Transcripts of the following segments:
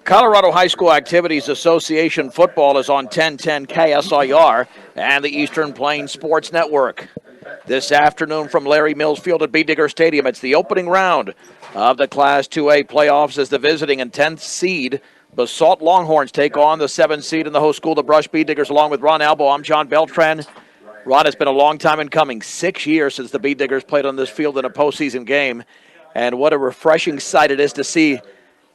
Colorado High School Activities Association football is on 1010 KSIR and the Eastern Plains Sports Network. This afternoon from Larry Mills Field at B. Digger Stadium, it's the opening round of the Class 2A playoffs as the visiting and 10th seed Basalt Longhorns take on the 7th seed in the host school, the Brush B. Diggers, along with Ron Albo. I'm John Beltran. Ron, it's been a long time in coming, 6 years since the B. Diggers played on this field in a postseason game, and what a refreshing sight it is to see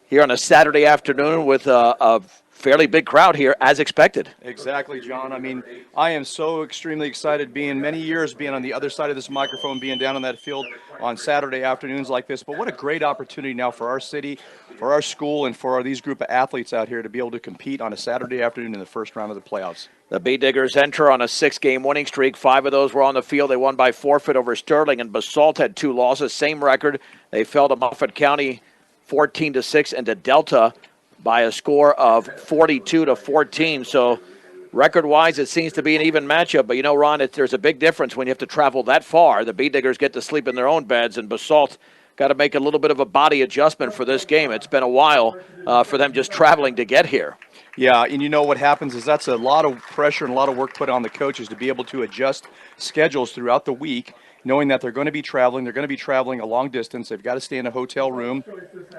here on a Saturday afternoon with a fairly big crowd here, as expected. Exactly, John. I mean, I am so extremely excited being many years being on the other side of this microphone, being down on that field on Saturday afternoons like this. But what a great opportunity now for our city, for our school, and for these group of athletes out here to be able to compete on a Saturday afternoon in the first round of the playoffs. The B. Diggers enter on a 6-game winning streak. 5 of those were on the field. They won by forfeit over Sterling, and Basalt had 2 losses, same record. They fell to Moffett County 14-6 and to Delta by a score of 42-14. So record-wise, it seems to be an even matchup. But, you know, Ron, there's a big difference when you have to travel that far. The B-Diggers get to sleep in their own beds, and Basalt got to make a little bit of a body adjustment for this game. It's been a while for them just traveling to get here. Yeah, and you know what happens is that's a lot of pressure and a lot of work put on the coaches to be able to adjust schedules throughout the week, knowing that they're going to be traveling. They're going to be traveling a long distance. They've got to stay in a hotel room.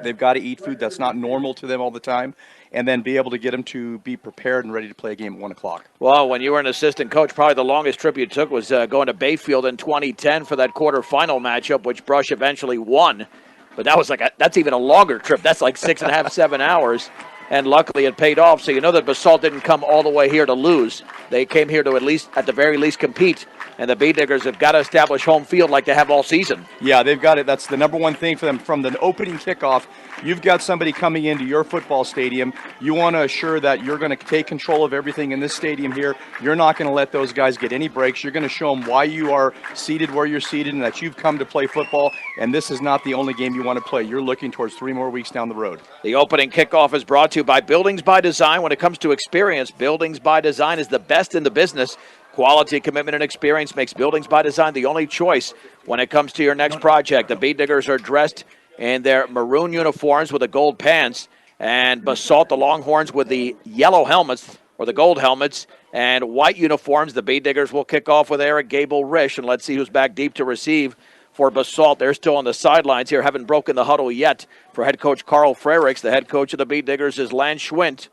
They've got to eat food that's not normal to them all the time, and then be able to get them to be prepared and ready to play a game at 1 o'clock. Well, when you were an assistant coach, probably the longest trip you took was going to Bayfield in 2010 for that quarterfinal matchup, which Brush eventually won. But that was that's even a longer trip. That's like 6.5, 7 hours. And luckily it paid off. So you know that Basalt didn't come all the way here to lose. They came here to at the very least, compete. And the B-Diggers have got to establish home field like they have all season. Yeah, they've got it. That's the number one thing for them. From the opening kickoff, you've got somebody coming into your football stadium. You want to assure that you're going to take control of everything in this stadium here. You're not going to let those guys get any breaks. You're going to show them why you are seated where you're seated and that you've come to play football. And this is not the only game you want to play. You're looking towards 3 more weeks down the road. The opening kickoff is brought to you by Buildings by Design. When it comes to experience, Buildings by Design is the best in the business. Quality, commitment, and experience makes Buildings by Design the only choice when it comes to your next project. The B-Diggers are dressed in their maroon uniforms with the gold pants, and Basalt, the Longhorns, with the yellow helmets, or the gold helmets, and white uniforms. The B-Diggers will kick off with Eric Gable-Risch, and let's see who's back deep to receive for Basalt. They're still on the sidelines here, haven't broken the huddle yet for head coach Carl Frericks. The head coach of the B-Diggers is Lance Schwint,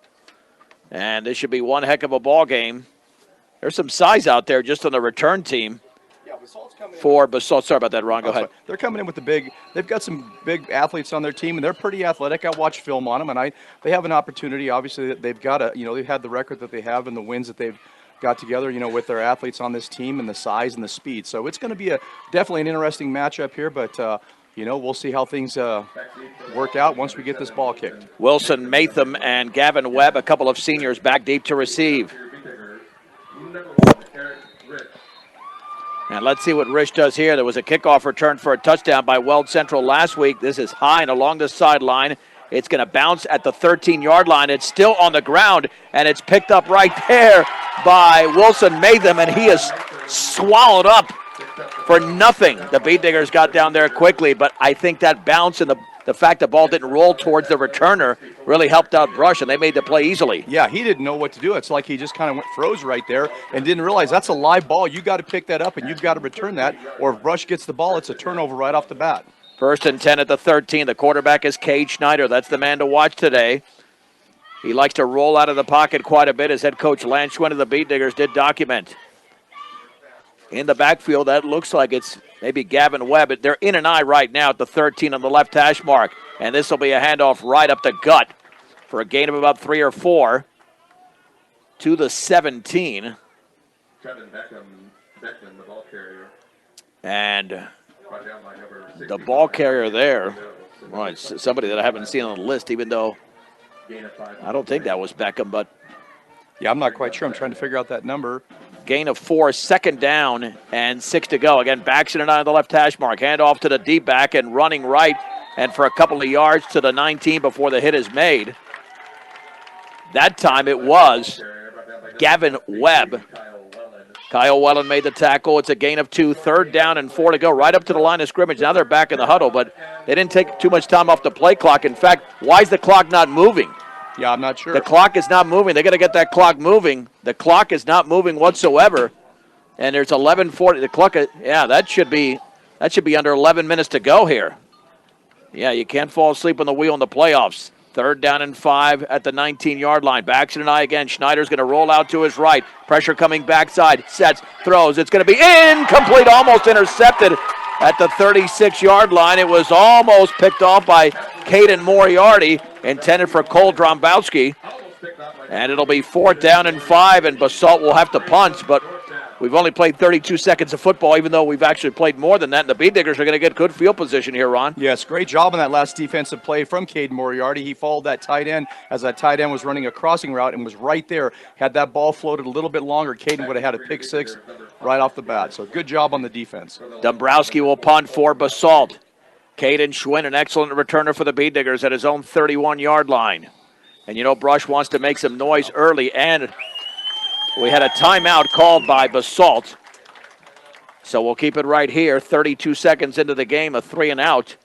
and this should be one heck of a ball game. There's some size out there just on the return team for Basalt. Sorry about that, Ron. Go ahead. They're coming in with they've got some big athletes on their team, and they're pretty athletic. I watch film on them, and they have an opportunity. Obviously, they've got they've had the record that they have and the wins that they've got together, with their athletes on this team and the size and the speed. So it's going to be definitely an interesting matchup here, but we'll see how things work out once we get this ball kicked. Wilson Matham and Gavin Webb, a couple of seniors, back deep to receive. And let's see what Risch does here. There was a kickoff return for a touchdown by Weld Central last week. This is high and along the sideline. It's going to bounce at the 13-yard line. It's still on the ground, and it's picked up right there by Wilson Matham, and he is swallowed up for nothing. The B-Diggers got down there quickly, but I think that bounce and the fact the ball didn't roll towards the returner really helped out Brush, and they made the play easily. Yeah, he didn't know what to do. It's like he just kind of froze right there and didn't realize that's a live ball. You got to pick that up, and you've got to return that, or if Brush gets the ball, it's a turnover right off the bat. 1st and 10 at the 13. The quarterback is Cade Schneider. That's the man to watch today. He likes to roll out of the pocket quite a bit, as head coach Lance Schwinn of the B-Diggers did document. In the backfield, that looks like it's maybe Gavin Webb. They're in an eye right now at the 13 on the left hash mark. And this will be a handoff right up the gut for a gain of about 3 or 4 to the 17. Kevin Beckman, the ball carrier. And the ball carrier there, well, it's somebody that I haven't seen on the list, even though I don't think that was Beckham, but yeah, I'm not quite sure. I'm trying to figure out that number. Gain of 4, 2nd down, and 6 to go. Again, backs in and out of the left hash mark. Hand off to the deep back and running right, and for a couple of yards to the 19 before the hit is made. That time it was Gavin Webb. Kyle Wellen made the tackle. It's a gain of 2, 3rd down and 4 to go, right up to the line of scrimmage. Now they're back in the huddle, but they didn't take too much time off the play clock. In fact, why is the clock not moving? Yeah, I'm not sure. The clock is not moving. They got to get that clock moving. The clock is not moving whatsoever. And there's 11:40. The clock, that should be under 11 minutes to go here. Yeah, you can't fall asleep on the wheel in the playoffs. 3rd down and 5 at the 19-yard line. Baxter and I again. Schneider's going to roll out to his right. Pressure coming backside. Sets, throws. It's going to be incomplete, almost intercepted at the 36-yard line. It was almost picked off by Caden Moriarty, intended for Cole Drombowski. And it'll be 4th down and 5, and Basalt will have to punt, but we've only played 32 seconds of football, even though we've actually played more than that, and the Bee Diggers are going to get good field position here, Ron. Yes, great job on that last defensive play from Caden Moriarty. He followed that tight end as that tight end was running a crossing route and was right there. Had that ball floated a little bit longer, Caden would have had a pick six right off the bat. So good job on the defense. Dombrowski will punt for Basalt. Caden Schwinn, an excellent returner for the Bee Diggers at his own 31-yard line. And you know Brush wants to make some noise early, and we had a timeout called by Basalt. So we'll keep it right here. 32 seconds into the game, a 3 and out.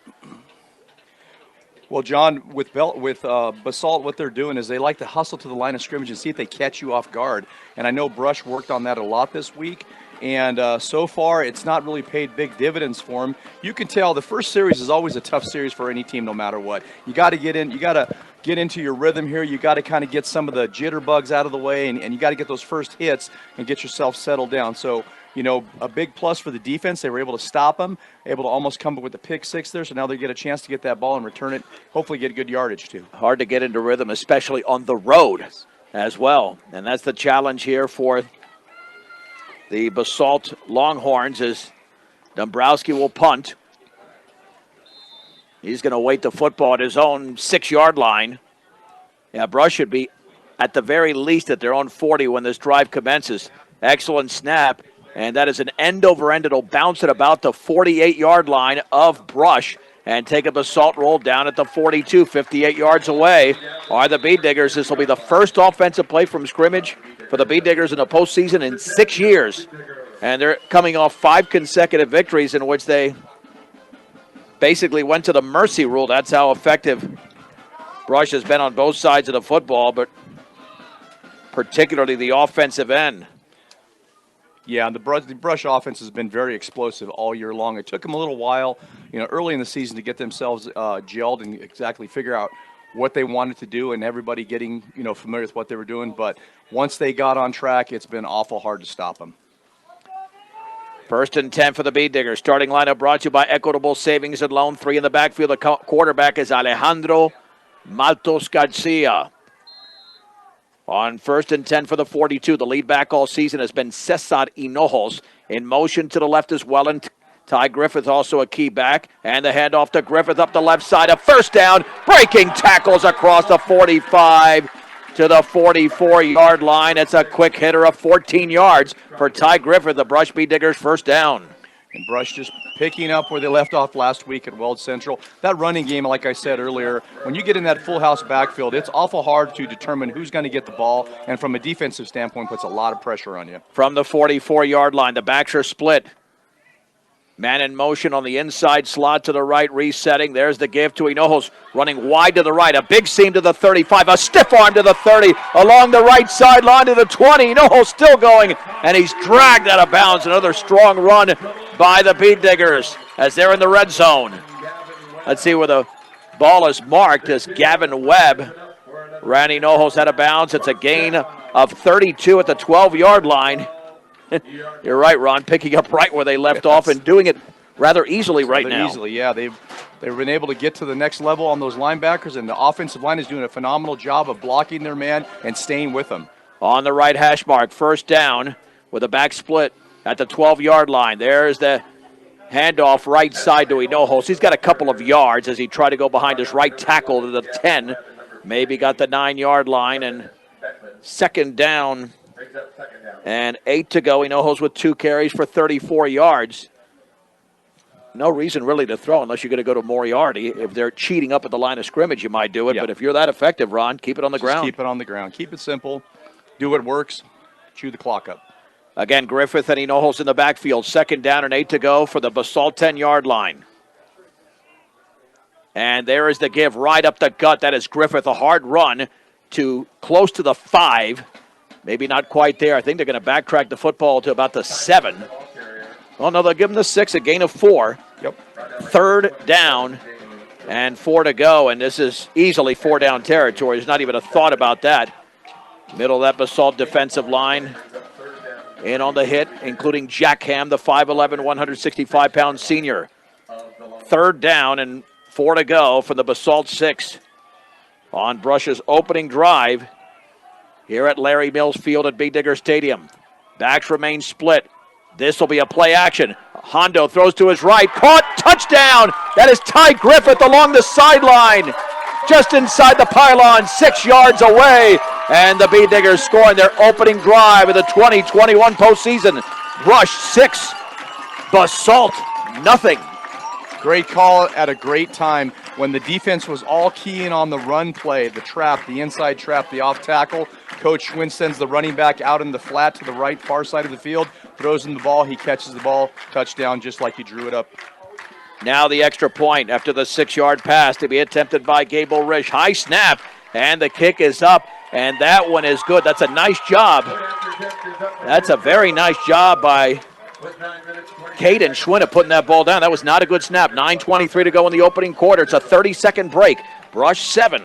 Well, John, with Basalt, what they're doing is they like to hustle to the line of scrimmage and see if they catch you off guard. And I know Brush worked on that a lot this week. And so far, it's not really paid big dividends for him. You can tell the first series is always a tough series for any team, no matter what. You got to get in. You got to get into your rhythm here. You got to kind of get some of the jitterbugs out of the way, and you got to get those first hits and get yourself settled down. So, you know, a big plus for the defense. They were able to stop them, able to almost come up with the pick six there. So now they get a chance to get that ball and return it, hopefully get good yardage too. Hard to get into rhythm, especially on the road as well. And that's the challenge here for the Basalt Longhorns, as Dombrowski will punt. He's going to wait the football at his own 6-yard line. Yeah, Brush should be at the very least at their own 40 when this drive commences. Excellent snap, and that is an end-over-end. It'll bounce at about the 48-yard line of Brush and take a Basalt roll down at the 42, 58 yards away are the Bee Diggers. This will be the first offensive play from scrimmage for the Bee Diggers in the postseason in 6 years. And they're coming off 5 consecutive victories in which they basically went to the mercy rule. That's how effective Brush has been on both sides of the football, but particularly the offensive end. Yeah, and the Brush offense has been very explosive all year long. It took them a little while, you know, early in the season to get themselves gelled and exactly figure out what they wanted to do, and everybody getting, you know, familiar with what they were doing. But once they got on track, it's been awful hard to stop them. 1st and 10 for the Bee Diggers. Starting lineup brought to you by Equitable Savings and Loan. 3 in the backfield. The quarterback is Alejandro Maltos Garcia. On 1st and 10 for the 42, the lead back all season has been Cesar Hinojos. In motion to the left as well, and Ty Griffith also a key back. And the handoff to Griffith up the left side. A first down. Breaking tackles across the 45 to the 44-yard line. It's a quick hitter of 14 yards for Ty Griffith, the Brush Bee Diggers' first down. And Brush just picking up where they left off last week at Weld Central. That running game, like I said earlier, when you get in that full house backfield, it's awful hard to determine who's going to get the ball, and from a defensive standpoint, puts a lot of pressure on you. From the 44-yard line, the backs are split. Man in motion on the inside slot to the right, resetting. There's the give to Hinojos, running wide to the right. A big seam to the 35, a stiff arm to the 30, along the right sideline to the 20. Hinojos still going, and he's dragged out of bounds. Another strong run by the Bee Diggers as they're in the red zone. Let's see where the ball is marked as Gavin Webb ran Hinojos out of bounds. It's a gain of 32 at the 12-yard line. You're right, Ron, picking up right where they left off and doing it rather easily right now. Easily, yeah. They've been able to get to the next level on those linebackers, and the offensive line is doing a phenomenal job of blocking their man and staying with them. On the right hash mark, first down with a back split at the 12-yard line. There's the handoff right side to Hinojos. He's got a couple of yards as he tried to go behind his right tackle to the 10. Maybe got the 9-yard line, and second down. And 8 to go. Hinojos with 2 carries for 34 yards. No reason really to throw unless you're going to go to Moriarty. If they're cheating up at the line of scrimmage, you might do it. Yeah. But if you're that effective, Ron, keep it on the ground. Keep it on the ground. Keep it simple. Do what works. Chew the clock up. Again, Griffith and Hinojos in the backfield. Second down and 8 to go for the Basalt 10-yard line. And there is the give right up the gut. That is Griffith, a hard run to close to the 5. Maybe not quite there. I think they're going to backtrack the football to about the 7. Oh, no, they'll give them the 6, a gain of 4. Yep. 3rd down and 4 to go, and this is easily 4-down territory. There's not even a thought about that. Middle of that Basalt defensive line in on the hit, including Jack Ham, the 5'11", 165-pound senior. 3rd down and 4 to go from the Basalt 6 on Brush's opening drive here at Larry Mills Field at B. Digger Stadium. Backs remain split. This will be a play action. Hondo throws to his right. Caught. Touchdown. That is Ty Griffith along the sideline. Just inside the pylon, 6 yards away. And the B Diggers scoring their opening drive of the 2021 postseason. Brush 6, Basalt nothing. Great call at a great time when the defense was all keying on the run play, the trap, the inside trap, the off tackle. Coach Schwinn sends the running back out in the flat to the right, far side of the field, throws him the ball. He catches the ball, touchdown, just like he drew it up. Now the extra point after the 6-yard pass to be attempted by Gable Risch. High snap, and the kick is up, and that one is good. That's a nice job. That's a very nice job by Caden Schwinn of putting that ball down. That was not a good snap. 9:23 to go in the opening quarter. It's a 30-second break. Brush 7,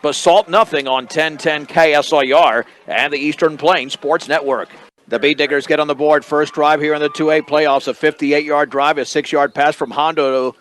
Basalt nothing on 1010 KSIR and the Eastern Plains Sports Network. The B Diggers get on the board. First drive here in the 2A playoffs. A 58-yard drive, a 6-yard pass from Hondo to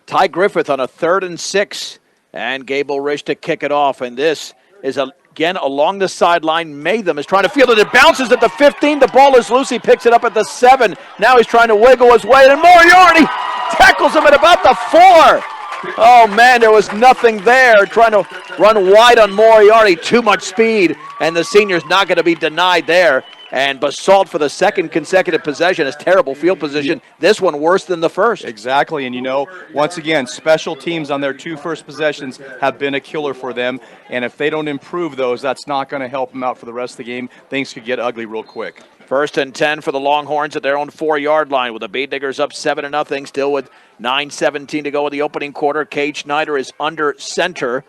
Ty Griffith on a 3rd and 6. And Gable Risch to kick it off. And this is, again, along the sideline. Matham is trying to field it. It bounces at the 15. The ball is loose. He picks it up at the 7. Now he's trying to wiggle his way. And Moriarty tackles him at about the 4. Oh, man, there was nothing there. Trying to run wide on Moriarty. Too much speed. And the senior's not going to be denied there. And Basalt for the 2nd consecutive possession is terrible field position. This one worse than the first. Exactly, and once again, special teams on their 2 first possessions have been a killer for them. And if they don't improve those, that's not going to help them out for the rest of the game. Things could get ugly real quick. 1st and 10 for the Longhorns at their own 4-yard line with the B Diggers up 7-0, still with 9:17 to go in the opening quarter. Cade Schneider is under center.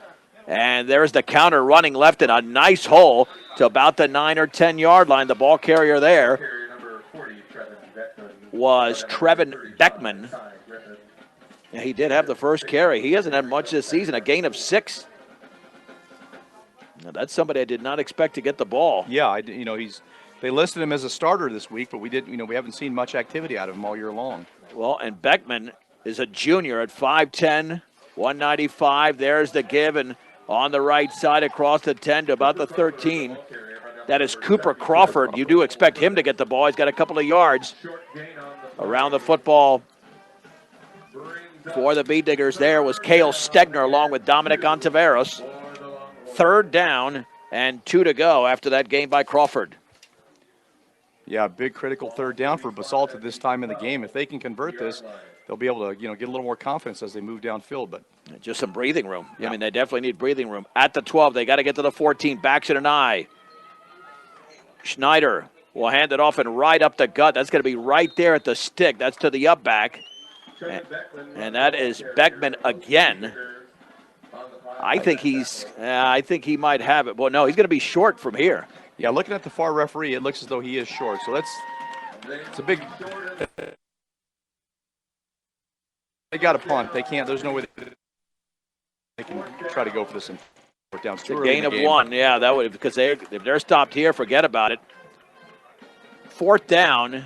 And there's the counter running left in a nice hole to about the 9 or 10-yard line. The ball carrier there was Trevin Beckman. Yeah, he did have the first carry. He hasn't had much this season, a gain of 6. Now, that's somebody I did not expect to get the ball. Yeah, they listed him as a starter this week, but we haven't seen much activity out of him all year long. Well, and Beckman is a junior at 5'10", 195. There's the give, and on the right side across the 10 to about the 13. That is Cooper Crawford. You do expect him to get the ball. He's got a couple of yards around the football. For the B Diggers there was Cale Stegner along with Dominic Ontiveros. 3rd down and 2 to go after that game by Crawford. Yeah, big critical 3rd down for Basalt at this time in the game. If they can convert this, they'll be able to, get a little more confidence as they move downfield. But just some breathing room. Yeah. I mean, they definitely need breathing room. At the 12, they got to get to the 14. Backs it an eye. Schneider will hand it off and right up the gut. That's going to be right there at the stick. That's to the up back. And that is Beckman again. I think he might have it. Well, no, he's going to be short from here. Yeah, looking at the far referee, it looks as though he is short. So it's a big. They got to punt. They can't. There's no way they can try to go for this and fourth down. It's a gain of 1. Yeah, that would, because if they're stopped here, forget about it. 4th down,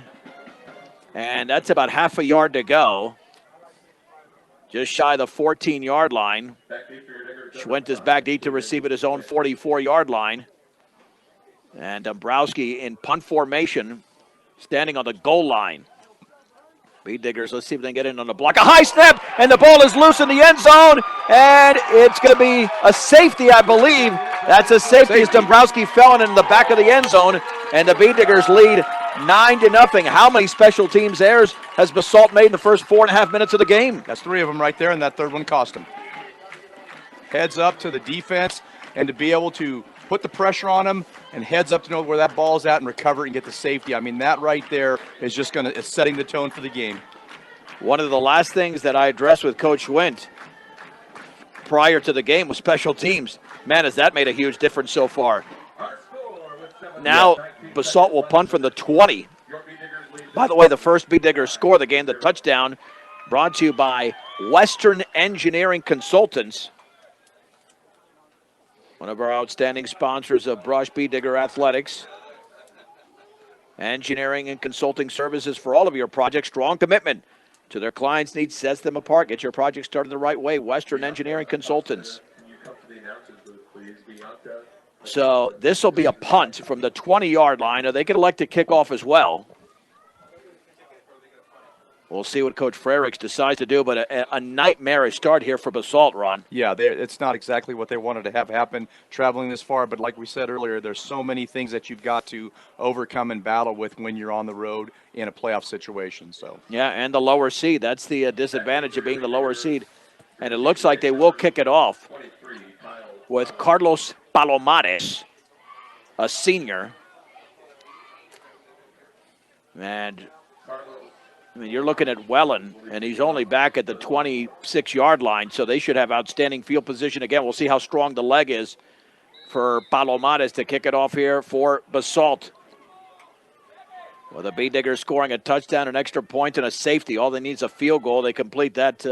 and that's about half a yard to go. Just shy of the 14-yard line. Schwint is back deep to receive at his own 44-yard line. And Dombrowski in punt formation, standing on the goal line. B Diggers, let's see if they can get in on the block. A high snap, and the ball is loose in the end zone, and it's going to be a safety, I believe. That's a safety as Dombrowski fell in the back of the end zone, and the B Diggers lead 9-0. How many special teams errors has Basalt made in the first 4.5 minutes of the game? That's 3 of them right there, and that 3rd one cost them. Heads up to the defense, and to be able to put the pressure on them, and heads up to know where that ball's at and recover it and get the safety. I mean, that right there is just is setting the tone for the game. One of the last things that I addressed with Coach Wint prior to the game was special teams. Man, has that made a huge difference so far. Now, Basalt will punt from the 20. By the way, the first Bee Diggers score of the game, the touchdown, brought to you by Western Engineering Consultants, one of our outstanding sponsors of Brush Bee Digger Athletics. Engineering and consulting services for all of your projects. Strong commitment to their clients' needs sets them apart. Get your project started the right way. Western Engineering Consultants. So this will be a punt from the 20-yard line, or they can elect to kick off as well. We'll see what Coach Frericks decides to do, but a nightmarish start here for Basalt, Ron. Yeah, it's not exactly what they wanted to have happen traveling this far, but like we said earlier, there's so many things that you've got to overcome and battle with when you're on the road in a playoff situation. So yeah, and the lower seed. That's the disadvantage of being the lower seed. And it looks like they will kick it off with Carlos Palomares, a senior. And I mean, you're looking at Welland, and he's only back at the 26-yard line, so they should have outstanding field position. Again, we'll see how strong the leg is for Palomares to kick it off here for Basalt. Well, the Bee Diggers scoring a touchdown, an extra point, and a safety. All they need is a field goal. They complete that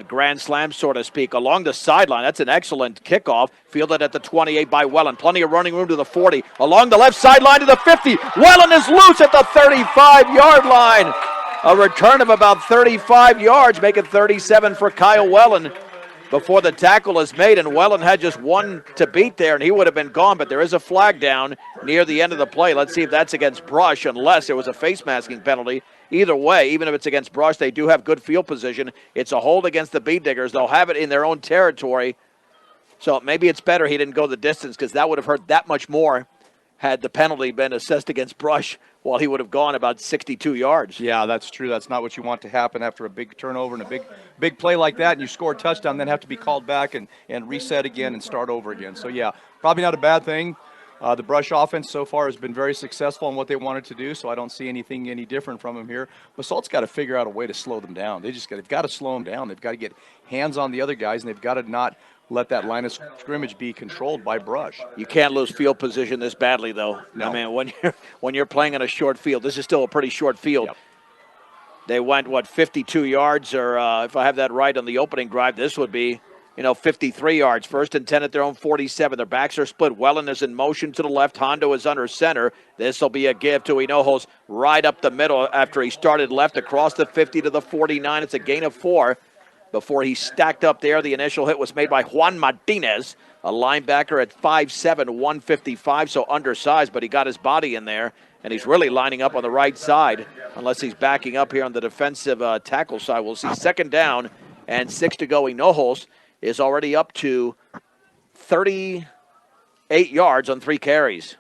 grand slam, so to speak, along the sideline. That's an excellent kickoff. Fielded at the 28 by Welland. Plenty of running room to the 40. Along the left sideline to the 50. Welland is loose at the 35-yard line. A return of about 35 yards, make it 37 for Kyle Welland before the tackle is made. And Welland had just one to beat there, and he would have been gone. But there is a flag down near the end of the play. Let's see if that's against Brush, unless there was a face masking penalty. Either way, even if it's against Brush, they do have good field position. It's a hold against the Bee Diggers. They'll have it in their own territory. So maybe it's better he didn't go the distance, because that would have hurt that much more had the penalty been assessed against Brush, while he would have gone about 62 yards. yeah, that's true. That's not what you want to happen after a big turnover and a big play like that, and you score a touchdown, then have to be called back and reset again and start over again. So, yeah, probably not a bad thing. The Brush offense so far has been very successful in what they wanted to do, so I don't see anything any different from them here. Basalt's got to figure out a way to slow them down. They've got to slow them down. They've got to get hands on the other guys, and they've got to not let that line of scrimmage be controlled by Brush. You can't lose field position this badly, though. No. I mean, when you're playing on a short field, this is still a pretty short field. Yep. They went, 52 yards, or if I have that right on the opening drive, this would be, 53 yards. 1st and 10 at their own 47. Their backs are split. Welland is in motion to the left. Hondo is under center. This will be a give to Hinojos right up the middle after he started left across the 50 to the 49. It's a gain of 4. Before he stacked up there, the initial hit was made by Juan Martinez, a linebacker at 5'7", 155, so undersized, but he got his body in there, and he's really lining up on the right side, unless he's backing up here on the defensive tackle side. We'll see 2nd down and 6 to go. Hinojos is already up to 38 yards on 3 carries.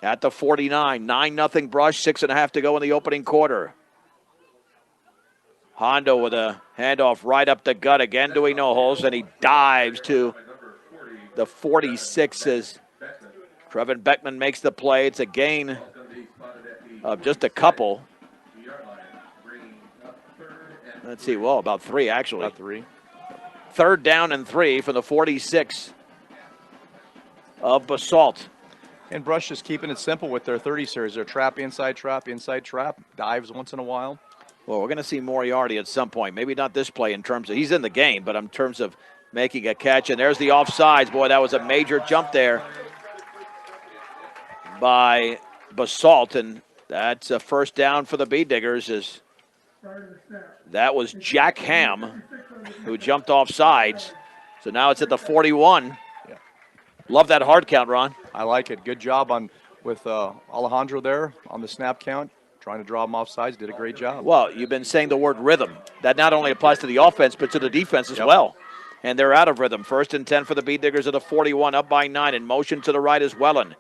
At the 49, 9-0 Brush, 6.5 to go in the opening quarter. Hondo with a handoff right up the gut again to Hinojos, and he dives to the 46 as Trevin Beckman makes the play. It's a gain of just a couple. Let's see, well, about 3 actually. About 3. 3rd down and 3 from the 46 of Basalt. And Brush is keeping it simple with their 30 series. Their trap, inside trap, dives once in a while. Well, we're going to see Moriarty at some point. Maybe not this play in terms of, he's in the game, but in terms of making a catch. And there's the offsides. Boy, that was a major jump there by Basalt. And that's a 1st down for the Bee Diggers. That was Jack Ham who jumped off sides. So now it's at the 41. Yeah. Love that hard count, Ron. I like it. Good job with Alejandro there on the snap count. Trying to draw him off sides, did a great job. Well, you've been saying the word rhythm. That not only applies to the offense, but to the defense as well. And they're out of rhythm. 1st and 10 for the Bee Diggers at the 41, up by 9. In motion to the right is Welland.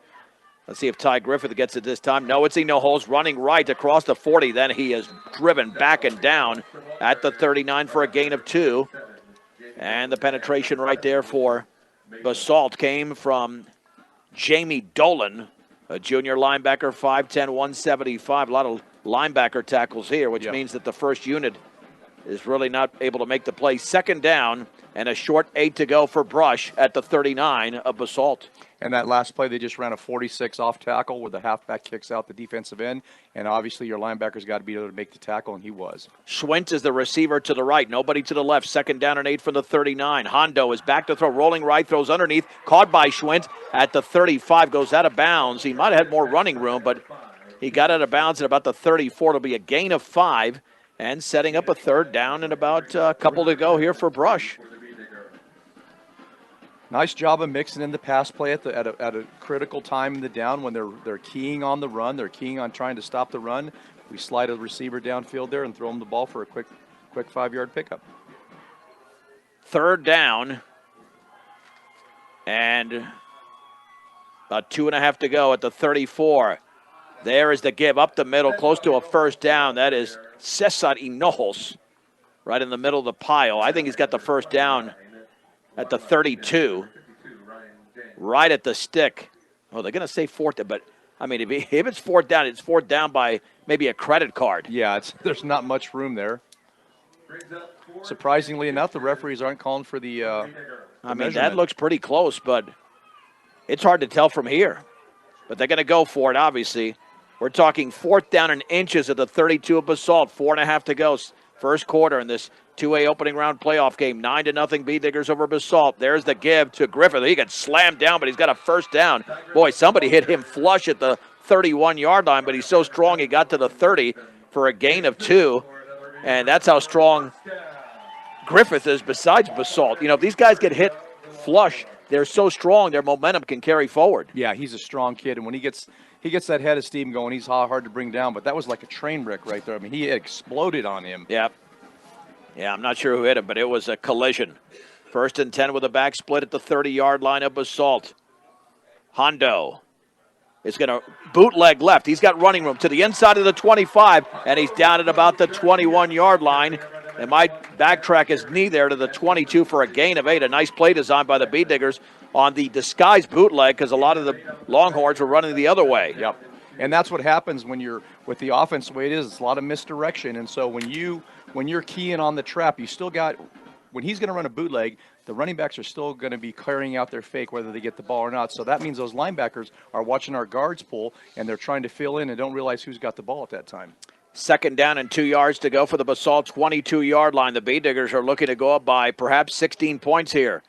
Let's see if Ty Griffith gets it this time. No, it's Hinojos running right across the 40. Then he is driven back and down at the 39 for a gain of 2. And the penetration right there for Basalt came from Jamie Dolan, a junior linebacker, 5'10", 175. A lot of linebacker tackles here, which means that the first unit is really not able to make the play. Second down and a short 8 to go for Brush at the 39 of Basalt. And that last play, they just ran a 46 off tackle where the halfback kicks out the defensive end. And obviously your linebacker's got to be able to make the tackle, and he was. Schwint is the receiver to the right. Nobody to the left. Second down and 8 from the 39. Hondo is back to throw. Rolling right. Throws underneath. Caught by Schwint at the 35. Goes out of bounds. He might have had more running room, but he got out of bounds at about the 34. It'll be a gain of 5. And setting up a third down and about a couple to go here for Brush. Nice job of mixing in the pass play at a critical time in the down when they're keying on the run. They're keying on trying to stop the run. We slide a receiver downfield there and throw him the ball for a quick 5-yard pickup. Third down and about 2.5 to go at the 34. There is the give up the middle, close to a first down. That is Cesar Hinojos right in the middle of the pile. I think he's got the first down at the 32, right at the stick. Oh, they're going to say fourth, but, I mean, if it's fourth down by maybe a credit card. Yeah, there's not much room there. Surprisingly enough, the referees aren't calling for the I mean, that looks pretty close, but it's hard to tell from here. But they're going to go for it, obviously. We're talking fourth down and inches at the 32 of Basalt. 4.5 to go, first quarter in this 2A opening round playoff game. 9-0 B-Diggers over Basalt. There's the give to Griffith. He got slammed down, but he's got a first down. Boy, somebody hit him flush at the 31-yard line, but he's so strong he got to the 30 for a gain of 2. And that's how strong Griffith is besides Basalt. You know, if these guys get hit flush, they're so strong, their momentum can carry forward. Yeah, he's a strong kid, and when he gets that head of steam going, he's hard to bring down. But that was like a train wreck right there. I mean, he exploded on him. Yep. Yeah, I'm not sure who hit him, but it was a collision. First and 10 with a back split at the 30-yard line of Basalt. Hondo is going to bootleg left. He's got running room to the inside of the 25, and he's down at about the 21-yard line. And might backtrack his knee there to the 22 for a gain of 8. A nice play design by the B-Diggers on the disguised bootleg because a lot of the Longhorns were running the other way. Yep. And that's what happens when you're with the offense the way it is. It's a lot of misdirection. And so when you're keying on the trap, you still got, when he's going to run a bootleg, the running backs are still going to be carrying out their fake whether they get the ball or not. So that means those linebackers are watching our guards pull, and they're trying to fill in and don't realize who's got the ball at that time. Second down and 2 yards to go for the Basalt 22-yard line. The B-Diggers are looking to go up by perhaps 16 points here.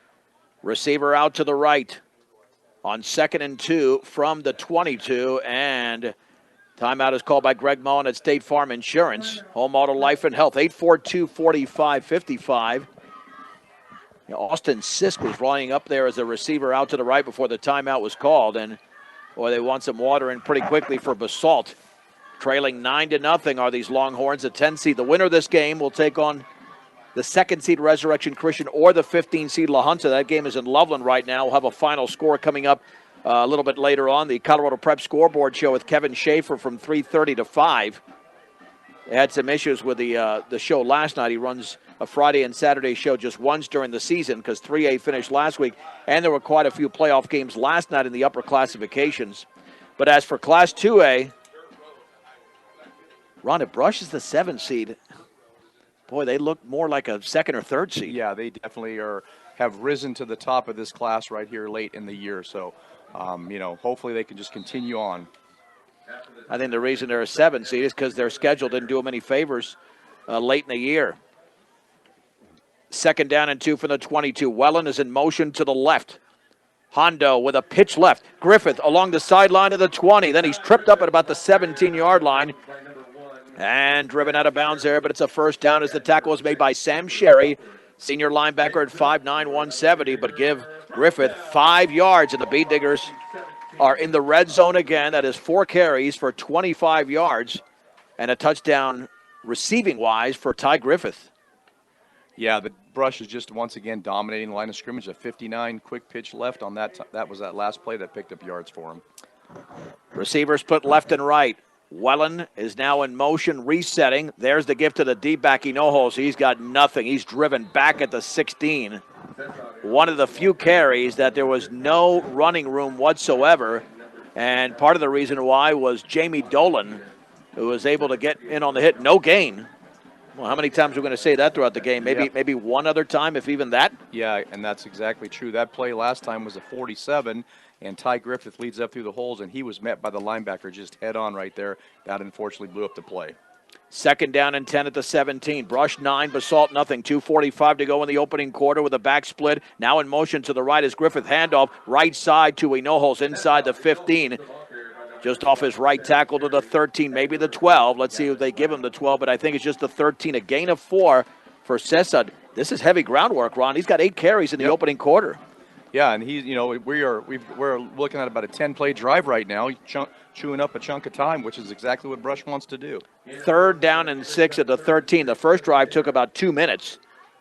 Receiver out to the right on 2nd and 2 from the 22, and timeout is called by Greg Mullen at State Farm Insurance. Home Auto Life and Health, 842-4555. Austin Sisk was running up there as a receiver out to the right before the timeout was called, and boy, they want some water in pretty quickly for Basalt. Trailing 9-0 are these Longhorns, a 10 seed. The winner of this game will take on the 2nd seed Resurrection Christian or the 15 seed La Junta. That game is in Loveland right now. We'll have a final score coming up a little bit later on. The Colorado Prep Scoreboard Show with Kevin Schaefer from 3:30 to 5. They had some issues with the show last night. He runs a Friday and Saturday show just once during the season because 3A finished last week, and there were quite a few playoff games last night in the upper classifications. But as for Class 2A, Rhonda Brush is the 7th seed. Boy, they look more like a 2nd or 3rd seed. Yeah, they definitely have risen to the top of this class right here late in the year. So, hopefully they can just continue on. I think the reason they're a 7th seed is because their schedule didn't do them any favors late in the year. Second down and 2 from the 22. Wellen is in motion to the left. Hondo with a pitch left. Griffith along the sideline of the 20. Then he's tripped up at about the 17-yard line. And driven out of bounds there, but it's a first down as the tackle is made by Sam Sherry, senior linebacker at 5'9", 170, but give Griffith 5 yards, and the B-Diggers are in the red zone again. That is 4 carries for 25 yards and a touchdown receiving-wise for Ty Griffith. Yeah, the Brush is just once again dominating the line of scrimmage. A 59 quick pitch left on that. That was that last play that picked up yards for him. Receivers split left and right. Wellen is now in motion, resetting. There's the gift to the D-back Hinojos. He's got nothing. He's driven back at the 16. One of the few carries that there was no running room whatsoever. And part of the reason why was Jamie Dolan, who was able to get in on the hit. No gain. Well, how many times are we going to say that throughout the game? Maybe one other time, if even that. Yeah, and that's exactly true. That play last time was a 47, and Ty Griffith leads up through the holes, and he was met by the linebacker just head on right there. That unfortunately blew up the play. 2nd down and 10 at the 17. Brush 9, Basalt nothing. 2:45 to go in the opening quarter with a back split. Now in motion to the right is Griffith. Handoff right side to Hinojosa inside the 15. Just off his right tackle to the 13, maybe the 12. Let's see if they give him the 12, but I think it's just the 13. A gain of 4 for Cesar. This is heavy groundwork, Ron. He's got 8 carries in the opening quarter. Yeah, and he's, we're looking at about a 10-play drive right now, chewing up a chunk of time, which is exactly what Brush wants to do. 3rd down and 6 at the 13. The first drive took about 2 minutes.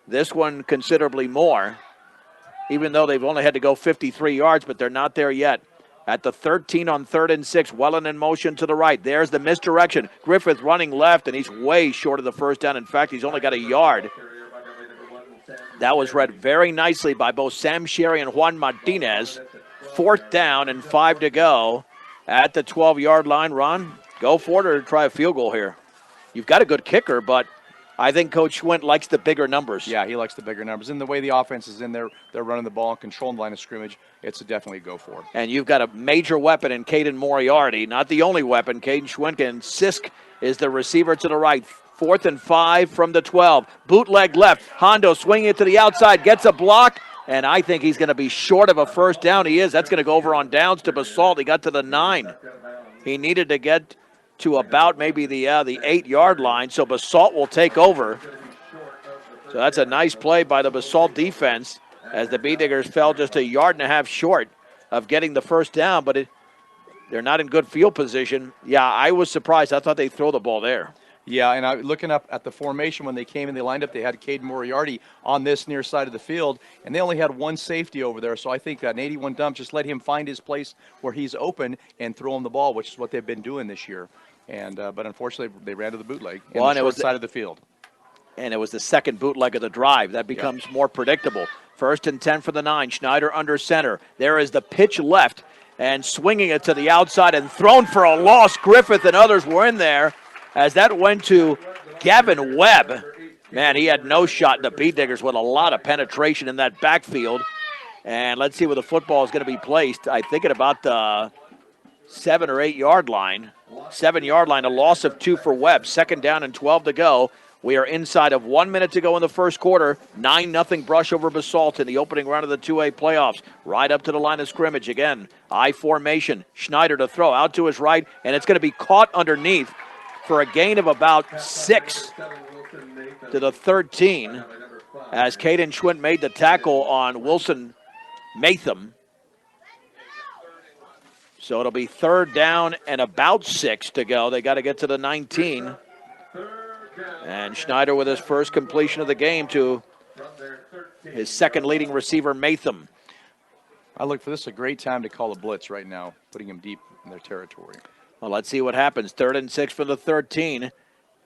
This one considerably more, even though they've only had to go 53 yards, but they're not there yet. At the 13 on 3rd and 6, Wellen in motion to the right. There's the misdirection. Griffith running left, and he's way short of the first down. In fact, he's only got a yard. That was read very nicely by both Sam Sherry and Juan Martinez. 4th down and 5 to go at the 12-yard line. Ron, go for it or try a field goal here. You've got a good kicker, but I think Coach Schwint likes the bigger numbers. Yeah, he likes the bigger numbers. And the way the offense is in there, they're running the ball and controlling the line of scrimmage. It's definitely a go for it. And you've got a major weapon in Caden Moriarty. Not the only weapon. Caden Schwinken. And Sisk is the receiver to the right. 4th and 5 from the 12. Bootleg left. Hondo swinging it to the outside. Gets a block. And I think he's going to be short of a first down. He is. That's going to go over on downs to Basalt. He got to the 9. He needed to get to about maybe the 8-yard line. So Basalt will take over. So that's a nice play by the Basalt defense as the Bee Diggers fell just a yard and a half short of getting the first down, but they're not in good field position. Yeah, I was surprised. I thought they'd throw the ball there. Yeah, and looking up at the formation when they came in, they lined up, they had Caden Moriarty on this near side of the field, and they only had one safety over there. So I think that an 81 dump just let him find his place where he's open and throw him the ball, which is what they've been doing this year. And but unfortunately, they ran to the bootleg in the short side of the field. And it was the second bootleg of the drive. That becomes more predictable. 1st and 10 for the 9. Schneider under center. There is the pitch left and swinging it to the outside and thrown for a loss. Griffith and others were in there as that went to Gavin Webb. Man, he had no shot in the Bee Diggers with a lot of penetration in that backfield. And let's see where the football is going to be placed. I think at about the 7 or 8 yard line. 7-yard line, a loss of 2 for Webb. 2nd down and 12 to go. We are inside of 1 minute to go in the first quarter. 9-0 Brush over Basalt in the opening round of the 2A playoffs. Right up to the line of scrimmage again. I formation. Schneider to throw out to his right, and it's going to be caught underneath for a gain of about 6 to the 13 as Caden Schwint made the tackle on Wilson Matham. So it'll be 3rd down and about 6 to go. They got to get to the 19. And Schneider with his first completion of the game to his second leading receiver, Matham. I look for this a great time to call a blitz right now, putting him deep in their territory. Well, let's see what happens. 3rd and 6 for the 13.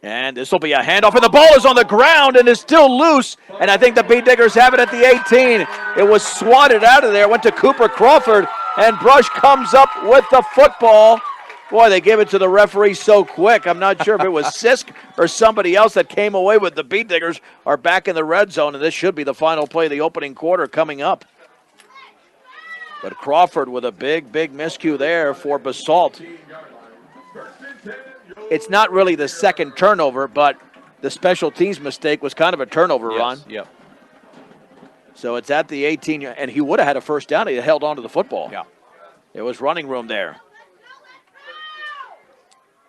And this will be a handoff, and the ball is on the ground and is still loose. And I think the Bee Diggers have it at the 18. It was swatted out of there, went to Cooper Crawford, and Brush comes up with the football. Boy, they gave it to the referee so quick. I'm not sure if it was Sisk or somebody else that came away with the Bee Diggers are back in the red zone, and this should be the final play of the opening quarter coming up. But Crawford with a big miscue there for Basalt. It's not really the second turnover, but the special teams mistake was kind of a turnover, yes, Ron. Yep. So it's at the 18, and he would have had a first down. He held on to the football. Yeah. There was running room there.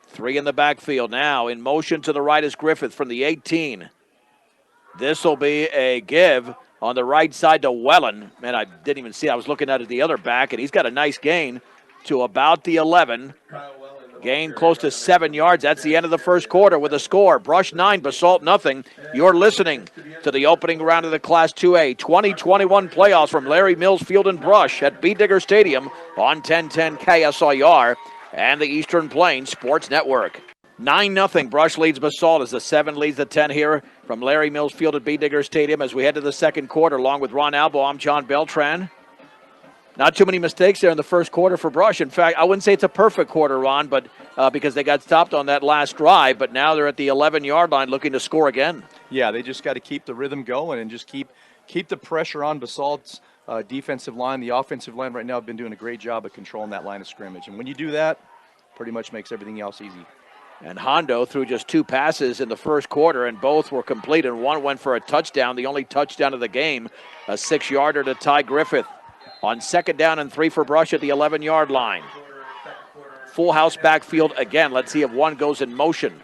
3 in the backfield now. In motion to the right is Griffith from the 18. This will be a give on the right side to Wellen. Man, I didn't even see. I was looking at it the other back, and he's got a nice gain to about the 11. Gain close to 7 yards. That's the end of the first quarter with a score. Brush 9, Basalt nothing. You're listening to the opening round of the Class 2A 2021 playoffs from Larry Mills Field and Brush at Bee Digger Stadium on 1010 KSIR and the Eastern Plains Sports Network. 9-0. Brush leads Basalt as the 7 leads the 10 here from Larry Mills Field at Bee Digger Stadium as we head to the second quarter. Along with Ron Albo, I'm John Beltran. Not too many mistakes there in the first quarter for Brush. In fact, I wouldn't say it's a perfect quarter, Ron, but because they got stopped on that last drive, but now they're at the 11-yard line looking to score again. Yeah, they just got to keep the rhythm going and just keep the pressure on Basalt's defensive line. The offensive line right now have been doing a great job of controlling that line of scrimmage. And when you do that, pretty much makes everything else easy. And Hondo threw just 2 passes in the first quarter, and both were complete, and one went for a touchdown, the only touchdown of the game, a 6-yarder to Ty Griffith. On 2nd down and 3 for Brush at the 11-yard line. Full house backfield again. Let's see if one goes in motion.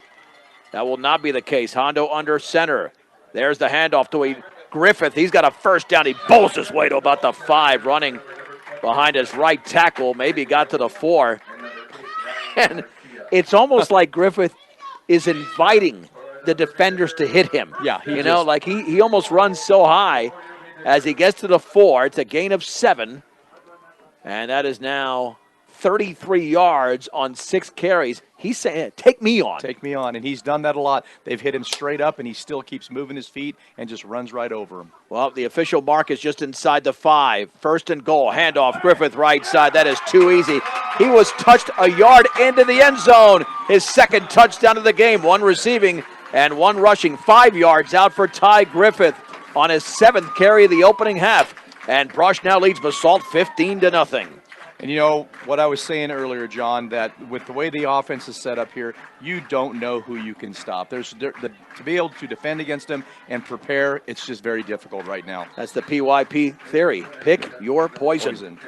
That will not be the case. Hondo under center. There's the handoff to Griffith. He's got a first down. He bowls his way to about the 5, running behind his right tackle. Maybe got to the 4. And it's almost like Griffith is inviting the defenders to hit him. Yeah, he almost runs so high. As he gets to the 4, it's a gain of 7. And that is now 33 yards on 6 carries. He's saying, take me on. Take me on. And he's done that a lot. They've hit him straight up, and he still keeps moving his feet and just runs right over him. Well, the official mark is just inside the 5. 1st and goal. Handoff. Griffith right side. That is too easy. He was touched a yard into the end zone. His 2nd touchdown of the game. 1 receiving and 1 rushing. 5 yards out for Ty Griffith on his 7th carry of the opening half. And Brush now leads Basalt 15-0. And you know what I was saying earlier, John, that with the way the offense is set up here, you don't know who you can stop. To be able to defend against them and prepare, it's just very difficult right now. That's the PYP theory. Pick your poison.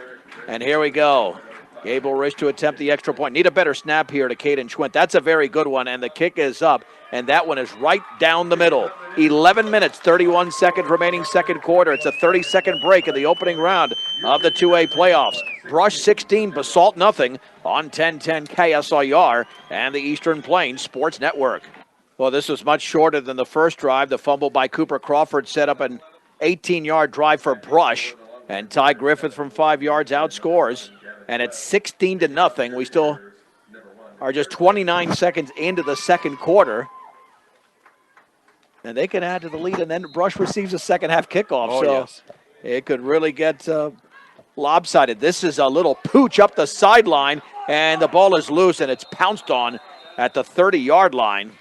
And here we go. Gable Rich to attempt the extra point. Need a better snap here to Caden Schwint. That's a very good one, and the kick is up, and that one is right down the middle. 11 minutes, 31 seconds remaining second quarter. It's a 30-second break in the opening round of the 2A playoffs. Brush 16, Basalt nothing on 1010 KSIR and the Eastern Plains Sports Network. Well, this was much shorter than the first drive. The fumble by Cooper Crawford set up an 18-yard drive for Brush, and Ty Griffith from 5 yards outscores. And it's 16-0. We still are just 29 seconds into the second quarter. And they can add to the lead, and then Brush receives a second-half kickoff. Yes. It could really get lopsided. This is a little pooch up the sideline, and the ball is loose, and it's pounced on at the 30-yard line.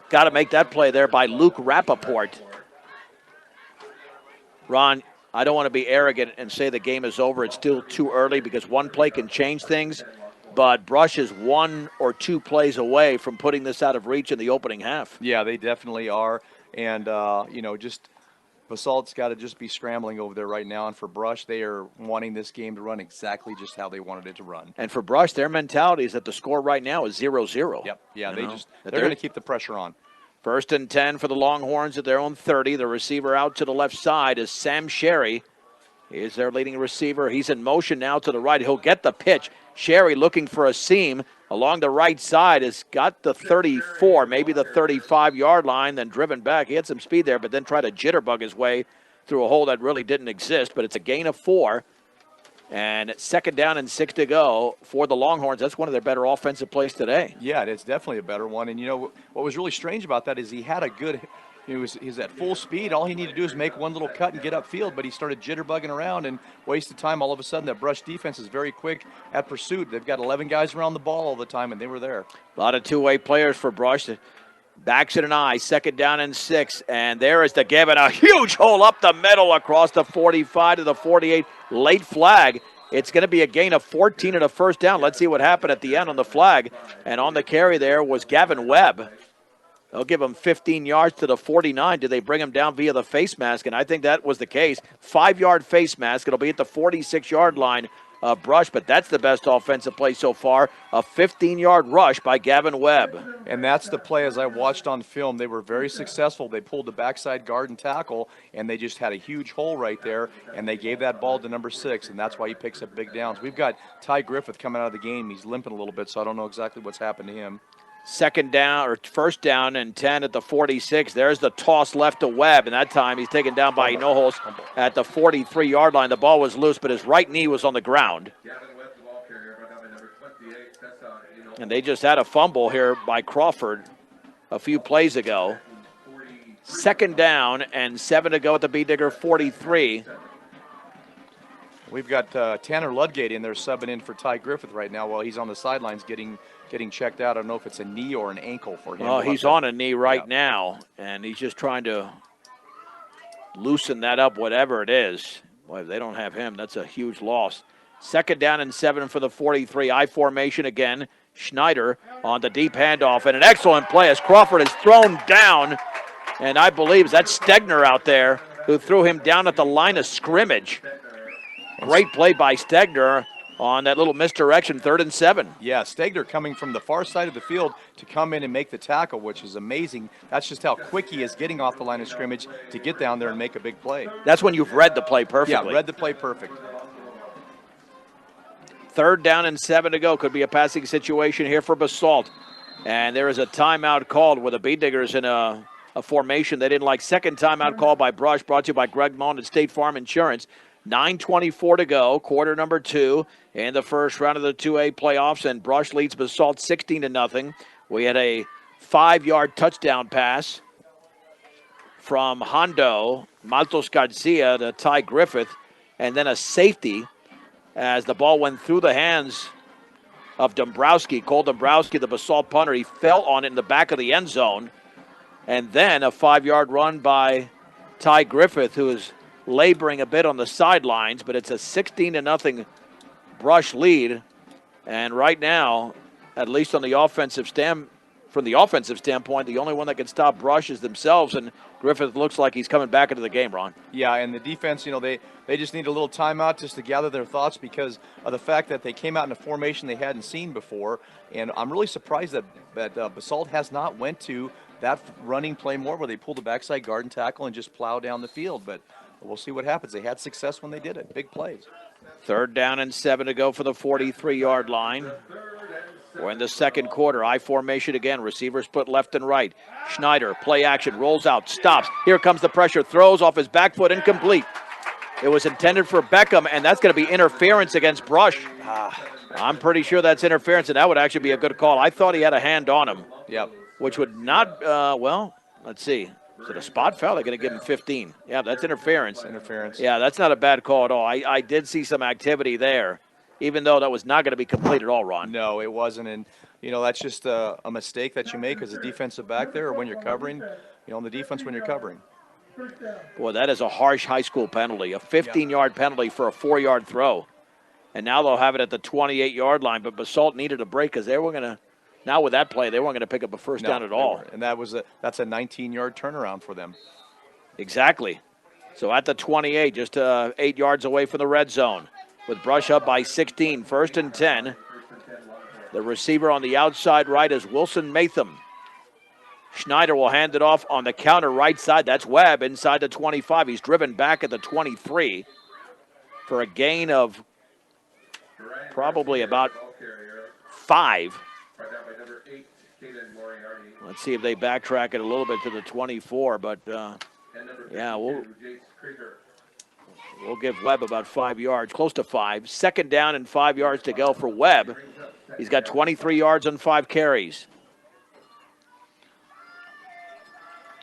Got to make that play there by Luke Rappaport. Ron, I don't want to be arrogant and say the game is over. It's still too early because one play can change things, but Brush is 1 or 2 plays away from putting this out of reach in the opening half. Yeah, they definitely are. And, just Basalt's got to just be scrambling over there right now. And for Brush, they are wanting this game to run exactly just how they wanted it to run. And for Brush, their mentality is that the score right now is 0-0. Yep. Yeah, they're going to keep the pressure on. 1st and 10 for the Longhorns at their own 30. The receiver out to the left side is Sam Sherry. He is their leading receiver. He's in motion now to the right. He'll get the pitch. Sherry looking for a seam along the right side has got the 34, maybe the 35-yard line, then driven back. He had some speed there, but then tried to jitterbug his way through a hole that really didn't exist. But it's a gain of 4. And 2nd down and 6 to go for the Longhorns. That's one of their better offensive plays today. Yeah, it's definitely a better one. And, what was really strange about that is he had a good – he's at full speed. All he needed to do is make one little cut and get upfield, but he started jitterbugging around and wasted time. All of a sudden, that Brush defense is very quick at pursuit. They've got 11 guys around the ball all the time, and they were there. A lot of two-way players for Brush. Backs it an eye, 2nd down and 6, and there is the give, and a huge hole up the middle across the 45 to the 48. Late flag. It's going to be a gain of 14 and a first down. Let's see what happened at the end on the flag. And on the carry there was Gavin Webb. They'll give him 15 yards to the 49. Did they bring him down via the face mask? And I think that was the case. 5-yard face mask. It'll be at the 46-yard line of Brush, but that's the best offensive play so far. A 15-yard rush by Gavin Webb. And that's the play as I watched on film. They were very successful. They pulled the backside guard and tackle, and they just had a huge hole right there, and they gave that ball to number 6, and that's why he picks up big downs. We've got Ty Griffith coming out of the game. He's limping a little bit, so I don't know exactly what's happened to him. 2nd down, or 1st down and 10 at the 46. There's the toss left to Webb, and that time he's taken down by Hinojosa at the 43-yard line. The ball was loose, but his right knee was on the ground. And they just had a fumble here by Crawford a few plays ago. 2nd down and 7 to go at the B. Digger 43. We've got Tanner Ludgate in there subbing in for Ty Griffith right now while he's on the sidelines getting checked out. I don't know if it's a knee or an ankle for him. Well, he's on a knee right now, and he's just trying to loosen that up, whatever it is. Boy, if they don't have him, that's a huge loss. 2nd down and 7 for the 43. I formation again. Schneider on the deep handoff, and an excellent play as Crawford is thrown down. And I believe that's Stegner out there who threw him down at the line of scrimmage. Great play by Stegner on that little misdirection, 3rd and 7. Yeah, Stegner coming from the far side of the field to come in and make the tackle, which is amazing. That's just how quick he is getting off the line of scrimmage to get down there and make a big play. That's when you've read the play perfectly. Yeah, read the play perfect. 3rd down and 7 to go. Could be a passing situation here for Basalt. And there is a timeout called with the Bee Diggers in a formation they didn't like. 2nd timeout call by Brush, brought to you by Greg Mullen at State Farm Insurance. 9:24 to go, quarter number 2 in the first round of the 2A playoffs, and Brush leads Basalt 16-0. We had a 5-yard touchdown pass from Hondo Maltos Garcia to Ty Griffith, and then a safety as the ball went through the hands of Dombrowski. Cole Dombrowski, the Basalt punter, he fell on it in the back of the end zone, and then a 5-yard run by Ty Griffith, who is laboring a bit on the sidelines, but it's a 16-0 Brush lead. And right now, at least on the offensive from the offensive standpoint, the only one that can stop Brush is themselves, and Griffith looks like he's coming back into the game, Ron. Yeah, and the defense, they just need a little timeout just to gather their thoughts because of the fact that they came out in a formation they hadn't seen before. And I'm really surprised that Basalt has not went to that running play more where they pull the backside guard and tackle and just plow down the field. But we'll see what happens. They had success when they did it. Big plays. 3rd down and 7 to go for the 43-yard line. We're in the second quarter. I formation again. Receivers split left and right. Schneider, play action, rolls out, stops. Here comes the pressure, throws off his back foot, incomplete. It was intended for Beckham, and that's going to be interference against Brush. I'm pretty sure that's interference, and that would actually be a good call. I thought he had a hand on him. Yep. Which would not, let's see. Is it a spot foul? They're going to give him 15. Yeah, that's interference. Interference. Yeah, that's not a bad call at all. I did see some activity there, even though that was not going to be complete at all, Ron. No, it wasn't. And, that's just a mistake that you make as a defensive back there or when you're covering, on the defense when you're covering. Boy, that is a harsh high school penalty, a 15-yard penalty for a 4-yard throw. And now they'll have it at the 28-yard line, but Basalt needed a break because they were going to, now with that play, they weren't going to pick up a first down at all. And that's a 19-yard turnaround for them. Exactly. So at the 28, just 8 yards away from the red zone. With Brush up by 16, 1st and 10. The receiver on the outside right is Wilson Matham. Schneider will hand it off on the counter right side. That's Webb inside the 25. He's driven back at the 23 for a gain of probably about 5. Let's see if they backtrack it a little bit to the 24, but yeah, we'll give Webb about 5 yards, close to 5. 2nd down and 5 yards to go for Webb. He's got 23 yards on 5 carries.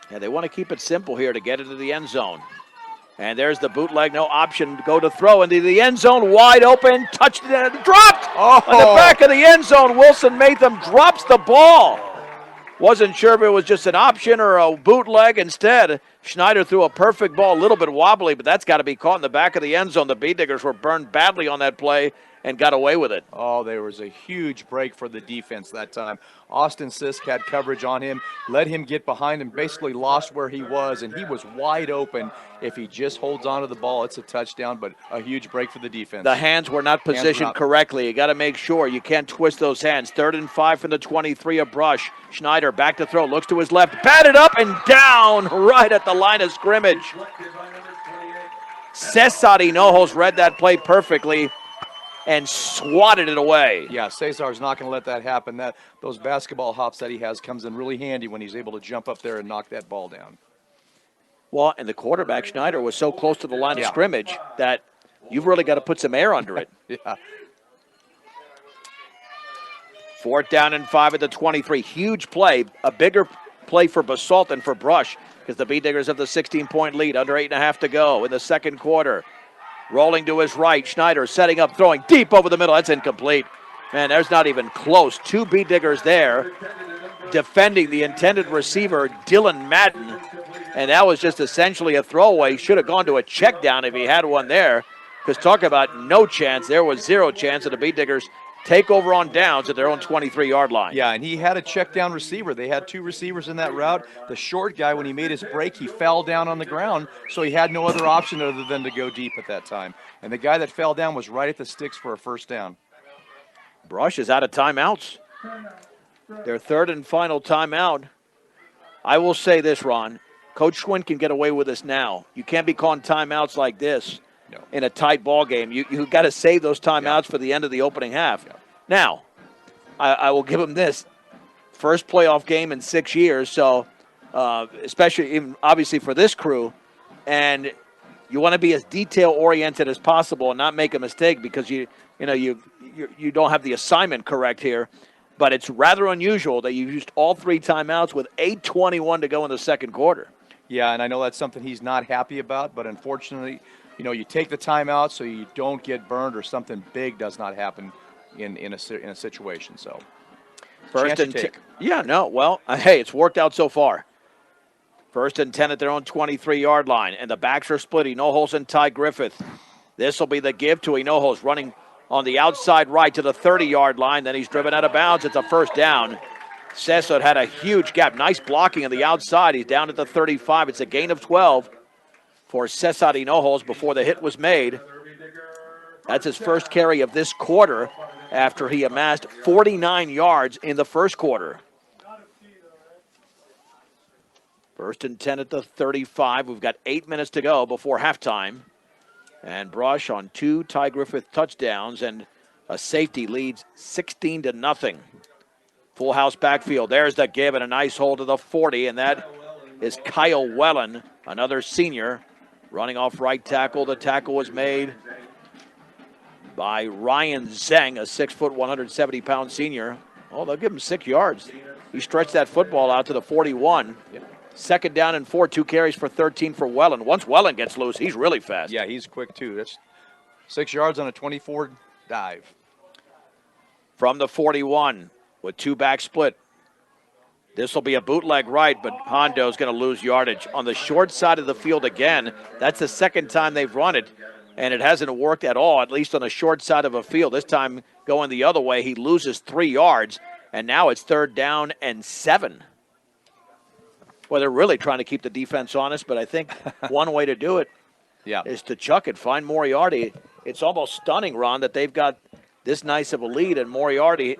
Yeah, they want to keep it simple here to get into the end zone. And there's the bootleg, no option to go to throw into the end zone, wide open, touched, dropped on the back of the end zone. Wilson Matham drops the ball. Wasn't sure if it was just an option or a bootleg. Instead, Schneider threw a perfect ball, a little bit wobbly, but that's got to be caught in the back of the end zone. The Bee Diggers were burned badly on that play and got away with it. Oh, there was a huge break for the defense that time. Austin Sisk had coverage on him, let him get behind him, basically lost where he was, and he was wide open. If he just holds on to the ball, it's a touchdown, but a huge break for the defense. The hands were not positioned correctly. You got to make sure you can't twist those hands. 3rd and 5 from the 23 of Brush. Schneider back to throw, looks to his left, batted up and down right at the line of scrimmage. Cesar Hinojos read that play perfectly and swatted it away. Yeah, Cesar's not going to let that happen. Those basketball hops that he has comes in really handy when he's able to jump up there and knock that ball down. Well, and the quarterback, Schneider, was so close to the line of scrimmage that you've really got to put some air under it. Yeah. 4th down and 5 at the 23. Huge play, a bigger play for Basalt than for Brush because the Bee Diggers have the 16-point lead, under 8.5 to go in the second quarter. Rolling to his right. Schneider setting up, throwing deep over the middle. That's incomplete. Man, there's not even close. Two beat diggers there defending the intended receiver, Dylan Madden. And that was just essentially a throwaway. He should have gone to a check down if he had one there. Because talk about no chance. There was zero chance of the beat diggers take over on downs at their own 23-yard line. Yeah, and he had a check down receiver. They had two receivers in that route. The short guy, when he made his break, he fell down on the ground, so he had no other option other than to go deep at that time. And the guy that fell down was right at the sticks for a first down. Brush is out of timeouts. Their third and final timeout. I will say this, Ron. Coach Schwinn can get away with this now. You can't be calling timeouts like this in a tight ball game. You've got to save those timeouts for the end of the opening half. Yeah. Now, I will give him this. First playoff game in 6 years, so especially even obviously for this crew. And you want to be as detail-oriented as possible and not make a mistake because you don't have the assignment correct here. But it's rather unusual that you used all three timeouts with 8:21 to go in the second quarter. Yeah, and I know that's something he's not happy about, but unfortunately, you take the timeout so you don't get burned or something big does not happen in a situation. So, First and 10. Yeah, no, well, hey, it's worked out so far. First and 10 at their own 23-yard line, and the backs are split. Enoholz and Ty Griffith. This will be the give to Enoholz, running on the outside right to the 30-yard line. Then he's driven out of bounds. It's a first down. Sessot had a huge gap. Nice blocking on the outside. He's down at the 35. It's a gain of 12 for Sessot Enoholz before the hit was made. That's his first carry of this quarter after he amassed 49 yards in the first quarter. First and 10 at the 35. We've got 8 minutes to go before halftime. And Brush on 2 Ty Griffith touchdowns, and a safety leads 16-0. Full house backfield. There's the give and a nice hold to the 40, and that is Kyle Wellen, another senior, running off right tackle. The tackle was made by Ryan Zeng, a 6', 170-pound senior. Oh, they'll give him 6 yards. He stretched that football out to the 41. Second down and 4, 2 carries for 13 for Wellen. Once Wellen gets loose, he's really fast. Yeah, he's quick too. That's 6 yards on a 24 dive. From the 41 with 2 back split. This will be a bootleg right, but Hondo's going to lose yardage on the short side of the field again. That's the second time they've run it, and it hasn't worked at all, at least on the short side of a field. This time going the other way, he loses 3 yards, and now it's 3rd down and 7. Well, they're really trying to keep the defense honest, but I think one way to do it is to chuck it, find Moriarty. It's almost stunning, Ron, that they've got this nice of a lead, and Moriarty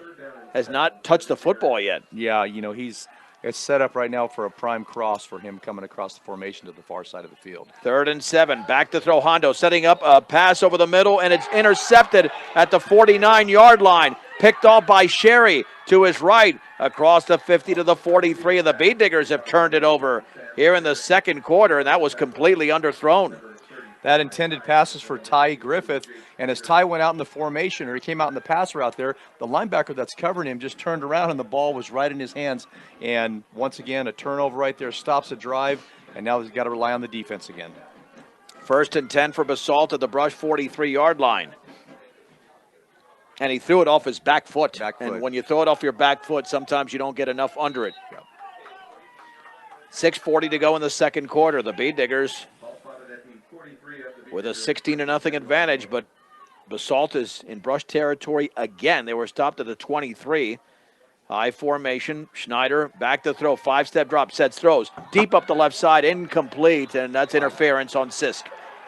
has not touched the football yet. Yeah, it's set up right now for a prime cross for him coming across the formation to the far side of the field. 3rd and 7, back to throw. Hondo setting up a pass over the middle, and it's intercepted at the 49-yard line. Picked off by Sherry to his right, across the 50 to the 43, and the Beat Diggers have turned it over here in the second quarter, and that was completely underthrown. That intended pass is for Ty Griffith, and as Ty went out in the formation, or he came out in the pass route there, the linebacker that's covering him just turned around, and the ball was right in his hands. And once again, a turnover right there stops the drive, and now he's got to rely on the defense again. 1st and 10 for Basalt at the Brush 43-yard line. And he threw it off his back foot. And when you throw it off your back foot, sometimes you don't get enough under it. 6:40 to go in the second quarter. The Beat Diggers with a 16-0 advantage, but Basalt is in Brush territory again. They were stopped at the 23. High formation. Schneider back to throw. 5-step drop. Sets throws. Deep up the left side. Incomplete. And that's interference on Sisk.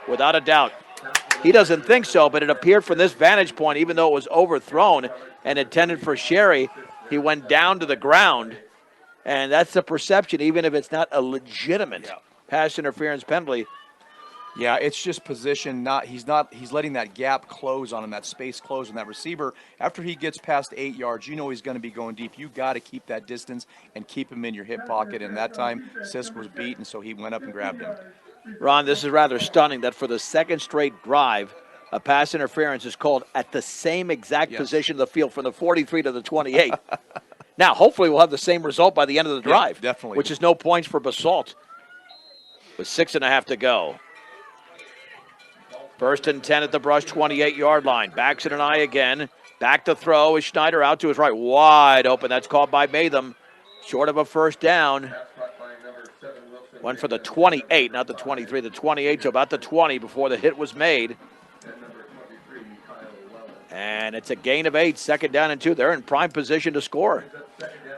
Without a doubt. He doesn't think so, but it appeared from this vantage point, even though it was overthrown and intended for Sherry, he went down to the ground. And that's the perception, even if it's not a legitimate pass interference penalty. Yeah, it's just position. He's letting that gap close on him, that space close on that receiver. After he gets past 8 yards, he's going to be going deep. You got to keep that distance and keep him in your hip pocket. And that time, Sisk was beat, and so he went up and grabbed him. Ron, this is rather stunning that for the second straight drive, a pass interference is called at the same exact position of the field from the 43 to the 28. Now, hopefully we'll have the same result by the end of the drive. Yeah, definitely. Which is no points for Basalt with 6.5 to go. First and 10 at the Brush 28-yard line. Backs it an eye again. Back to throw is Schneider out to his right. Wide open. That's caught by Matham. Short of a first down. Went for the 28, not the 23. The 28 to about the 20 before the hit was made. And it's a gain of 8, second down and 2. They're in prime position to score.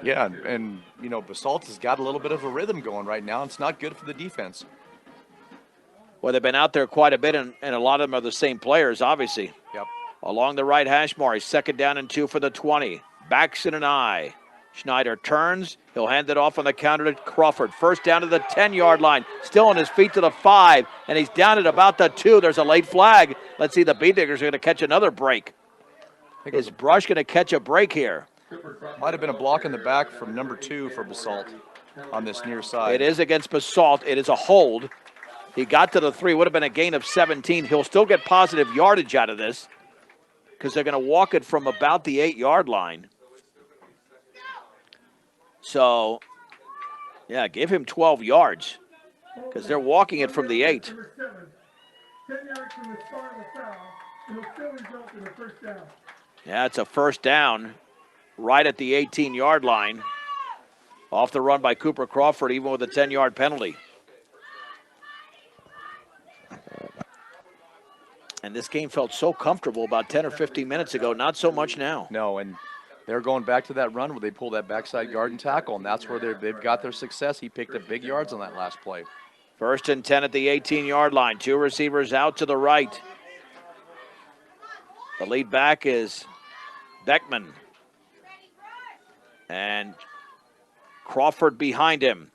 Yeah, and you know, Basalt has got a little bit of a rhythm going right now. It's not good for the defense. Well, they've been out there quite a bit, and a lot of them are the same players, obviously. Yep. Along the right hash mark, second down and 2 for the 20. Backs in an eye. Schneider turns. He'll hand it off on the counter to Crawford. First down to the 10-yard line. Still on his feet to the 5, and he's down at about the 2. There's a late flag. Let's see, the Beediggers are going to catch another break. Is Brush going to catch a break here? Might have been a block in the back from number 2 for Basalt on this near side. It is against Basalt. It is a hold. He got to the 3. Would have been a gain of 17. He'll still get positive yardage out of this because they're going to walk it from about the 8-yard line. So, yeah, give him 12 yards because they're walking it from the 8. 10 yards from the start of the foul, and it'll still result in a first down. Yeah, it's a first down right at the 18-yard line. Off the run by Cooper Crawford, even with a 10-yard penalty. And this game felt so comfortable about 10 or 15 minutes ago. Not so much now. No, and they're going back to that run where they pull that backside guard and tackle, and that's where they've got their success. He picked up big yards on that last play. First and 10 at the 18-yard line. 2 receivers out to the right. The lead back is Beckman. And Crawford behind him.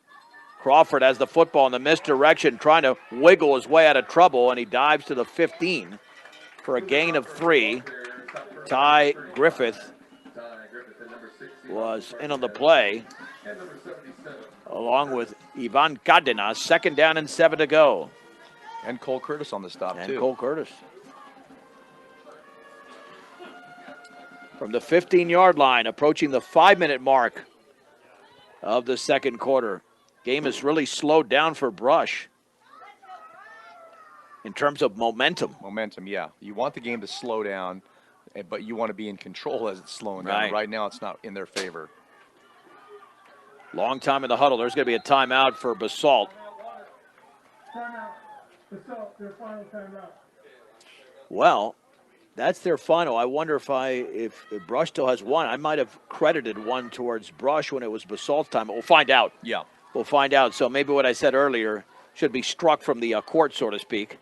Crawford has the football in the misdirection, trying to wiggle his way out of trouble, and he dives to the 15 for a gain of 3. Ty Griffith was in on the play, along with Ivan Cardenas. Second down and 7 to go. And Cole Curtis on the stop, And too. Cole Curtis. From the 15-yard line, approaching the 5-minute mark of the second quarter. Game has really slowed down for Brush in terms of momentum. Momentum, yeah. You want the game to slow down, but you want to be in control as it's slowing Right. down. Right now, it's not in their favor. Long time in the huddle. There's going to be a timeout for Basalt. Timeout. Basalt, their final timeout. Well, that's their final. I wonder if Brush still has one. I might have credited one towards Brush when it was Basalt's time. We'll find out. Yeah. We'll find out. So maybe what I said earlier should be struck from the court, so to speak.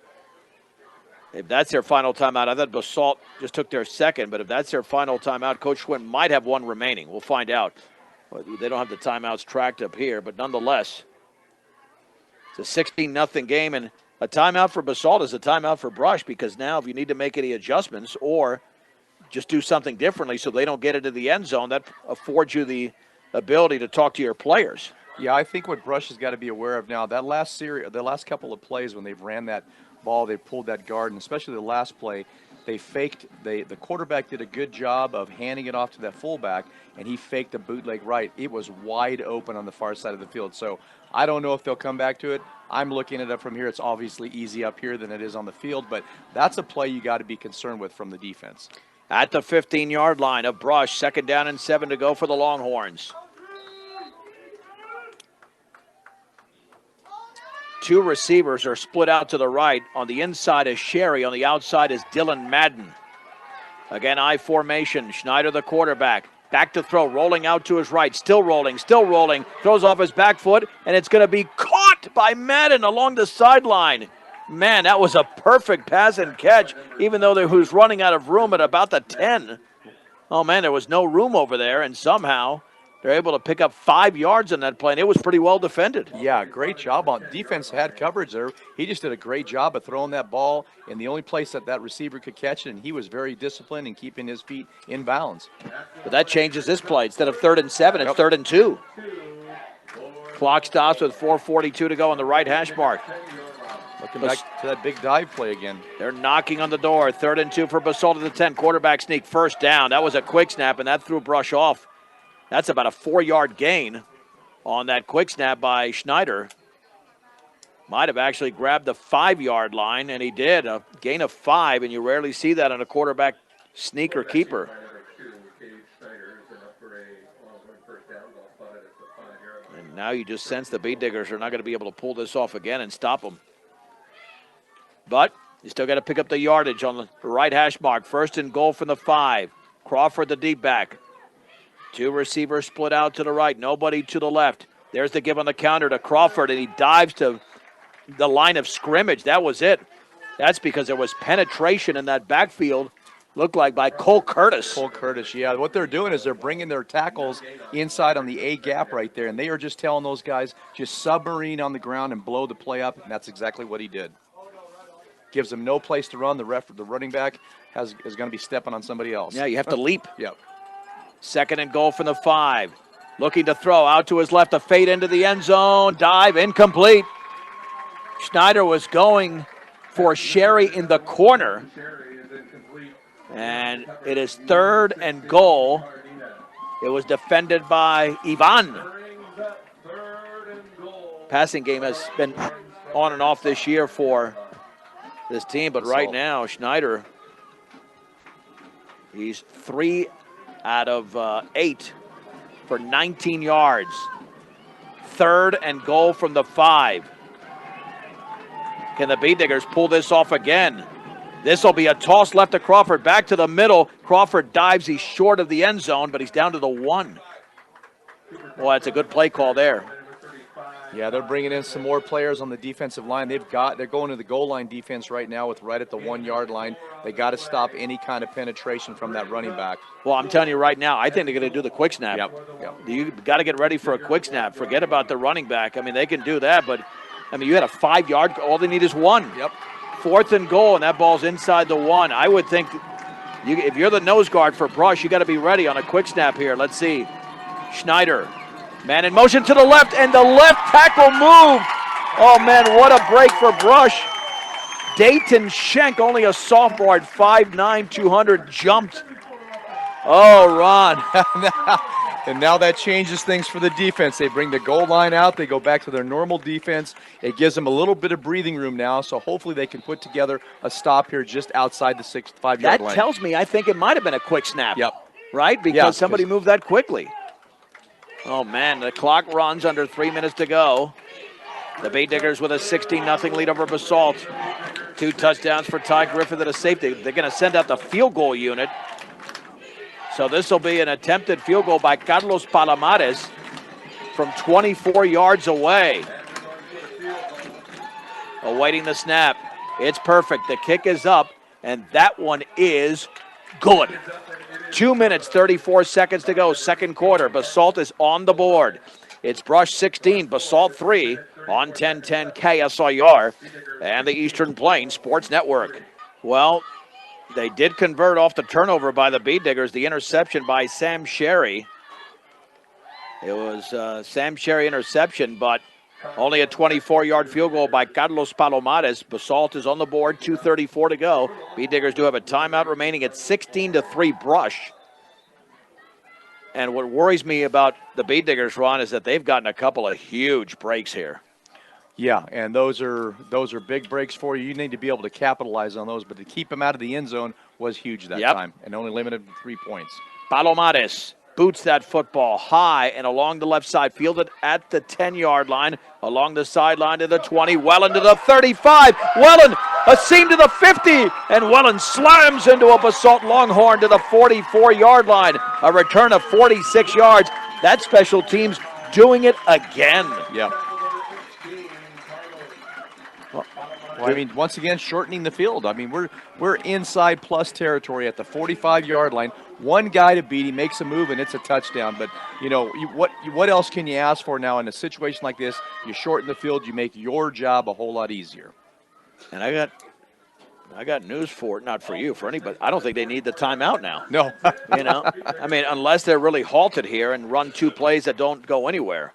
If that's their final timeout, I thought Basalt just took their second, but if that's their final timeout, Coach Schwinn might have one remaining. We'll find out. They don't have the timeouts tracked up here, but nonetheless, it's a 16-0 game, and a timeout for Basalt is a timeout for Brush, because now if you need to make any adjustments or just do something differently so they don't get into the end zone, that affords you the ability to talk to your players. Yeah, I think what Brush has got to be aware of now, that last series, the last couple of plays when they've ran that ball, they pulled that guard, and especially the last play, they faked, the quarterback did a good job of handing it off to that fullback, and he faked a bootleg right. It was wide open on the far side of the field. So I don't know if they'll come back to it. I'm looking at it from here. It's obviously easy up here than it is on the field, but that's a play you got to be concerned with from the defense. At the 15-yard line of Brush, second down and 7 to go for the Longhorns. 2 receivers are split out to the right. On the inside is Sherry. On the outside is Dylan Madden. Again, I formation. Schneider, the quarterback. Back to throw, rolling out to his right. Still rolling. Throws off his back foot, and it's going to be caught by Madden along the sideline. Man, that was a perfect pass and catch, even though he was running out of room at about the 10. Oh, man, there was no room over there, and somehow they're able to pick up 5 yards on that play, and it was pretty well defended. Yeah, great job on defense. Had coverage there. He just did a great job of throwing that ball in the only place that receiver could catch it, and he was very disciplined in keeping his feet in bounds. But that changes this play. Instead of 3rd and 7, it's 3rd and 2. Clock stops with 4:42 to go on the right hash mark. Looking back to that big dive play again. They're knocking on the door. 3rd and 2 for Basalt at the 10. Quarterback sneak, first down. That was a quick snap, and that threw Brush off. That's about a 4-yard gain on that quick snap by Schneider. Might have actually grabbed the 5-yard line, and he did. A gain of 5, and you rarely see that on a quarterback sneak or keeper. By number 2, Gage Snyder, is enough for a long first down ball spotted at the 5-yard line. And now you just sense the Bee Diggers are not going to be able to pull this off again and stop them. But you still got to pick up the yardage on the right hash mark. 1st and goal from the 5. Crawford, the deep back. 2 receivers split out to the right. Nobody to the left. There's the give on the counter to Crawford, and he dives to the line of scrimmage. That was it. That's because there was penetration in that backfield, looked like by Cole Curtis. Cole Curtis, yeah. What they're doing is they're bringing their tackles inside on the A gap right there, and they are just telling those guys, just submarine on the ground and blow the play up, and that's exactly what he did. Gives them no place to run. The running back is going to be stepping on somebody else. Yeah, you have to leap. Yep. 2nd and goal from the 5. Looking to throw out to his left, a fade into the end zone. Dive, incomplete. Schneider was going for Sherry in the corner. And it is 3rd and goal. It was defended by Ivan. Passing game has been on and off this year for this team, but right now, Schneider, he's 3 out of 8 for 19 yards. 3rd and goal from the 5. Can the Bee Diggers pull this off again? This will be a toss left to Crawford, back to the middle. Crawford dives, he's short of the end zone, but he's down to the 1. Well, that's a good play call there. Yeah, they're bringing in some more players on the defensive line. They're going to the goal line defense right now with right at the 1-yard line. They got to stop any kind of penetration from that running back. Well, I'm telling you right now, I think they're going to do the quick snap. Yep. You got to get ready for a quick snap. Forget about the running back. I mean, they can do that, but I mean, you had a 5-yard. All they need is 1. Yep. 4th and goal, and that ball's inside the 1. I would think if you're the nose guard for Brush, you got to be ready on a quick snap here. Let's see. Schneider, man in motion to the left, and the left tackle moved. Oh, man, what a break for Brush. Dayton Schenk, only a sophomore at 5'9", 200, jumped. Oh, Ron. And now that changes things for the defense. They bring the goal line out. They go back to their normal defense. It gives them a little bit of breathing room now, so hopefully they can put together a stop here just outside the 5-yard line. That tells me I think it might have been a quick snap. Yep. Right? Because somebody moved that quickly. Oh, man, the clock runs under 3 minutes to go. The Bee Diggers with a 16-0 lead over Basalt. 2 touchdowns for Ty Griffith at a safety. They're going to send out the field goal unit. So this will be an attempted field goal by Carlos Palomares from 24 yards away. Awaiting the snap. It's perfect. The kick is up, and that one is good. 2 minutes, 34 seconds to go, 2nd quarter. Basalt is on the board. It's Brush 16, Basalt 3 on 1010 KSIR and the Eastern Plains Sports Network. Well, they did convert off the turnover by the Bee Diggers, the interception by Sam Sherry. It was Sam Sherry interception, but only a 24-yard field goal by Carlos Palomares. Basalt is on the board, 2:34 to go. Bee Diggers do have a timeout remaining at 16-3 Brush. And what worries me about the Bee Diggers, Ron, is that they've gotten a couple of huge breaks here. Yeah, and those are big breaks for you. You need to be able to capitalize on those, but to keep them out of the end zone was huge that time, and only limited to 3 points. Palomares boots that football high and along the left side, fielded at the 10-yard line, along the sideline to the 20, Wellen to the 35, Wellen a seam to the 50, and Wellen slams into a Basalt Longhorn to the 44-yard line, a return of 46 yards. That special teams doing it again. Yep. Well, I mean, once again, shortening the field. I mean, we're inside plus territory at the 45-yard line. One guy to beat, he makes a move, and it's a touchdown. But, you know, what else can you ask for now in a situation like this? You shorten the field, you make your job a whole lot easier. And I got news for it, not for you, for anybody. I don't think they need the timeout now. No. You know, I mean, unless they're really halted here and run 2 plays that don't go anywhere.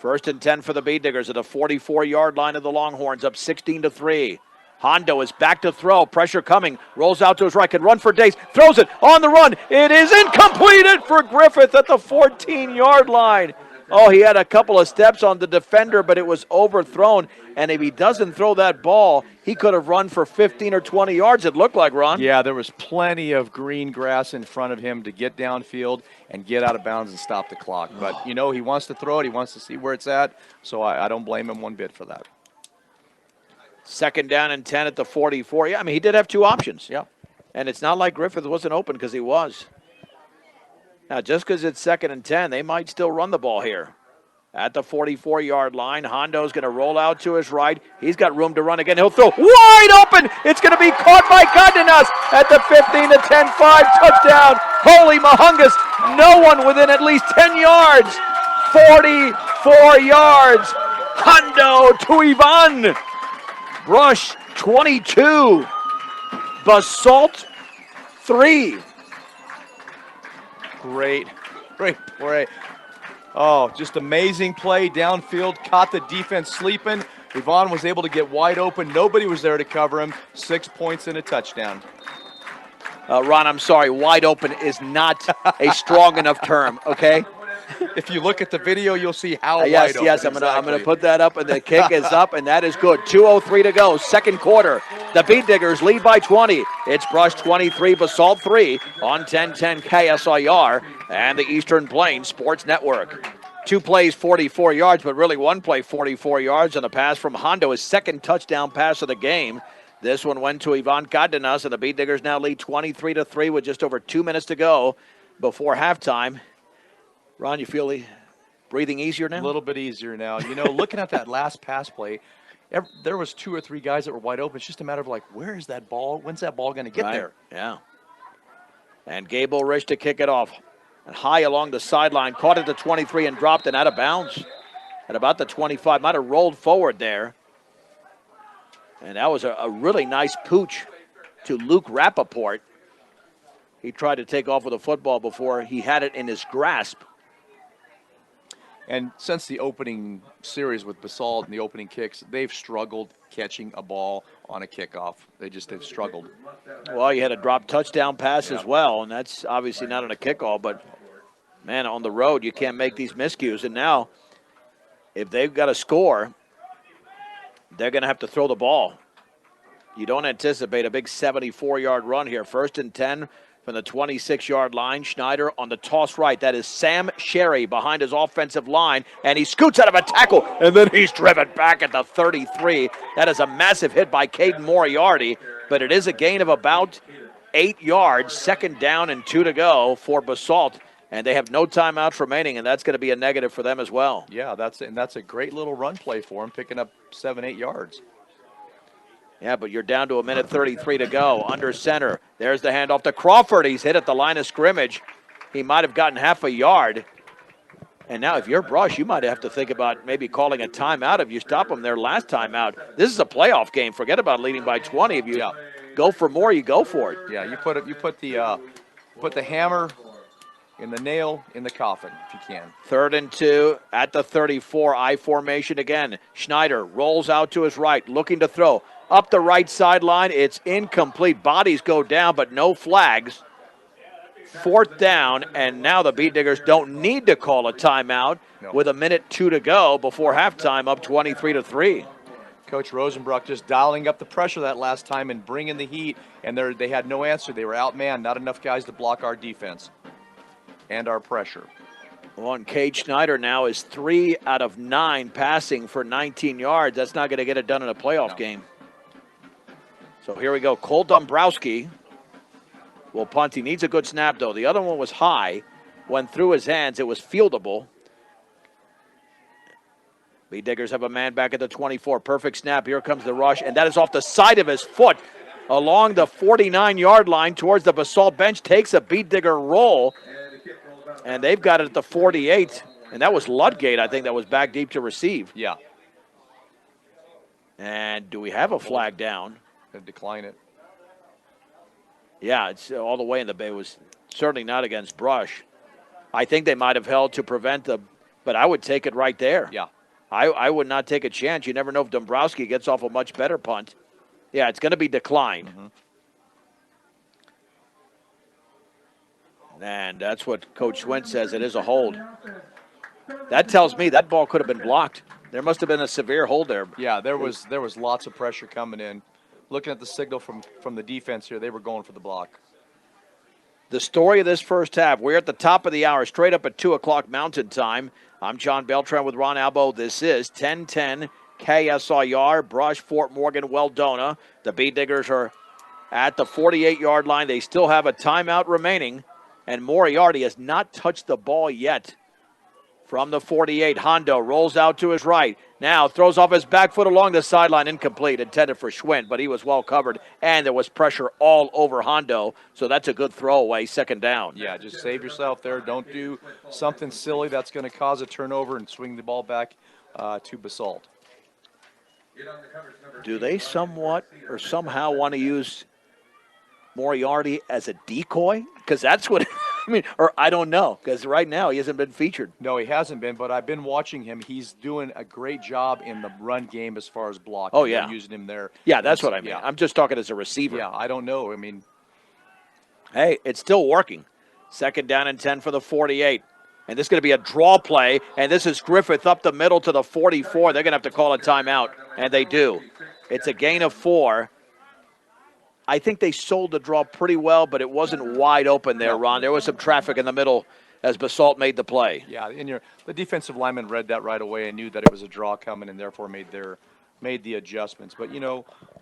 1st and 10 for the Bee Diggers at the 44-yard line of the Longhorns, up 16-3. Hondo is back to throw. Pressure coming. Rolls out to his right. Can run for days. Throws it on the run. It is incompleted for Griffith at the 14-yard line. Oh, he had a couple of steps on the defender, but it was overthrown. And if he doesn't throw that ball, he could have run for 15 or 20 yards, it looked like, Ron. Yeah, there was plenty of green grass in front of him to get downfield and get out of bounds and stop the clock. But, you know, he wants to throw it. He wants to see where it's at. So I don't blame him one bit for that. 2nd down and 10 at the 44. Yeah, I mean, he did have 2 options. Yeah. And it's not like Griffith wasn't open because he was. Now, just because it's 2nd and 10, they might still run the ball here. At the 44-yard line, Hondo's going to roll out to his right. He's got room to run again. He'll throw wide open. It's going to be caught by Cardenas at the 15 to 10, 5 touchdown. Holy mahungus. No one within at least 10 yards. 44 yards. Hondo to Ivan. Brush 22. Basalt 3. Great play. Oh, just amazing play downfield. Caught the defense sleeping. Ivan was able to get wide open. Nobody was there to cover him. 6 points and a touchdown. Ron, I'm sorry. Wide open is not a strong enough term, okay? If you look at the video, you'll see how wide open. Yes, I'm gonna put that up, and the kick is up, and that is good. 2:03 to go, 2nd quarter. The Beat Diggers lead by 20. It's Brush 23, Basalt 3 on 1010 KSIR and the Eastern Plains Sports Network. 2 plays, 44 yards, but really 1 play, 44 yards, and a pass from Hondo, his 2nd touchdown pass of the game. This one went to Ivan Cardenas, and the Beat Diggers now lead 23-3 with just over 2 minutes to go before halftime. Ron, you feel breathing easier now? A little bit easier now. You know, looking at that last pass play, there was 2 or 3 guys that were wide open. It's just a matter of like, where is that ball? When's that ball going to get there? Yeah. And Gable Rich to kick it off. And high along the sideline, caught it to 23 and dropped it out of bounds at about the 25. Might have rolled forward there. And that was a really nice pooch to Luke Rappaport. He tried to take off with a football before he had it in his grasp. And since the opening series with Basalt and the opening kicks, they've struggled catching a ball on a kickoff. They've struggled. Well, you had a drop touchdown pass as well, and that's obviously not on a kickoff, but, man, on the road, you can't make these miscues. And now, if they've got to score, they're going to have to throw the ball. You don't anticipate a big 74-yard run here. 1st and 10 from the 26-yard line. Schneider on the toss right. That is Sam Sherry behind his offensive line, and he scoots out of a tackle, and then he's driven back at the 33. That is a massive hit by Caden Moriarty, but it is a gain of about 8 yards. 2nd down and 2 to go for Basalt, and they have no timeouts remaining, and that's going to be a negative for them as well. Yeah, that's a great little run play for him, picking up 7-8 yards. Yeah, but you're down to 1:33 to go. Under center. There's the handoff to Crawford. He's hit at the line of scrimmage. He might have gotten half a yard. And now if you're Brush, you might have to think about maybe calling a timeout if you stop them their last timeout. This is a playoff game. Forget about leading by 20. If you go for more, you go for it. Yeah, you put the hammer in the nail in the coffin if you can. 3rd and 2 at the 34. I formation again. Schneider rolls out to his right, looking to throw. Up the right sideline, it's incomplete. Bodies go down, but no flags. 4th down, and now the Beat Diggers don't need to call a timeout with 1:02 to go before halftime, up 23-3. Coach Rosenbrock just dialing up the pressure that last time and bringing the heat, and they had no answer. They were outmanned, not enough guys to block our defense and our pressure. Well, and Cade Schneider now is 3 out of 9 passing for 19 yards. That's not going to get it done in a playoff game. So here we go. Cole Dombrowski will punt. He needs a good snap, though. The other one was high, went through his hands. It was fieldable. Beat Diggers have a man back at the 24. Perfect snap. Here comes the rush, and that is off the side of his foot along the 49-yard line towards the Basalt bench. Takes a Beat Digger roll, and they've got it at the 48. And that was Ludgate, I think, that was back deep to receive. Yeah. And do we have a flag down? Gonna decline it. Yeah, it's all the way in the bay. It was certainly not against Brush. I think they might have held to prevent but I would take it right there. Yeah. I would not take a chance. You never know if Dombrowski gets off a much better punt. Yeah, it's going to be declined. And that's what Coach Swint says. It is a hold. That tells me that ball could have been blocked. There must have been a severe hold there. Yeah, there was lots of pressure coming in. Looking at the signal from the defense here, they were going for the block. The story of this first half. We're at the top of the hour, straight up at 2 o'clock Mountain Time. I'm John Beltran with Ron Albo. This is 1010 KSIR, Brush, Fort Morgan, Weldona. The Bee Diggers are at the 48-yard line. They still have a timeout remaining, and Moriarty has not touched the ball yet. From the 48, Hondo rolls out to his right. Now throws off his back foot along the sideline, incomplete, intended for Schwint, but he was well covered, and there was pressure all over Hondo, so that's a good throwaway, second down. Yeah, just save yourself there. Don't do something silly that's going to cause a turnover and swing the ball back to Basalt. Do they somewhat or somehow want to use Moriarty as a decoy? Because that's what I mean, or I don't know, because right now he hasn't been featured. No, he hasn't been, but I've been watching him. He's doing a great job in the run game as far as blocking. Oh, yeah. They're using him there. Yeah, that's what I mean. Yeah. I'm just talking as a receiver. Yeah, I don't know. I mean, hey, it's still working. Second down and 10 for the 48. And this is going to be a draw play, and this is Griffith up the middle to the 44. They're going to have to call a timeout, and they do. It's a gain of 4. I think they sold the draw pretty well, but it wasn't wide open there, Ron. There was some traffic in the middle as Basalt made the play. yeah, and the defensive lineman read that right away and knew that it was a draw coming, and therefore made the adjustments. But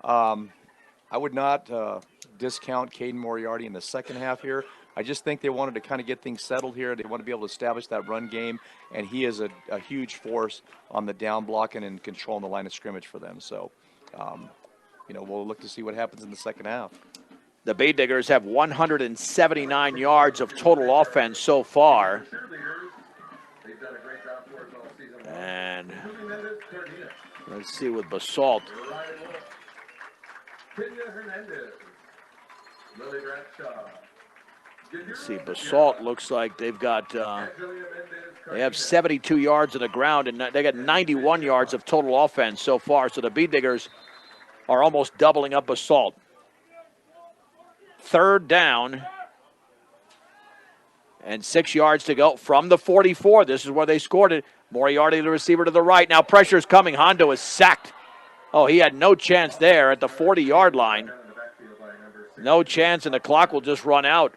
I would not discount Caden Moriarty in the second half here. I just think they wanted to kind of get things settled here. They want to be able to establish that run game, and he is a huge force on the down blocking and controlling the line of scrimmage for them. So, we'll look to see what happens in the second half. The Bee Diggers have 179 yards of total offense so far. And let's see with Basalt. Let's see, Basalt looks like they've got, they have 72 yards on the ground, and they got 91 yards of total offense so far. So the Bee Diggers are almost doubling up Basalt. Third down and 6 yards to go from the 44. This is where they scored it. Moriarty, the receiver to the right. Now pressure's coming. Hondo is sacked. Oh, he had no chance there at the 40-yard line. No chance, and the clock will just run out.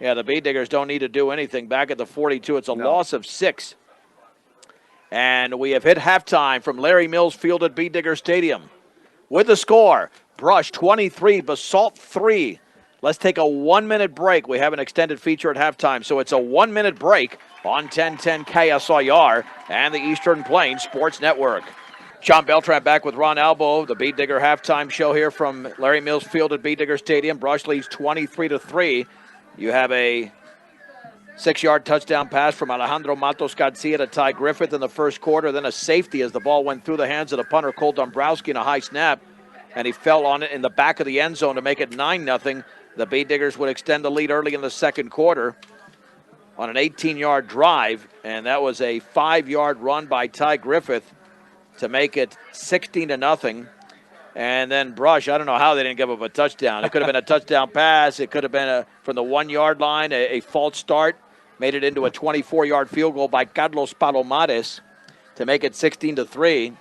Yeah, the Bee Diggers don't need to do anything. Back at the 42, it's a loss of 6. And we have hit halftime from Larry Mills Field at Bee Digger Stadium. With the score, Brush 23, Basalt 3. Let's take a 1-minute break. We have an extended feature at halftime, so it's a 1-minute break on 1010 KSIR and the Eastern Plains Sports Network. John Beltran back with Ron Albo, the Bee Digger halftime show here from Larry Mills Field at Bee Digger Stadium. Brush leads 23-3. You have a 6-yard touchdown pass from Alejandro Matos Garcia to Ty Griffith in the first quarter, then a safety as the ball went through the hands of the punter, Cole Dombrowski, in a high snap, and he fell on it in the back of the end zone to make it 9-0. The Bee Diggers would extend the lead early in the second quarter on an 18-yard drive, and that was a 5-yard run by Ty Griffith to make it 16-0. And then Brush, I don't know how they didn't give up a touchdown. It could have been a touchdown pass. It could have been from the 1-yard line, a false start. Made it into a 24-yard field goal by Carlos Palomares to make it 16-3.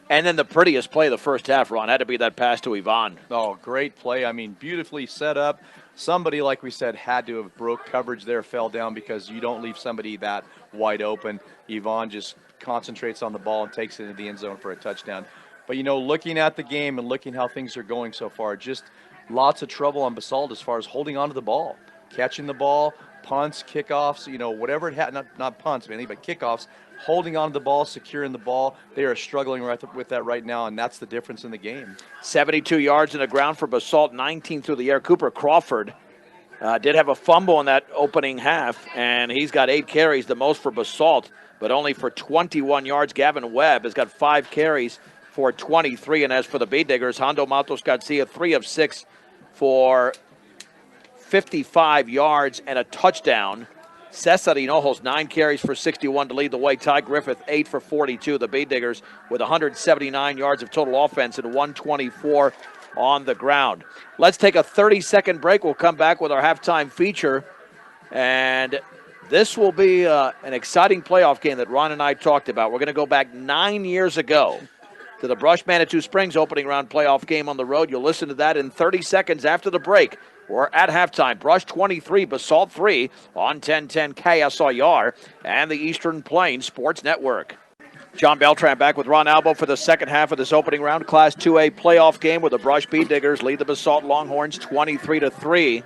And then the prettiest play of the first half, Ron, had to be that pass to Yvonne. Oh, great play. I mean, beautifully set up. Somebody, like we said, had to have broke coverage there, fell down, because you don't leave somebody that wide open. Yvonne just concentrates on the ball and takes it into the end zone for a touchdown. But, looking at the game and looking how things are going so far, just lots of trouble on Basalt as far as holding on to the ball, catching the ball, punts, kickoffs, whatever it had, not punts mainly, but kickoffs, holding on to the ball, securing the ball. They are struggling with that right now, and that's the difference in the game. 72 yards in the ground for Basalt, 19 through the air. Cooper Crawford did have a fumble in that opening half, and he's got 8 carries, the most for Basalt, but only for 21 yards. Gavin Webb has got 5 carries for 23. And as for the Bee Diggers, Hondo Matos Garcia, 3 of 6 for 55 yards and a touchdown. Cesar Hinojos, 9 carries for 61 to lead the way. Ty Griffith, 8 for 42. The Bee Diggers with 179 yards of total offense and 124 on the ground. Let's take a 30-second break. We'll come back with our halftime feature. And This will be an exciting playoff game that Ron and I talked about. We're going to go back 9 years ago to the Brush Manitou Springs opening round playoff game on the road. You'll listen to that in 30 seconds after the break. We're at halftime. Brush 23, Basalt 3 on 1010 KSIR and the Eastern Plains Sports Network. John Beltran back with Ron Albo for the second half of this opening round. Class 2A playoff game where the Brush Bee Diggers lead the Basalt Longhorns 23-3.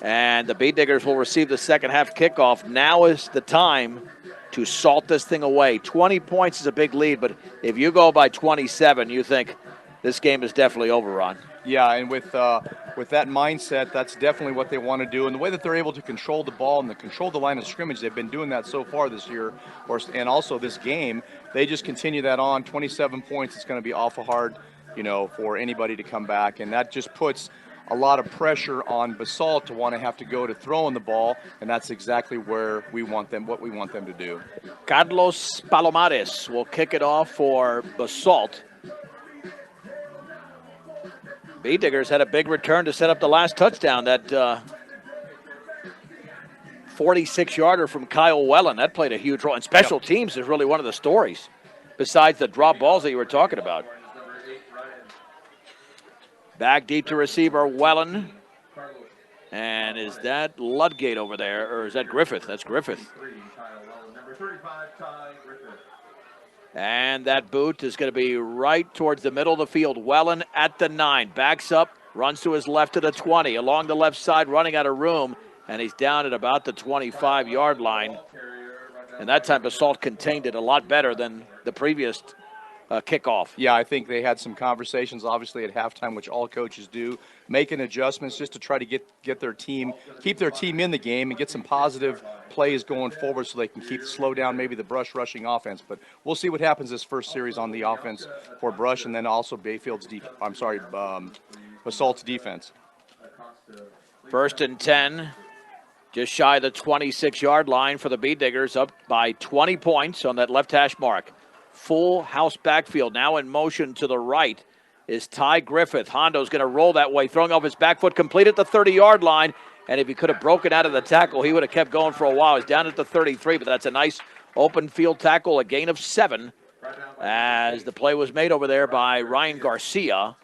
And the Bee Diggers will receive the second half kickoff. Now is the time to salt this thing away. 20 points is a big lead, but if you go by 27, you think this game is definitely over, Ron. Yeah, and with that mindset, that's definitely what they want to do. And the way that they're able to control the ball and control the line of scrimmage, they've been doing that so far this year, and also this game. They just continue that on. 27 points, it's going to be awful hard, for anybody to come back. And that just puts a lot of pressure on Basalt to want to have to go to throwing the ball, and that's exactly what we want them to do. Carlos Palomares will kick it off for Basalt. Bee Diggers had a big return to set up the last touchdown. That 46-yarder from Kyle Wellen, that played a huge role. And special teams is really one of the stories, besides the drop balls that you were talking about. Back deep to receiver Wellen. And is that Ludgate over there, or is that Griffith? That's Griffith. And that boot is going to be right towards the middle of the field. Wellen at the 9, backs up, runs to his left to the 20, along the left side, running out of room, and he's down at about the 25-yard line. And that time Basalt contained it a lot better than the previous kickoff. Yeah, I think they had some conversations, obviously, at halftime, which all coaches do, making adjustments just to try to get their team, keep their team in the game and get some positive plays going forward so they can slow down maybe the Brush rushing offense. But we'll see what happens this first series on the offense for Brush, and then also Basalt's defense. First and 10, just shy of the 26-yard line for the Bee Diggers, up by 20 points on that left hash mark. Full house backfield. Now in motion to the right is Ty Griffith. Hondo's going to roll that way, throwing off his back foot, complete at the 30-yard line. And if he could have broken out of the tackle, he would have kept going for a while. He's down at the 33, but that's a nice open field tackle, a gain of 7, as the play was made over there by Ryan Garcia.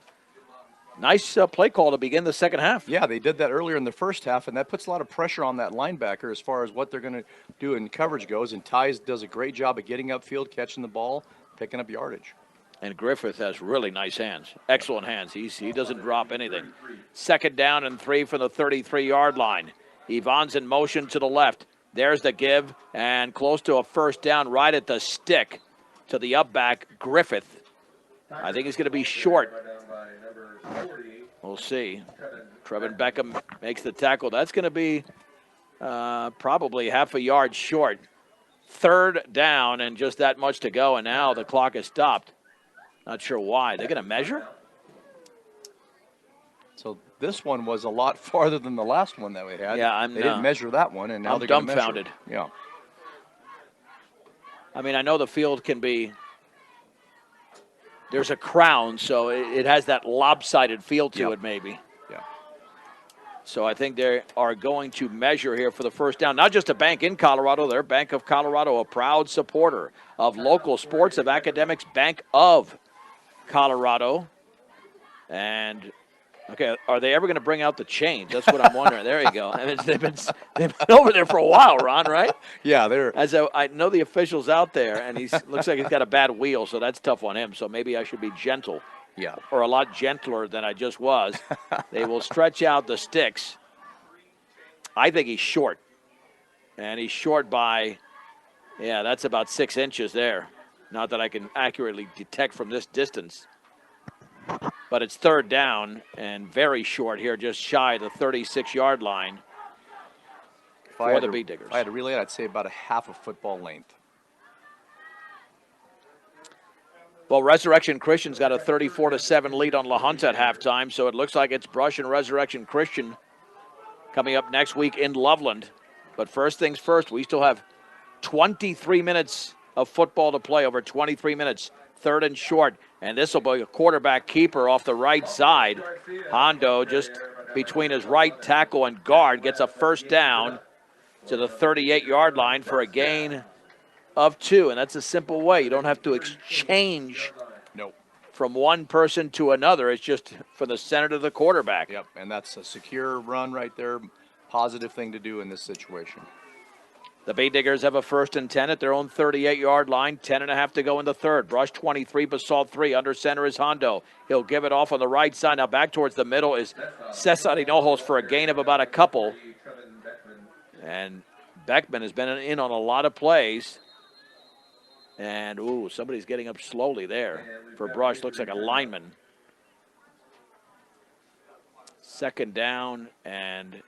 Nice play call to begin the second half. Yeah, they did that earlier in the first half, and that puts a lot of pressure on that linebacker as far as what they're going to do in coverage goes. And Ty does a great job of getting upfield, catching the ball, picking up yardage. And Griffith has really nice hands, excellent hands. He doesn't drop anything. Second down and 3 from the 33-yard line. Yvonne's in motion to the left. There's the give, and close to a first down right at the stick to the up back, Griffith. I think he's going to be short. We'll see. Trevin Beckham makes the tackle. That's going to be probably half a yard short. Third down and just that much to go, and now the clock is stopped. Not sure why. They're going to measure? So this one was a lot farther than the last one that we had. Yeah, they didn't measure that one, and now I'm they're going to measure. dumbfounded. Yeah. I mean, I know the field can be, there's a crown, so it has that lopsided feel to it maybe. Yeah. So I think they are going to measure here for the first down. Not just a bank in Colorado, they're Bank of Colorado, a proud supporter of local sports, of academics, Bank of Colorado. And, okay, are they ever going to bring out the change? That's what I'm wondering. There you go. I mean, they've been over there for a while, Ron, right? Yeah, they're. As I know the official's out there, and he looks like he's got a bad wheel, so that's tough on him. So maybe I should be gentle. Yeah. Or a lot gentler than I just was. They will stretch out the sticks. I think he's short. And he's short by, yeah, that's about 6 inches there. Not that I can accurately detect from this distance. But it's third down and very short here, just shy of the 36-yard line for the Bee Diggers. If I had to relay it, I'd say about a half a football length. Well, Resurrection Christian's got a 34-7 lead on La Junta at halftime, so it looks like it's Brush and Resurrection Christian coming up next week in Loveland. But first things first, we still have 23 minutes of football to play, over 23 minutes, third and short. And this will be a quarterback keeper off the right side. Hondo just between his right tackle and guard gets a first down. to the 38-yard line for a gain of 2. And that's a simple way. You don't have to exchange Nope. from one person to another. It's just from the center to the quarterback. Yep, and that's a secure run right there. Positive thing to do in this situation. The Bay Diggers have a 1st and 10 at their own 38-yard line. 10.5 to go in the third. Brush 23, Basalt 3. Under center is Hondo. He'll give it off on the right side. Now back towards the middle is Cesar Hinojos for a gain of about a couple. And Beckman has been in on a lot of plays. And, ooh, somebody's getting up slowly there for Brush. Looks like a lineman. 2nd down and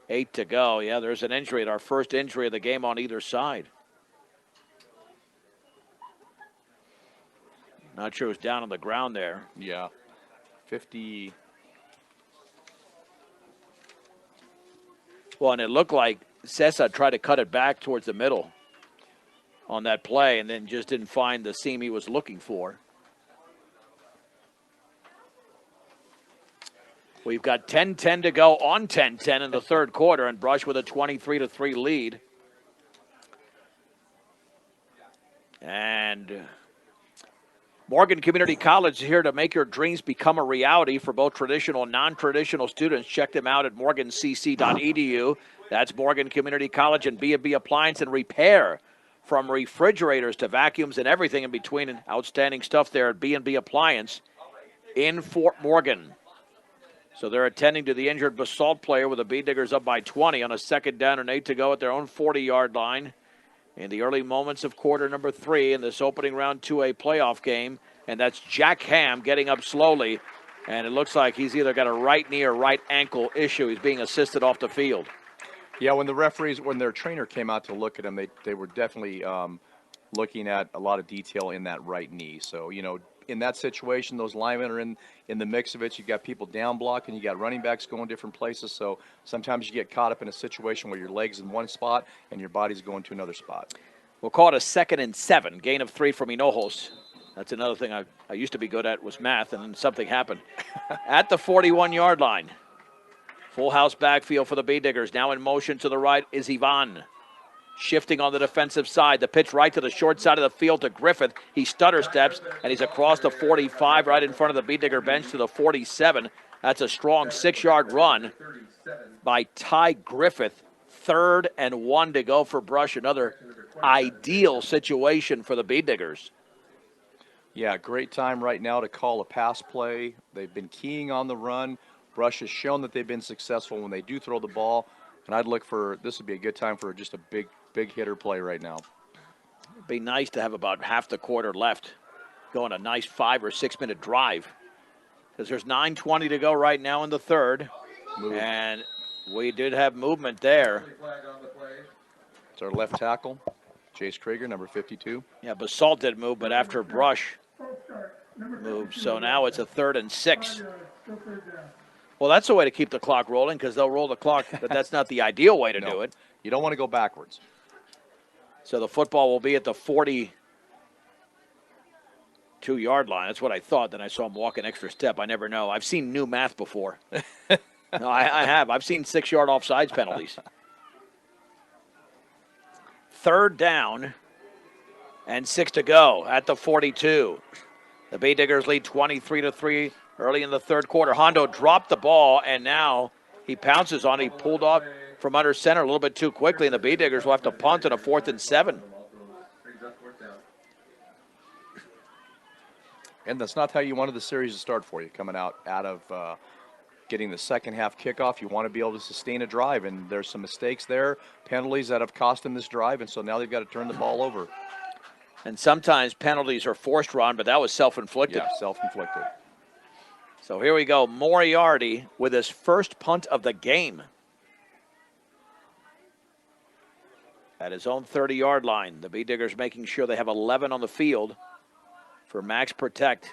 8 to go. Yeah, there's an injury, our first injury of the game on either side. Not sure who's down on the ground there. Yeah. 50. Well, and it looked like Cesar tried to cut it back towards the middle on that play and then just didn't find the seam he was looking for. We've got 10-10 to go on 10-10 in the third quarter, and Brush with a 23-3 lead. And Morgan Community College is here to make your dreams become a reality for both traditional and non-traditional students. Check them out at morgancc.edu. That's Morgan Community College and B&B Appliance and Repair. From refrigerators to vacuums and everything in between, and outstanding stuff there at B&B Appliance in Fort Morgan. So they're attending to the injured Basalt player with the Bee Diggers up by 20 on a 2nd down and 8 to go at their own 40-yard line in the early moments of quarter number 3 in this opening round 2A playoff game. And that's Jack Ham getting up slowly, and it looks like he's either got a right knee or right ankle issue. He's being assisted off the field. Yeah, when their trainer came out to look at him, they were definitely looking at a lot of detail in that right knee. So, in that situation, those linemen are in the mix of it. You got people down blocking, you got running backs going different places. So sometimes you get caught up in a situation where your leg's in one spot and your body's going to another spot. We'll call it a 2nd and 7, gain of 3 from Hinojos. That's another thing I used to be good at was math, and then something happened. At the 41-yard line. Full house backfield for the Bee Diggers. Now in motion to the right is Ivan. Shifting on the defensive side. The pitch right to the short side of the field to Griffith. He stutter steps, and he's across the 45 right in front of the Bee Digger bench to the 47. That's a strong 6-yard run by Ty Griffith. 3rd and 1 to go for Brush. Another ideal situation for the Bee Diggers. Yeah, great time right now to call a pass play. They've been keying on the run. Brush has shown that they've been successful when they do throw the ball. And I'd look for, this would be a good time for just a big hitter play right now. It'd be nice to have about half the quarter left. Going a nice 5 or 6 minute drive. Because there's 9:20 to go right now in the third. And we did have movement there. It's our left tackle, Chase Krieger, number 52. Yeah, Basalt did move, but after Brush moved. So now it's a 3rd and 6. Well, that's a way to keep the clock rolling because they'll roll the clock, but that's not the ideal way to do it. You don't want to go backwards. So the football will be at the 42-yard line. That's what I thought. Then I saw him walk an extra step. I never know. I've seen new math before. No, I have. I've seen 6-yard offsides penalties. 3rd down and 6 to go at the 42. The Bee Diggers lead 23-3 early in the third quarter. Hondo dropped the ball, and now he pounces on it. He pulled off from under center a little bit too quickly, and the Bee Diggers will have to punt on a 4th and 7. And that's not how you wanted the series to start for you, coming out of getting the second half kickoff. You want to be able to sustain a drive, and there's some mistakes there, penalties that have cost them this drive, and so now they've got to turn the ball over. And sometimes penalties are forced, Ron, but that was self-inflicted. Yeah, self-inflicted. So here we go. Moriarty with his first punt of the game. At his own 30-yard line. The Bee Diggers making sure they have 11 on the field for max protect.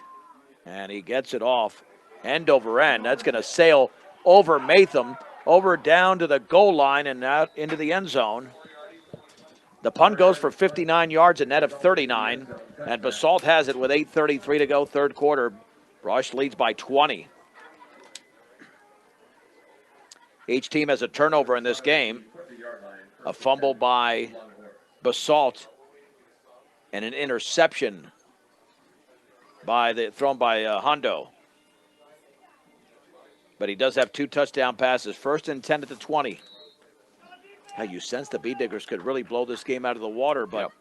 And he gets it off end over end. That's going to sail over Matham, over down to the goal line and out into the end zone. The punt goes for 59 yards, a net of 39. And Basalt has it with 8:33 to go, third quarter. Brush leads by 20. Each team has a turnover in this game. A fumble by Basalt and an interception thrown by Hondo. But he does have 2 touchdown passes. 1st and 10 at the 20. Now you sense the Bee-Diggers could really blow this game out of the water, but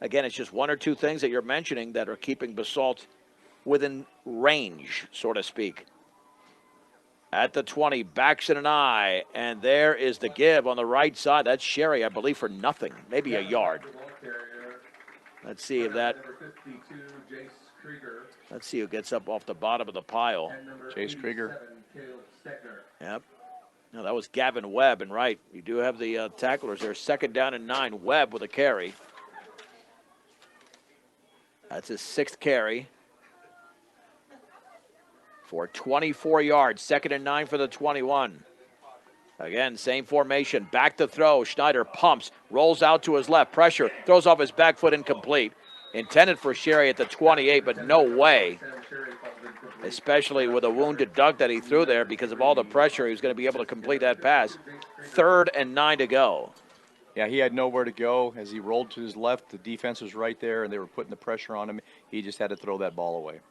again, it's just 1 or 2 things that you're mentioning that are keeping Basalt within range, so to speak. At the 20, backs in an eye, and there is the give on the right side. That's Sherry, I believe, for nothing, maybe a yard. Let's see if that. Let's see who gets up off the bottom of the pile. Chase Krieger. Yep. No, that was Gavin Webb, and right, you do have the tacklers there. 2nd down and 9. Webb with a carry. That's his 6th carry for 24 yards. 2nd and 9 for the 21. Again, same formation. Back to throw. Schneider pumps, rolls out to his left. Pressure, throws off his back foot, incomplete. Intended for Sherry at the 28, but no way. Especially with a wounded duck that he threw there because of all the pressure, he was going to be able to complete that pass. 3rd and 9 to go. Yeah, he had nowhere to go. As he rolled to his left, the defense was right there, and they were putting the pressure on him. He just had to throw that ball away.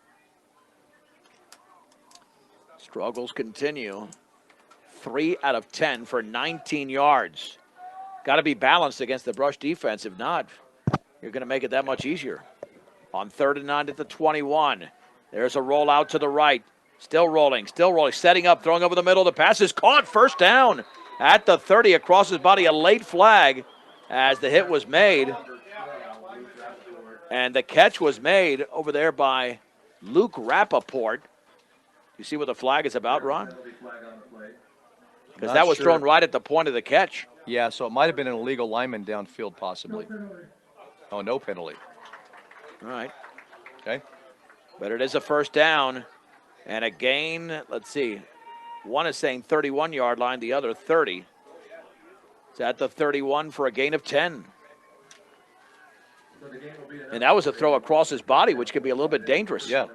Struggles continue. 3 out of 10 for 19 yards. Got to be balanced against the Brush defense. If not, you're going to make it that much easier. On 3rd and 9 at the 21. There's a roll out to the right. Still rolling, setting up, throwing over the middle. The pass is caught. 1st down at the 30 across his body. A late flag as the hit was made. And the catch was made over there by Luke Rappaport. You see what the flag is about, Ron? Because that was thrown right at the point of the catch. Yeah, so it might have been an illegal lineman downfield possibly. Oh, no penalty. All right. Okay. But it is a 1st down and a gain. Let's see. One is saying 31-yard line, the other 30. It's at the 31 for a gain of 10. And that was a throw across his body, which could be a little bit dangerous. Yeah.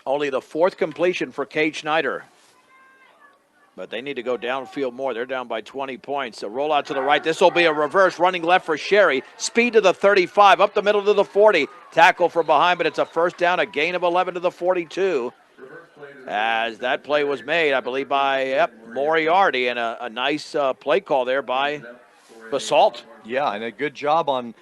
Only the 4th completion for Cade Schneider. But they need to go downfield more. They're down by 20 points. A roll out to the right. This will be a reverse. Running left for Sherry. Speed to the 35. Up the middle to the 40. Tackle from behind, but it's a 1st down. A gain of 11 to the 42. As that play was made, I believe, by Moriarty. And a nice play call there by Basalt. Yeah, and a good job on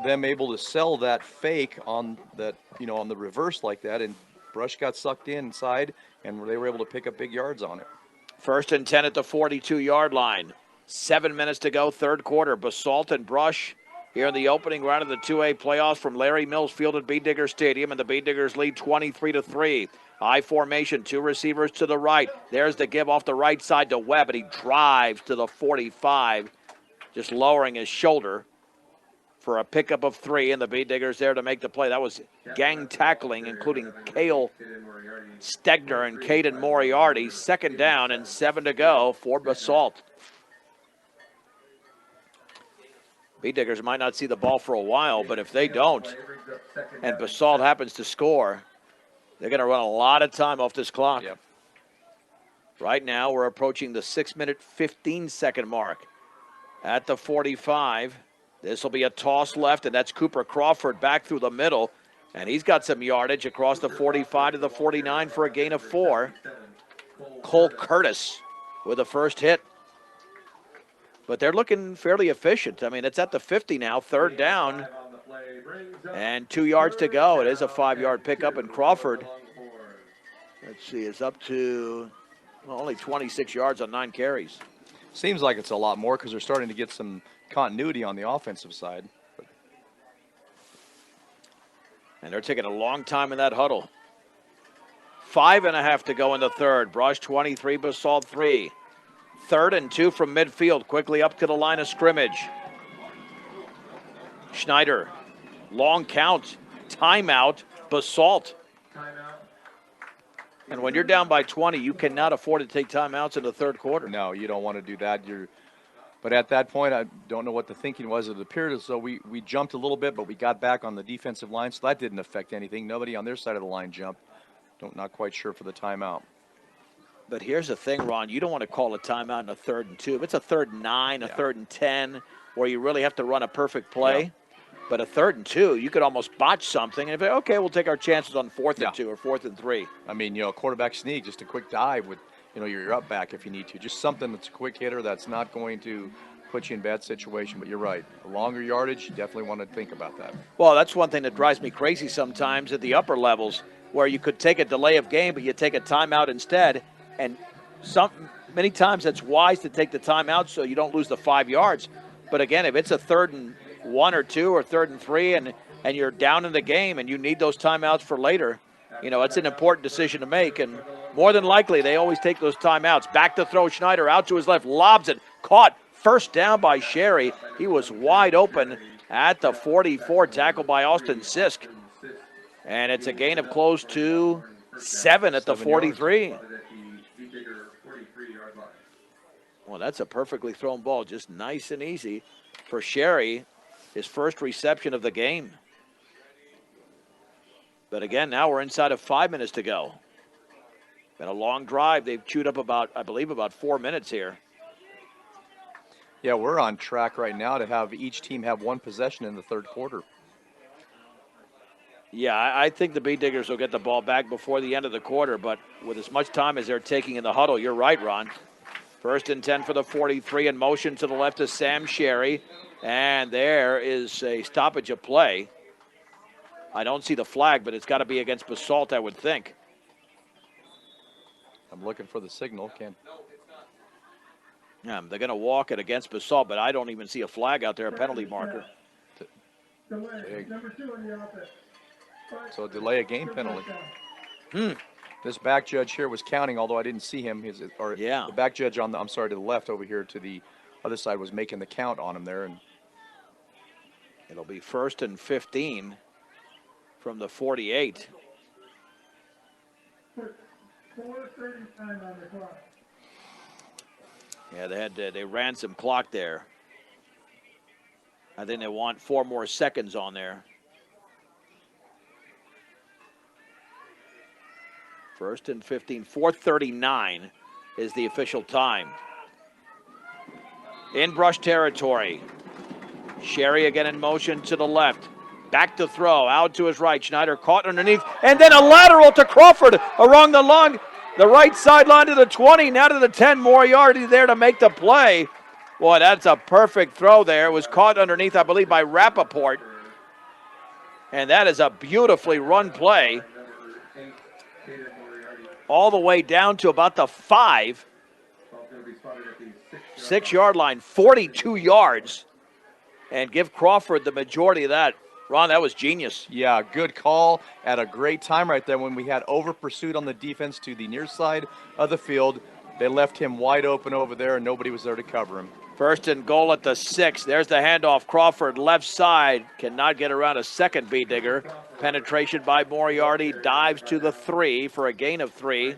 them able to sell that fake on that, on the reverse like that. And Brush got sucked inside, and they were able to pick up big yards on it. 1st and 10 at the 42-yard line. 7 minutes to go, 3rd quarter. Basalt and Brush here in the opening round of the 2A playoffs from Larry Mills Field at Bee-Digger Stadium, and the Bee-Diggers lead 23-3. I formation, 2 receivers to the right. There's the give off the right side to Webb, and he drives to the 45, just lowering his shoulder for a pickup of 3, and the Bee-Diggers there to make the play. That was gang tackling, including Cale Stegner and Caden Moriarty. 2nd down and 7 to go for Basalt. Bee-Diggers might not see the ball for a while, but if they don't, and Basalt happens to score, they're going to run a lot of time off this clock. Yep. Right now, we're approaching the 6-minute, 15-second mark at the 45. This will be a toss left, and that's Cooper Crawford back through the middle. And he's got some yardage across the 45 to the 49 for a gain of 4. Cole Curtis with the first hit. But they're looking fairly efficient. I mean, it's at the 50 now, 3rd down. And 2 yards to go. It is a 5-yard pickup, and Crawford, let's see, is up to only 26 yards on 9 carries. Seems like it's a lot more because they're starting to get some continuity on the offensive side. And they're taking a long time in that huddle. 5.5 to go in the 3rd. Brush 23, Basalt 3. 3rd and 2 from midfield. Quickly up to the line of scrimmage. Schneider. Long count. Timeout. Basalt. And when you're down by 20, you cannot afford to take timeouts in the 3rd quarter. No, you don't want to do that. But at that point, I don't know what the thinking was. It appeared as though we jumped a little bit, but we got back on the defensive line, so that didn't affect anything. Nobody on their side of the line jumped. Not quite sure for the timeout. But here's the thing, Ron. You don't want to call a timeout in a 3rd and 2. If it's a 3rd and 9, a 3rd and 10, where you really have to run a perfect play. Yeah. But a 3rd and 2, you could almost botch something. And okay, we'll take our chances on 4th and 2 or 4th and 3. I mean, a quarterback sneak, just a quick dive with, your up back if you need to. Just something that's a quick hitter that's not going to put you in bad situation. But you're right. A longer yardage, you definitely want to think about that. Well, that's one thing that drives me crazy sometimes at the upper levels, where you could take a delay of game, but you take a timeout instead. And many times that's wise to take the timeout so you don't lose the 5 yards. But again, if it's a 3rd and 1 or 2 or 3rd and 3 and you're down in the game and you need those timeouts for later, it's an important decision to make. And more than likely, they always take those timeouts. Back to throw, Schneider out to his left, lobs it, caught, first down by Sherry. He was wide open at the 44, tackled by Austin Sisk. And it's a gain of close to 7 at the 43. Well, that's a perfectly thrown ball, just nice and easy for Sherry, his first reception of the game. But again, now we're inside of 5 minutes to go. Been a long drive. They've chewed up about 4 minutes here. Yeah, we're on track right now to have each team have 1 possession in the 3rd quarter. Yeah, I think the Bee Diggers will get the ball back before the end of the quarter, but with as much time as they're taking in the huddle, you're right, Ron. 1st and 10 for the 43, in motion to the left is Sam Sherry. And there is a stoppage of play. I don't see the flag, but it's got to be against Basalt, I would think. I'm looking for the signal, Ken. Yeah, they're going to walk it against Basalt, but I don't even see a flag out there, a penalty marker. Delay. Number 2 on the offense. So delay a game penalty. This back judge here was counting, although I didn't see him. The back judge to the left over here to the other side was making the count on him there. And it'll be 1st and 15 from the 48. 4:30 time on the clock. Yeah, they ran some clock there. I think they want 4 more seconds on there. 1st and 15, 4:39 is the official time. In brush territory. Sherry again in motion to the left. Back to throw, out to his right. Schneider caught underneath, and then a lateral to Crawford along the right sideline to the 20, now to the 10. Moriarty there to make the play. Boy, that's a perfect throw there. It was caught underneath, I believe, by Rappaport. And that is a beautifully run play. All the way down to about the 5. 6-yard line, 42 yards. And give Crawford the majority of that. Ron, that was genius. Yeah, good call at a great time right there when we had over pursuit on the defense to the near side of the field. They left him wide open over there, and nobody was there to cover him. 1st and goal at the 6. There's the handoff. Crawford left side. Cannot get around a second Bee Digger. Penetration by Moriarty. Dives to the 3 for a gain of 3.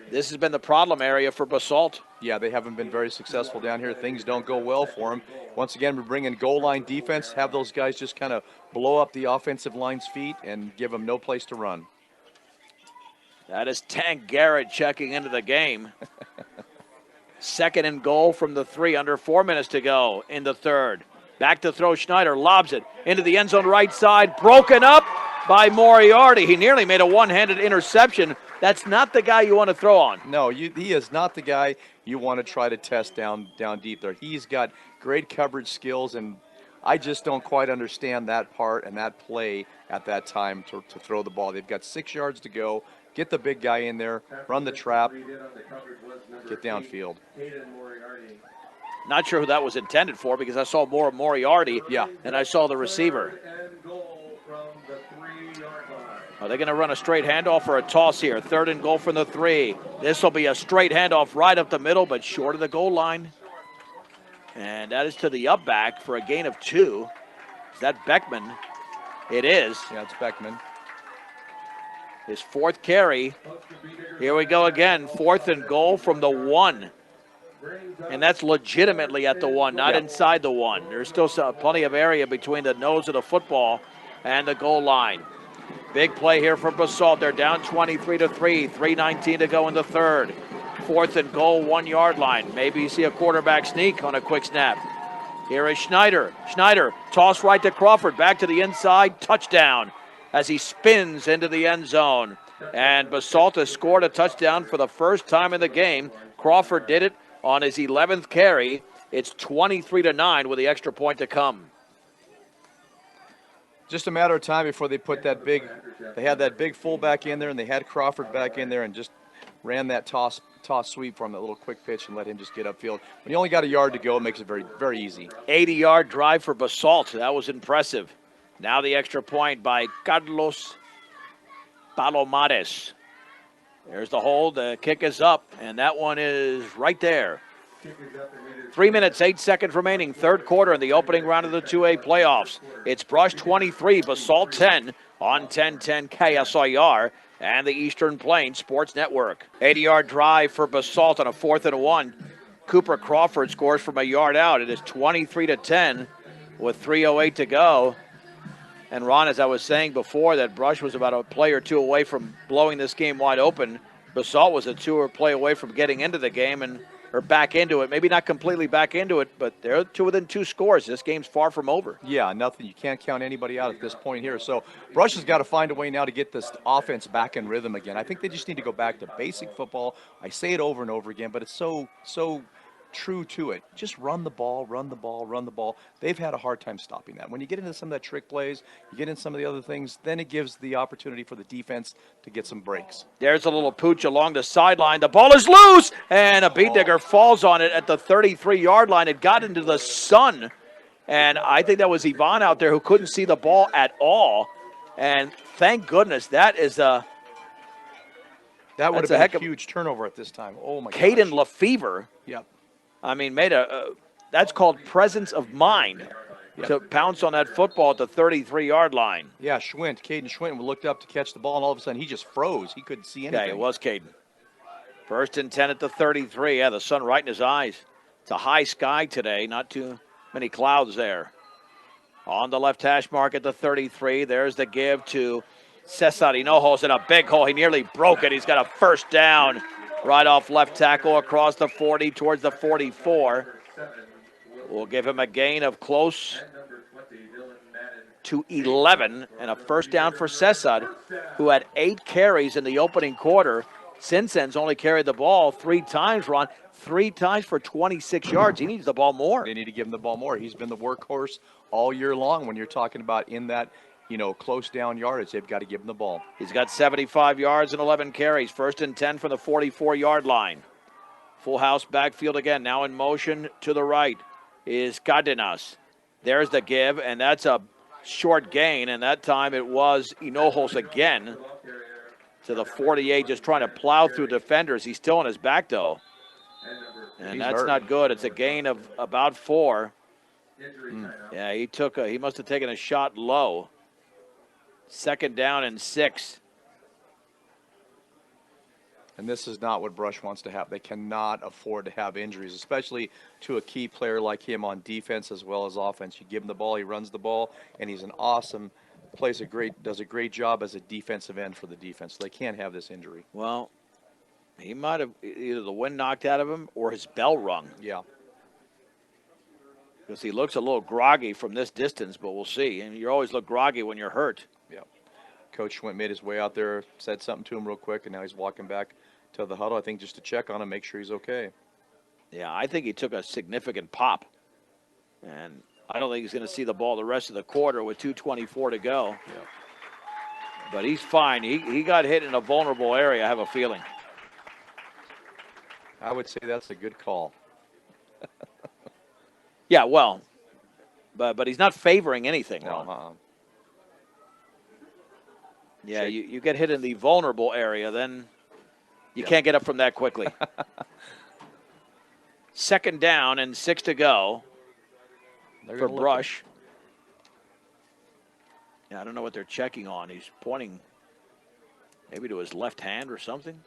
This has been the problem area for Basalt. Yeah, they haven't been very successful down here. Things don't go well for them. Once again, we bring in goal line defense, have those guys just kind of blow up the offensive line's feet and give them no place to run. That is Tank Garrett checking into the game. 2nd and goal from the 3, under 4 minutes to go in the 3rd. Back to throw, Schneider lobs it into the end zone right side, broken up by Moriarty. He nearly made a one-handed interception. That's not the guy you want to throw on. No, he is not the guy you want to try to test down deep there. He's got great coverage skills, and I just don't quite understand that part and that play at that time to throw the ball. They've got 6 yards to go. Get the big guy in there, run the trap, get downfield. Not sure who that was intended for because I saw more of Moriarty than I saw the receiver. Are they going to run a straight handoff or a toss here? 3rd and goal from the 3. This will be a straight handoff right up the middle, but short of the goal line. And that is to the up back for a gain of 2. Is that Beckman? It is. Yeah, it's Beckman. His 4th carry. Here we go again. 4th and goal from the 1. And that's legitimately at the 1, not inside the 1. There's still plenty of area between the nose of the football and the goal line. Big play here for Basalt. They're down 23-3. 3:19 to go in the third. 4th and goal, 1 yard line. Maybe you see a quarterback sneak on a quick snap. Here is Schneider. Schneider, toss right to Crawford. Back to the inside. Touchdown as he spins into the end zone. And Basalt has scored a touchdown for the first time in the game. Crawford did it on his 11th carry. It's 23-9 with the extra point to come. Just a matter of time before they put that big, they had that big fullback in there, and they had Crawford back in there and just ran that toss sweep from that little quick pitch and let him just get upfield. When you only got a yard to go, it makes it very, very easy. 80-yard drive for Basalt. That was impressive. Now the extra point by Carlos Palomares. There's the hold. The kick is up, and that one is right there. 3 minutes, 8 seconds remaining. Third quarter in the opening round of the 2A playoffs. It's Brush 23, Basalt 10 on 1010 KSIR and the Eastern Plains Sports Network. 80-yard drive for Basalt on a 4th and 1. Cooper Crawford scores from a yard out. It is 23-10 with 3:08 to go. And Ron, as I was saying before, that Brush was about a play or two away from blowing this game wide open. Basalt was a 2 play away from getting into the game or back into it. Maybe not completely back into it, but they're within 2 scores. This game's far from over. Yeah, nothing. You can't count anybody out at this point here. So Brush has got to find a way now to get this offense back in rhythm again. I think they just need to go back to basic football. I say it over and over again, but it's so true to it. Just run the ball, run the ball, run the ball. They've had a hard time stopping that. When you get into some of that trick plays, you get into some of the other things, then it gives the opportunity for the defense to get some breaks. There's a little pooch along the sideline. The ball is loose, and a beat digger falls on it at the 33-yard line. It got into the sun, and I think that was Yvonne out there who couldn't see the ball at all. And thank goodness that is that would have been a huge turnover at this time. Oh, my God. Caden Lefevre. Yep. I mean, that's called presence of mind to pounce on that football at the 33-yard line. Yeah, Caden Schwint looked up to catch the ball, and all of a sudden he just froze. He couldn't see anything. Yeah, it was Caden. 1st and 10 at the 33. Yeah, the sun right in his eyes. It's a high sky today, not too many clouds there. On the left hash mark at the 33, there's the give to Cesar Hinojos in a big hole. He nearly broke it. He's got a first down. Right off left tackle across the 40 towards the 44. We'll give him a gain of close to 11 and a first down for Cesar, who had 8 carries in the opening quarter. Since then's only carried the ball 3 times, Ron. 3 times for 26 yards. He needs the ball more. They need to give him the ball more. He's been the workhorse all year long when you're talking about in that close down yardage. They've got to give him the ball. He's got 75 yards and 11 carries. 1st and 10 from the 44-yard line. Full house backfield again. Now in motion to the right is Cardenas. There's the give, and that's a short gain, and that time it was Hinojos again to the 48, just trying to plow through defenders. He's still on his back, though. And that's not good. It's a gain of about 4. Yeah, he must have taken a shot low. 2nd down and 6. And this is not what Brush wants to have. They cannot afford to have injuries, especially to a key player like him on defense as well as offense. You give him the ball, he runs the ball, and he's an awesome, does a great job as a defensive end for the defense. So they can't have this injury. Well, he might have either the wind knocked out of him or his bell rung. Yeah. Because he looks a little groggy from this distance, but we'll see. And you always look groggy when you're hurt. Yeah. Coach Schwint made his way out there, said something to him real quick, and now he's walking back to the huddle, I think, just to check on him, make sure he's okay. Yeah, I think he took a significant pop. And I don't think he's going to see the ball the rest of the quarter with 2:24 to go. Yeah. But he's fine. He got hit in a vulnerable area, I have a feeling. I would say that's a good call. Yeah, well, but he's not favoring anything. No, Yeah, you get hit in the vulnerable area, then you can't get up from that quickly. 2nd down and 6 to go for Brush. Yeah, I don't know what they're checking on. He's pointing maybe to his left hand or something.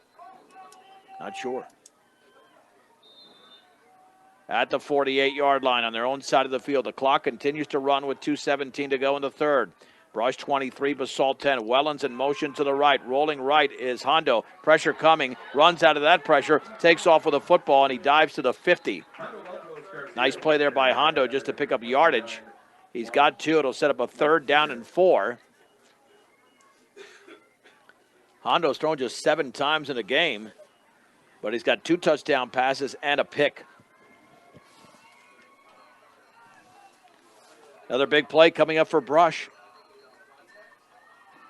Not sure. At the 48-yard line on their own side of the field. The clock continues to run with 2:17 to go in the third. Brush 23, Basalt 10. Wellens in motion to the right. Rolling right is Hondo. Pressure coming. Runs out of that pressure. Takes off with a football, and he dives to the 50. Nice play there by Hondo just to pick up yardage. He's got 2. It'll set up a 3rd down and 4. Hondo's thrown just 7 times in a game, but he's got 2 touchdown passes and a pick. Another big play coming up for Brush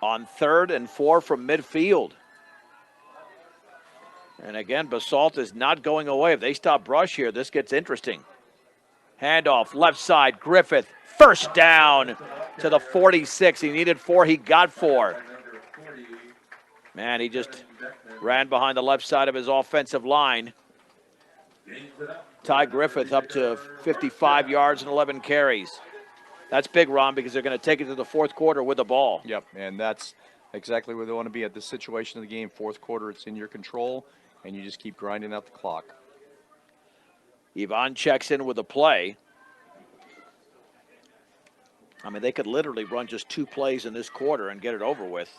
on 3rd and 4 from midfield. And again, Basalt is not going away. If they stop Brush here, this gets interesting. Handoff, left side, Griffith, first down to the 46. He needed 4, he got 4. Man, he just ran behind the left side of his offensive line. Ty Griffith up to 55 yards and 11 carries. That's big, Ron, because they're going to take it to the 4th quarter with the ball. Yep, and that's exactly where they want to be at this situation of the game. 4th quarter, it's in your control, and you just keep grinding out the clock. Yvonne checks in with a play. I mean, they could literally run just 2 plays in this quarter and get it over with.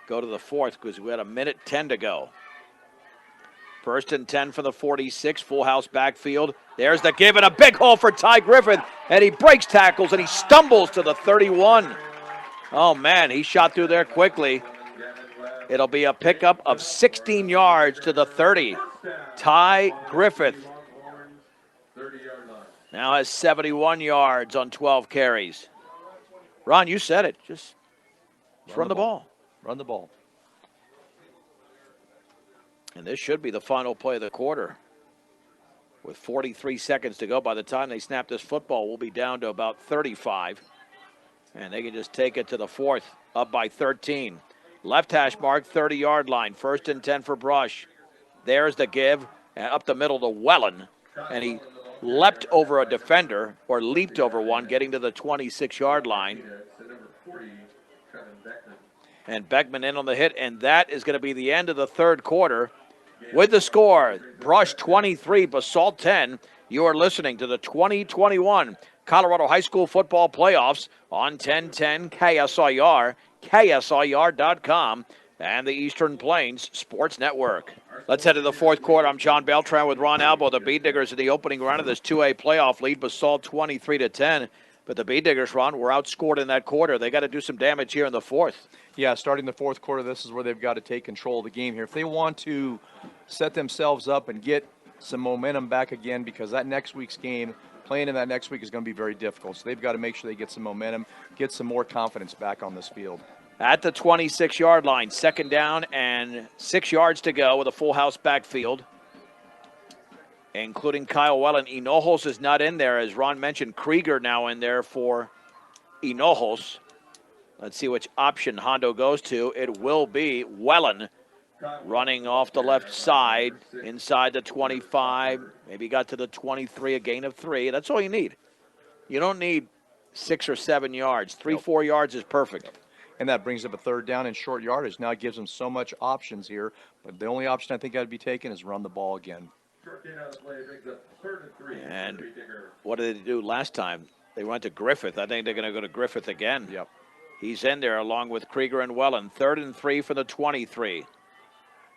Go to the 4th because we had 1:10 to go. 1st and 10 for the 46, full house backfield. There's the give and a big hole for Ty Griffith, and he breaks tackles and he stumbles to the 31. Oh man, he shot through there quickly. It'll be a pickup of 16 yards to the 30. Ty Griffith now has 71 yards on 12 carries. Ron, you said it. Just run the ball. Run the ball. And this should be the final play of the quarter. With 43 seconds to go, by the time they snap this football, we'll be down to about 35. And they can just take it to the 4th, up by 13. Left hash mark, 30-yard line. 1st and 10 for Brush. There's the give, and up the middle to Wellen. And he leapt over a defender, or leaped over one, getting to the 26-yard line. And Beckman in on the hit, and that is going to be the end of the 3rd quarter. With the score, Brush 23, Basalt 10. You are listening to the 2021 Colorado High School Football Playoffs on 1010 KSIR, KSIR.com, and the Eastern Plains Sports Network. Let's head to the 4th quarter. I'm John Beltran with Ron Albo. The Bead Diggers in the opening round of this 2A playoff lead, Basalt 23-10. But the Bead Diggers, Ron, were outscored in that quarter. They got to do some damage here in the 4th. Yeah, starting the 4th quarter, this is where they've got to take control of the game here. If they want to set themselves up and get some momentum back again, because that next week's game, playing in that next week is going to be very difficult. So they've got to make sure they get some momentum, get some more confidence back on this field. At the 26-yard line, 2nd down and 6 yards to go with a full house backfield, including Kyle Wellen. Hinojos is not in there. As Ron mentioned, Krieger now in there for Hinojos. Let's see which option Hondo goes to. It will be Wellen running off the left side inside the 25. Maybe got to the 23, a gain of 3. That's all you need. You don't need 6 or 7 yards. 3-4 yards is perfect. And that brings up a 3rd down and short yardage. Now it gives them so much options here. But the only option I think I'd be taking is run the ball again. And what did they do last time? They went to Griffith. I think they're going to go to Griffith again. Yep. He's in there along with Krieger and Wellen. 3rd and 3 for the 23.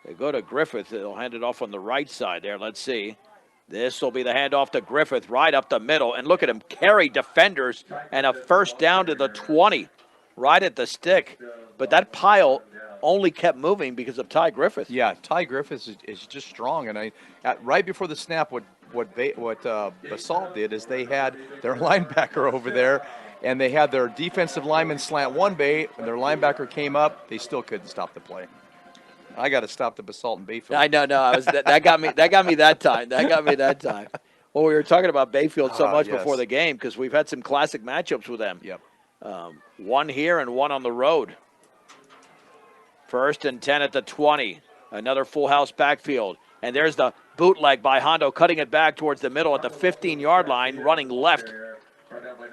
They go to Griffith. They'll hand it off on the right side there. Let's see. This will be the handoff to Griffith right up the middle. And look at him carry defenders and a 1st down to the 20. Right at the stick. But that pile only kept moving because of Ty Griffith. Yeah, Ty Griffith is just strong. And right before the snap, what Basalt did is they had their linebacker over there, and they had their defensive lineman slant one way. When their linebacker came up, they still couldn't stop the play. I got to stop the Basalt and Bayfield. I know. That got me. That got me that time. That got me that time. Well, we were talking about Bayfield so much before the game because we've had some classic matchups with them. Yep. One here and one on the road. 1st and 10 at the 20. Another full house backfield. And there's the bootleg by Hondo, cutting it back towards the middle at the 15-yard line, running left.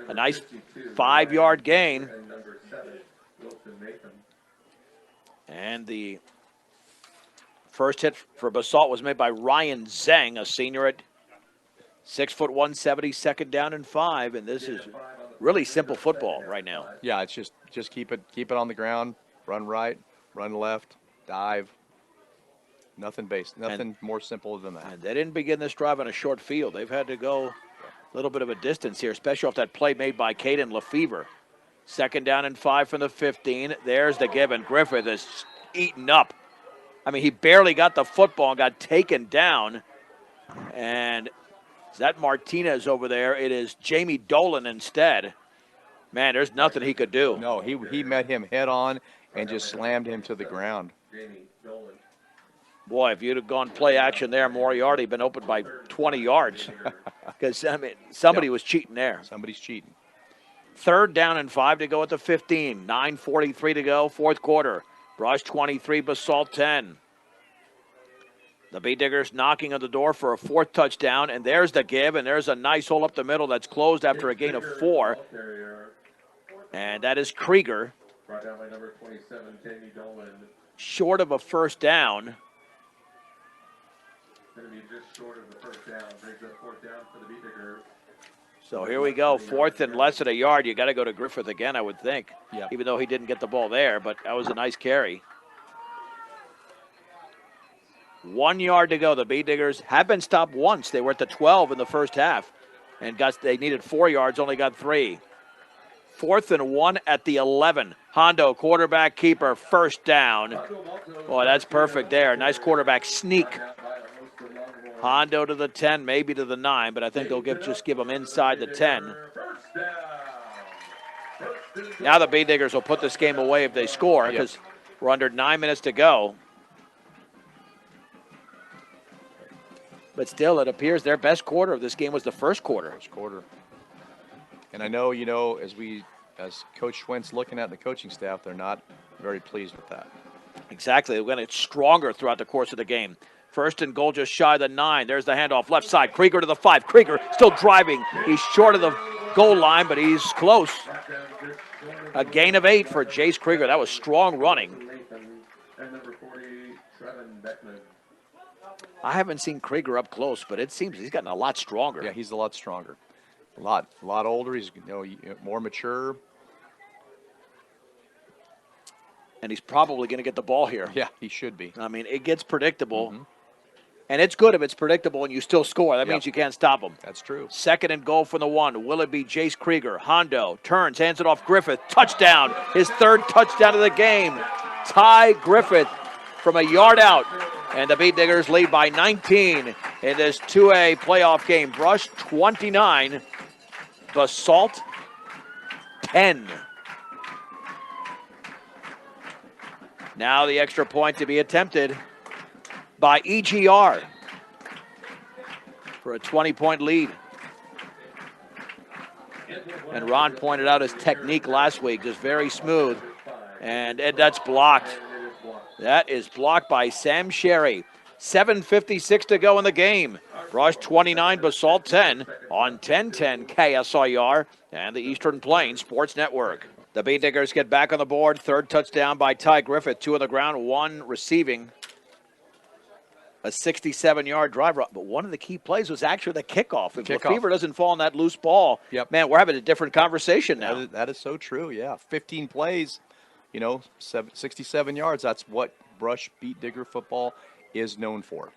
A nice 5-yard gain. And the first hit for Basalt was made by Ryan Zeng, a senior at 6'1", 170, 2nd down and 5. And this is really simple football right now. Yeah, it's just keep it on the ground, run right, run left, dive. Nothing more simple than that. And they didn't begin this drive on a short field. They've had to go a little bit of a distance here, especially off that play made by Caden Lefevre. 2nd down and 5 from the 15. There's the give, and Griffith is eaten up. I mean, he barely got the football and got taken down. And is that Martinez over there? It is Jamie Dolan instead. Man, there's nothing he could do. No, he met him head on and just slammed him to the ground. Jamie Dolan. Boy, if you'd have gone play action there, Moriarty been open by 20 yards. Because, I mean, somebody was cheating there. Somebody's cheating. 3rd down and 5 to go at the 15. 9:43 to go, 4th quarter. Brush 23, Basalt 10. The Bee Diggers knocking on the door for a 4th touchdown, and there's the give, and there's a nice hole up the middle that's closed after a gain of 4. And that is Krieger. Brought down by number 27, Jamie Dolan. Short of a 1st down. Going to be just short of the 1st down. Brings up 4th down for the Bee Diggers. So here we go, 4th and less than a yard. You got to go to Griffith again, I would think. Yeah. Even though he didn't get the ball there, but that was a nice carry. 1 yard to go. The Bee Diggers have been stopped once. They were at the 12 in the first half, and they needed 4 yards, only got 3. 4th and 1 at the 11. Hondo, quarterback keeper, 1st down. Boy, that's perfect there. Nice quarterback sneak. Hondo to the 10, maybe to the 9, but I think they'll just give them inside the 10. Now the Bee Diggers will put this game away if they score, because we're under 9 minutes to go. But still, it appears their best quarter of this game was the first quarter. First quarter. And I know, as Coach Schwent's looking at the coaching staff, they're not very pleased with that. Exactly. They're going to get stronger throughout the course of the game. 1st and goal just shy of the 9. There's the handoff left side. Krieger to the 5. Krieger still driving. He's short of the goal line, but he's close. A gain of 8 for Jace Krieger. That was strong running. And number 40, Trevin Beckman. I haven't seen Krieger up close, but it seems he's gotten a lot stronger. Yeah, he's a lot stronger. A lot older. He's more mature. And he's probably going to get the ball here. Yeah, he should be. I mean, it gets predictable. And it's good if it's predictable and you still score. That means you can't stop them. That's true. 2nd and goal from the 1. Will it be Jace Krieger? Hondo turns, hands it off Griffith. Touchdown. His 3rd touchdown of the game. Ty Griffith from a yard out. And the Bee Diggers lead by 19 in this 2A playoff game. Brush 29, Basalt 10. Now the extra point to be attempted by EGR for a 20-point lead. And Ron pointed out his technique last week, just very smooth. And that's blocked. That is blocked by Sam Sherry. 7:56 to go in the game. Brush 29, Basalt 10 on 1010 KSIR and the Eastern Plains Sports Network. The Bee Diggers get back on the board. 3rd touchdown by Ty Griffith. 2 on the ground, 1 receiving. A 67-yard drive. But one of the key plays was actually the kickoff. If Lefevre doesn't fall on that loose ball, man, we're having a different conversation now. That is so true, yeah. 15 plays, 67 yards. That's what Brush Bee Digger football is known for.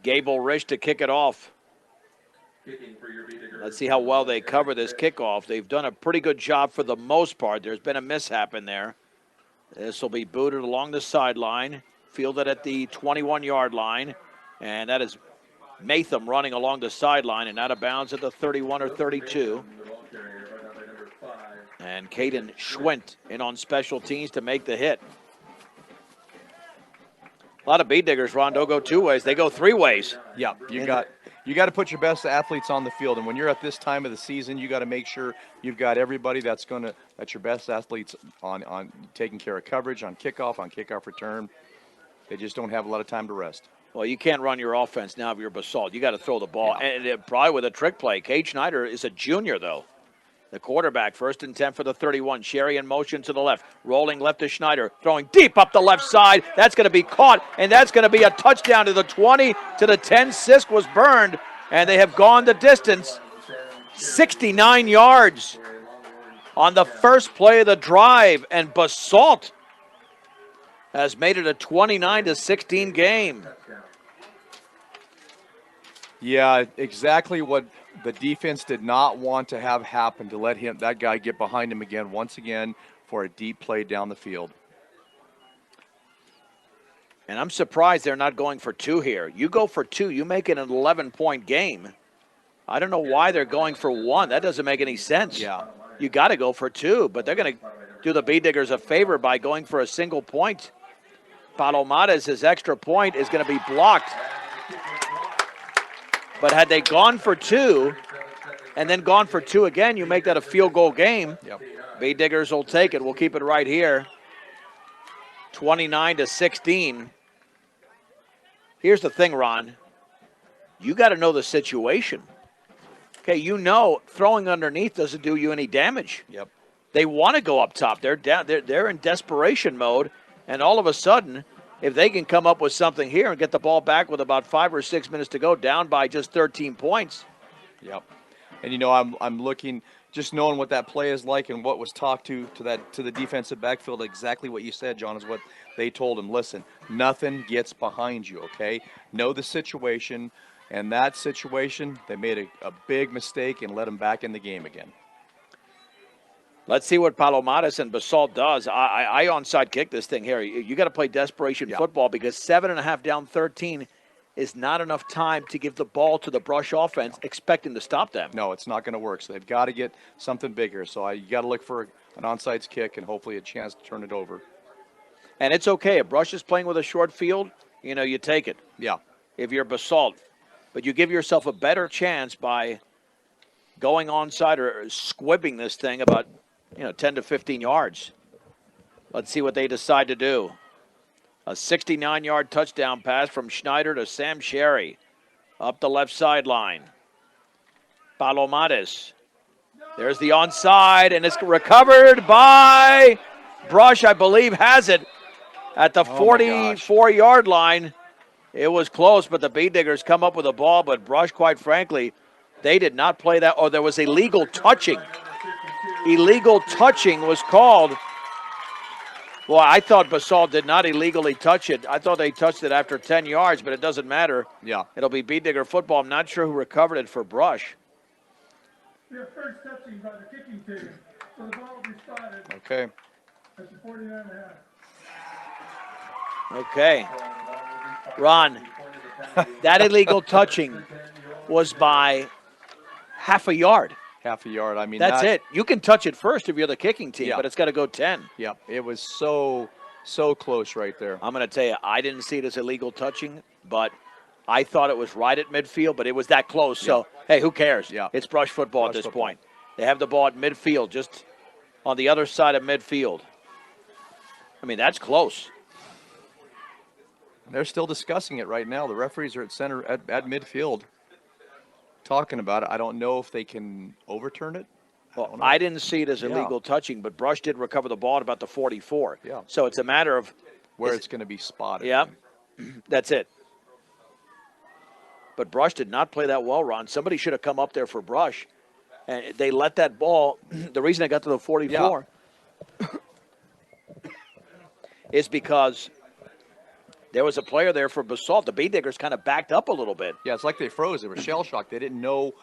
Gable Rich to kick it off. Let's see how well they cover this kickoff. They've done a pretty good job for the most part. There's been a mishap in there. This will be booted along the sideline, fielded at the 21-yard line, and that is Matham running along the sideline and out of bounds at the 31 or 32. And Caden Schwent in on special teams to make the hit. A lot of Bee Diggers, Ron, don't go 2 ways. They go 3 ways. Yeah, you got to put your best athletes on the field. And when you're at this time of the season, you got to make sure you've got everybody that's your best athletes on taking care of coverage, on kickoff return. They just don't have a lot of time to rest. Well, you can't run your offense now if you're Basalt. You got to throw the ball. Yeah. And probably with a trick play. Cade Schneider is a junior, though. The quarterback, 1st and 10 for the 31. Sherry in motion to the left. Rolling left to Schneider. Throwing deep up the left side. That's going to be caught, and that's going to be a touchdown to the 20, to the 10. Sisk was burned, and they have gone the distance. 69 yards. on the first play of the drive, and Basalt has made it a 29-16 game. Yeah, exactly what the defense did not want to have happen, to let that guy get behind him again, once again, for a deep play down the field. And I'm surprised they're not going for two here. You go for two, you make it an 11-point game. I don't know why they're going for one. That doesn't make any sense. Yeah. You got to go for two, but they're going to do the Bee Diggers a favor by going for a single point. Palomares, his extra point is going to be blocked. But had they gone for two and then gone for two again, you make that a field goal game. Yep. Bee Diggers will take it. We'll keep it right here. 29-16. Here's the thing, Ron. You got to know the situation. Okay, you know throwing underneath doesn't do you any damage. Yep. They want to go up top. They're down. They're in desperation mode, and all of a sudden, if they can come up with something here and get the ball back with about 5 or 6 minutes to go, down by just 13 points. Yep. And you know, I'm looking, just knowing what that play is like and what was talked to the defensive backfield. Exactly what you said, John, is what they told him. Listen, nothing gets behind you. Okay, know the situation. And that situation, they made a big mistake and let him back in the game again. Let's see what Palomares and Basalt does. I onside kick this thing here. You got to play desperation football, because 7.5 down 13 is not enough time to give the ball to the Brush offense expecting to stop them. No, it's not going to work. So they've got to get something bigger. So you got to look for an onside kick and hopefully a chance to turn it over. And it's okay. If Brush is playing with a short field, you know, you take it. Yeah. If you're Basalt. But you give yourself a better chance by going onside or squibbing this thing about, 10 to 15 yards. Let's see what they decide to do. A 69-yard touchdown pass from Schneider to Sam Sherry up the left sideline. Palomares. There's the onside, and it's recovered by Brush, I believe, has it at the 44-yard line. It was close, but the Bee Diggers come up with a ball, but Brush, quite frankly, they did not play that. Oh, there was illegal touching. Illegal touching was called. Well, I thought Basalt did not illegally touch it. I thought they touched it after 10 yards, but it doesn't matter. Yeah. It'll be Bee Digger football. I'm not sure who recovered it for Brush. Your first touching by the kicking team. So the ball will be spotted Okay. at the 49.5. Okay. Ron, that illegal touching was by half a yard. Half a yard. I mean, That's it. You can touch it first if you're the kicking team, Yeah. but it's got to go 10. Yeah, it was so close right there. I'm going to tell you, I didn't see it as illegal touching, but I thought it was right at midfield, but it was that close. So, hey, who cares? Yeah. It's Brush football at Brush this football. point. They have the ball at midfield, just on the other side of midfield. I mean, that's close. They're still discussing it right now. The referees are at center at midfield talking about it. I don't know if they can overturn it. Well, I didn't see it as illegal touching, but Brush did recover the ball at about the 44. Yeah. So it's a matter of where it's going to be spotted. Yeah, that's it. But Brush did not play that well, Ron. Somebody should have come up there for Brush. And they let that ball, the reason I got to the 44 is because there was a player there for Basalt. The Bee Diggers kind of backed up a little bit. Yeah, it's like they froze. They were shell shocked. They didn't know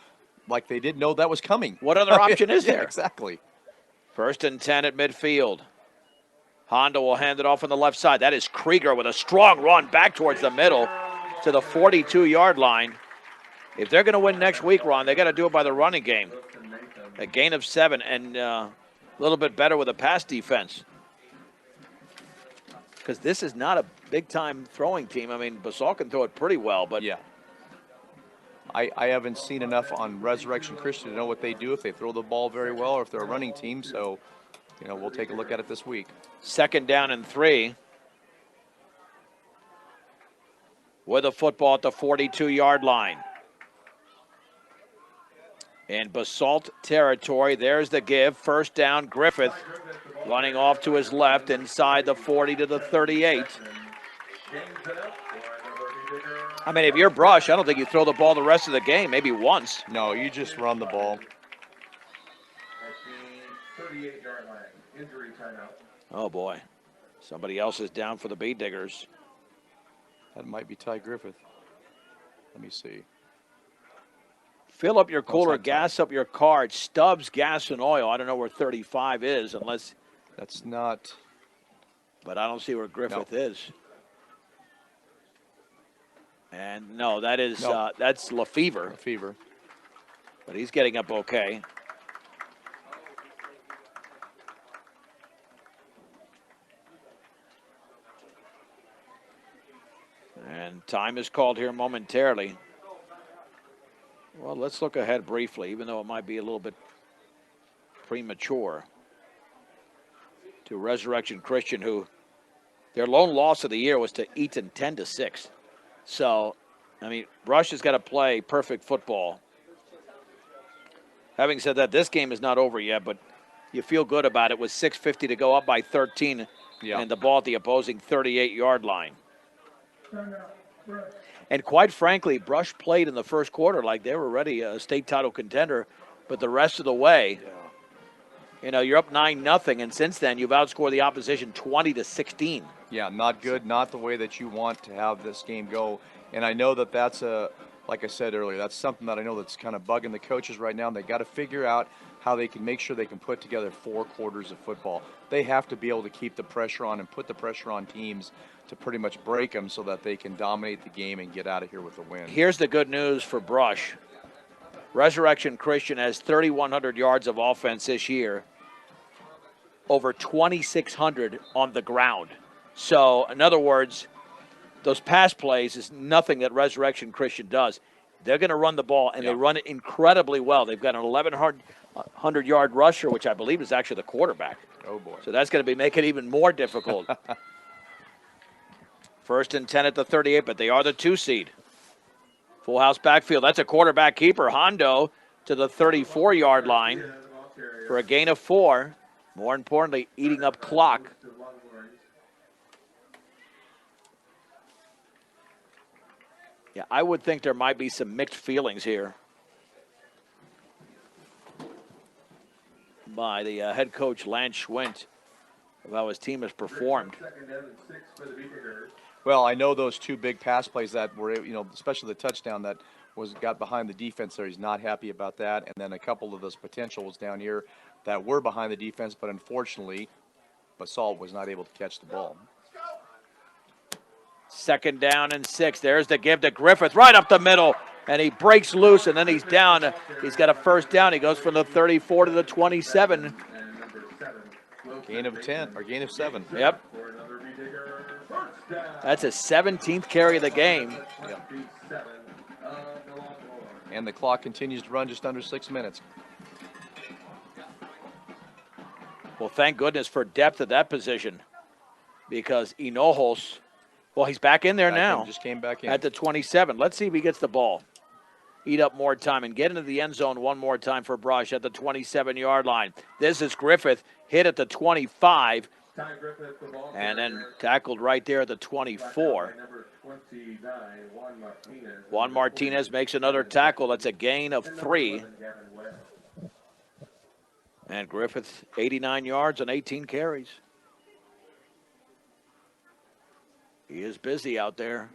that was coming. What other option is there? Yeah, exactly. 1st and 10 at midfield. Honda will hand it off on the left side. That is Krieger with a strong run back towards the middle to the 42-yard line. If they're going to win next week, Ron, they got to do it by the running game. A gain of 7 and a little bit better with a pass defense. Because this is not a big-time throwing team. I mean, Basalt can throw it pretty well, but Yeah. I haven't seen enough on Resurrection Christian to know what they do, if they throw the ball very well or if they're a running team. So, we'll take a look at it this week. 2nd down and 3. With a football at the 42-yard line. In Basalt territory, there's the give. 1st down, Griffith running off to his left inside the 40 to the 38. I mean, if you're Brush, I don't think you throw the ball the rest of the game, maybe once. No, you just run the ball. 38-yard line. Injury timeout. Oh, boy. Somebody else is down for the Bee Diggers. That might be Ty Griffith. Let me see. Fill up your cooler, not Ty. gas up your car. It's Stubbs Gas and Oil. I don't know where 35 is unless, That's not. but I don't see where Griffith is. And no, that is No. that's Lefevre, Fever. but he's getting up okay. And time is called here momentarily. Well, let's look ahead briefly, even though it might be a little bit premature, to Resurrection Christian, who their lone loss of the year was to Eaton 10-6. So, I mean, Brush has got to play perfect football. Having said that, this game is not over yet, but you feel good about it with 6:50 to go, up by 13, and the ball at the opposing 38-yard line. And quite frankly, Brush played in the first quarter like they were already a state title contender, but the rest of the way, you know, you're up 9-0, and since then you've outscored the opposition 20-16. Yeah, not good, not the way that you want to have this game go. And I know that that's like I said earlier, that's something that I know that's kind of bugging the coaches right now. And they got to figure out how they can make sure they can put together 4 quarters of football. They have to be able to keep the pressure on and put the pressure on teams to pretty much break them so that they can dominate the game and get out of here with a win. Here's the good news for Brush. Resurrection Christian has 3,100 yards of offense this year, over 2,600 on the ground. So, in other words, those pass plays is nothing that Resurrection Christian does. They're going to run the ball, and they run it incredibly well. They've got an 1,100-yard rusher, which I believe is actually the quarterback. Oh, boy. So that's going to be make it even more difficult. First and 10 at the 38, but they are the 2 seed. Full house backfield. That's a quarterback keeper. Hondo to the 34-yard line for a gain of 4. More importantly, eating up clock. Yeah, I would think there might be some mixed feelings here by the head coach, Lance Schwint, of how his team has performed. Well, I know those 2 big pass plays that were, you know, especially the touchdown that got behind the defense there. He's not happy about that. And then a couple of those potentials down here that were behind the defense, but unfortunately, Basalt was not able to catch the ball. Second down and 6. There's the give to Griffith right up the middle, and he breaks loose, and then he's down. He's got a first down. He goes from the 34 to the 27. Gain of 10 or gain of 7. Yep. That's his 17th carry of the game. Yep. And the clock continues to run just under 6 minutes. Well, thank goodness for depth at that position, because Hinojos, well, he's back in there now. Just came back in. At the 27. Let's see if he gets the ball. Eat up more time and get into the end zone one more time for Brush at the 27-yard line. This is Griffith, hit at the 25, and then tackled right there at the 24. Juan Martinez makes another tackle. That's a gain of 3. And Griffith, 89 yards and 18 carries. He is busy out there.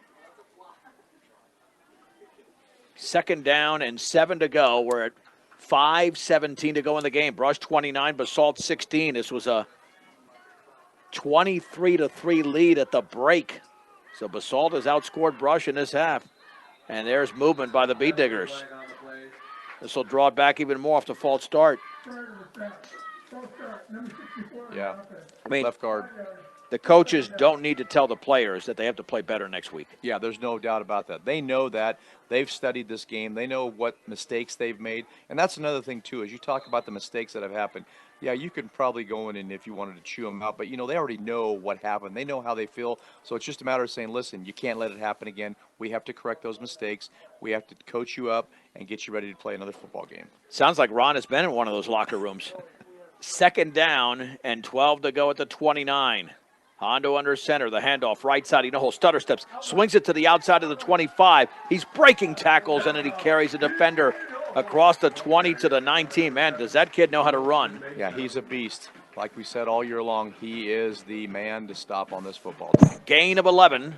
Second down and 7 to go. We're at 5:17 to go in the game. Brush 29, Basalt 16. This was a 23-3 lead at the break. So Basalt has outscored Brush in this half. And there's movement by the Bee Diggers. This will draw it back even more off the false start. Yeah. I mean, left guard. The coaches don't need to tell the players that they have to play better next week. Yeah, there's no doubt about that. They know that. They've studied this game. They know what mistakes they've made. And that's another thing, too, as you talk about the mistakes that have happened. Yeah, you could probably go in and if you wanted to chew them out. But, you know, they already know what happened. They know how they feel. So it's just a matter of saying, listen, you can't let it happen again. We have to correct those mistakes. We have to coach you up and get you ready to play another football game. Sounds like Ron has been in one of those locker rooms. Second down and 12 to go at the 29. Hondo under center, the handoff, right side, Hinojo stutter steps, swings it to the outside of the 25. He's breaking tackles, and then he carries a defender across the 20 to the 19. Man, does that kid know how to run? Yeah, he's a beast. Like we said all year long, he is the man to stop on this football team. Gain of 11.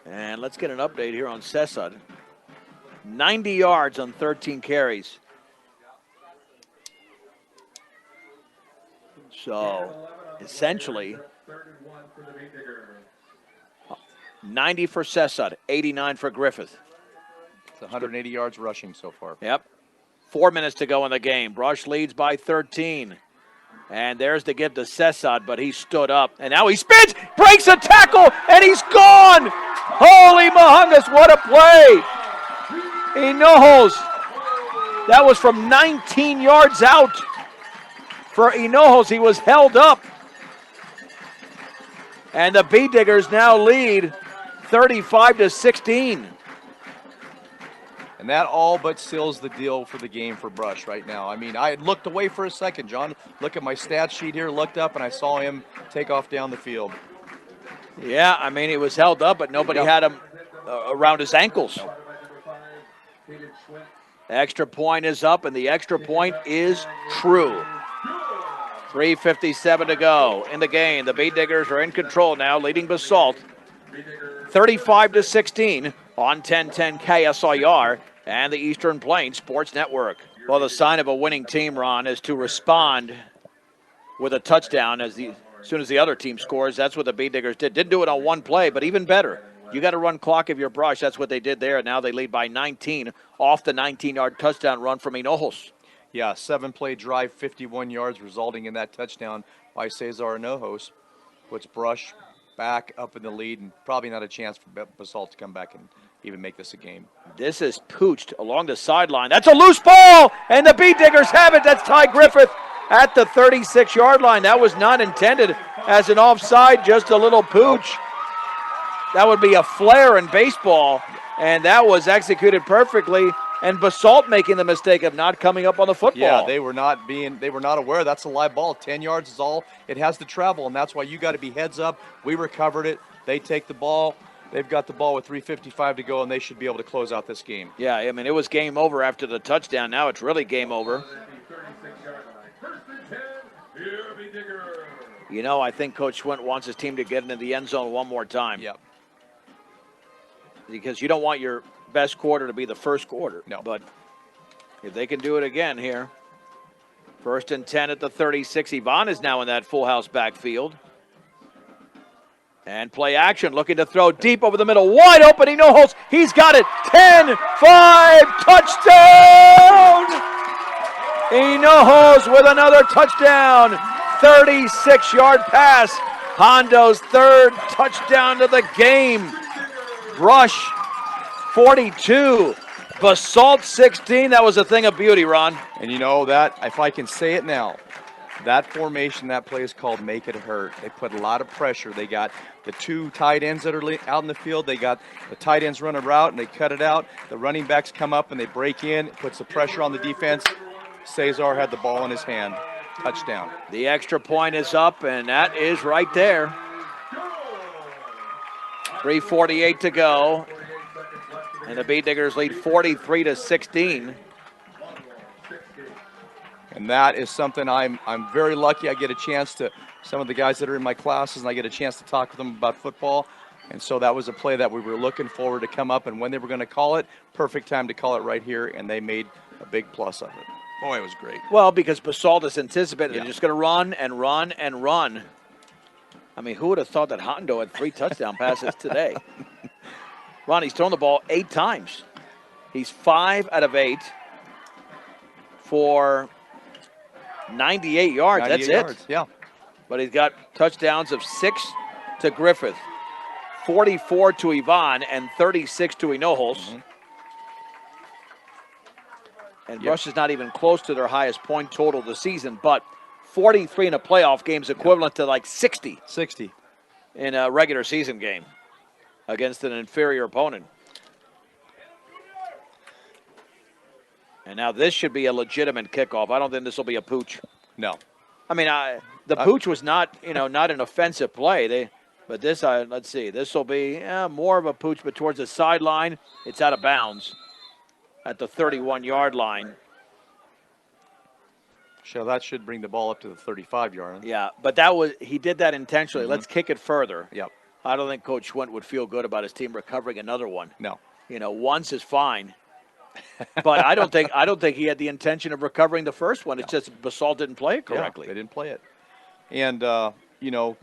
And let's get an update here on Sessud. 90 yards on 13 carries. So, essentially, 90 for Sessud, 89 for Griffith. It's 180 yards rushing so far. Yep. 4 minutes to go in the game. Brush leads by 13. And there's the give to Sessud, but he stood up. And now he spins, breaks a tackle, and he's gone! Holy Mahungus, what a play! Hinojos. That was from 19 yards out. For Hinojos, he was held up. And the Bee Diggers now lead 35-16. And that all but seals the deal for the game for Brush right now. I mean, I had looked away for a second, John. Look at my stat sheet here, looked up, and I saw him take off down the field. Yeah, I mean, he was held up, but nobody had him around his ankles. Extra point is up, and the extra point is true. 3:57 to go in the game. The Bee Diggers are in control now, leading Basalt 35-16 on 1010 KSIR and the Eastern Plains Sports Network. Well, the sign of a winning team, Ron, is to respond with a touchdown as soon as the other team scores. That's what the Bee Diggers did. Didn't do it on one play, but even better. You got to run clock if you're Brush. That's what they did there. Now they lead by 19 off the 19-yard touchdown run from Hinojos. Yeah, 7-play drive, 51 yards, resulting in that touchdown by Cesar Hinojos. Puts Brush back up in the lead, and probably not a chance for Basalt to come back and even make this a game. This is pooched along the sideline. That's a loose ball, and the Bee Diggers have it. That's Ty Griffith at the 36-yard line. That was not intended as an offside, just a little pooch. That would be a flare in baseball, and that was executed perfectly. And Basalt making the mistake of not coming up on the football. Yeah, they were not aware. That's a live ball. 10 yards is all it has to travel, and that's why you got to be heads up. We recovered it. They take the ball. They've got the ball with 3:55 to go, and they should be able to close out this game. Yeah, I mean, it was game over after the touchdown. Now it's really game over. You know, I think Coach Schwint wants his team to get into the end zone one more time. Yep. Because you don't want your best quarter to be the first quarter. No. But if they can do it again here. 1st and 10 at the 36. Yvonne is now in that full house backfield. And play action, looking to throw deep over the middle. Wide open, Hinojos. He's got it. 10-5, touchdown! Hinojos with another touchdown. 36-yard pass. Hondo's 3rd touchdown of the game. Brush 42, Basalt 16. That was a thing of beauty, Ron. And you know that, if I can say it now, that formation, that play is called make it hurt. They put a lot of pressure. They got the 2 tight ends that are out in the field. They got the tight ends run a route, and they cut it out. The running backs come up, and they break in. It puts the pressure on the defense. Cesar had the ball in his hand. Touchdown. The extra point is up, and that is right there. 3:48 to go. And the Bee Diggers lead 43-16. And that is something I'm very lucky. I get a chance to, some of the guys that are in my classes, and I get a chance to talk with them about football. And so that was a play that we were looking forward to come up, and when they were going to call it, perfect time to call it right here, and they made a big plus of it. Boy, it was great. Well, because Basalt is anticipated. Yeah. They're just going to run and run and run. I mean, who would have thought that Hondo had 3 touchdown passes today? Ron, he's thrown the ball 8 times. He's 5 out of 8 for 98 yards. 98 That's yards. it. Yeah. But he's got touchdowns of 6 to Griffith, 44 to Yvonne, and 36 to Hinojos. Mm-hmm. And Brush is not even close to their highest point total this season, but 43 in a playoff game is equivalent to like 60 in a regular season game against an inferior opponent. And now this should be a legitimate kickoff. I don't think this will be a pooch. No. I mean, the pooch was not, not an offensive play. But this, let's see, this will be more of a pooch, but towards the sideline, it's out of bounds. at the 31-yard line. So that should bring the ball up to the 35-yard line. Yeah, but he did that intentionally. Let's kick it further. Yep. I don't think Coach Schwint would feel good about his team recovering another one. No. Once is fine. But I don't think he had the intention of recovering the first one. It's just Basalt didn't play it correctly. Yeah, they didn't play it. And,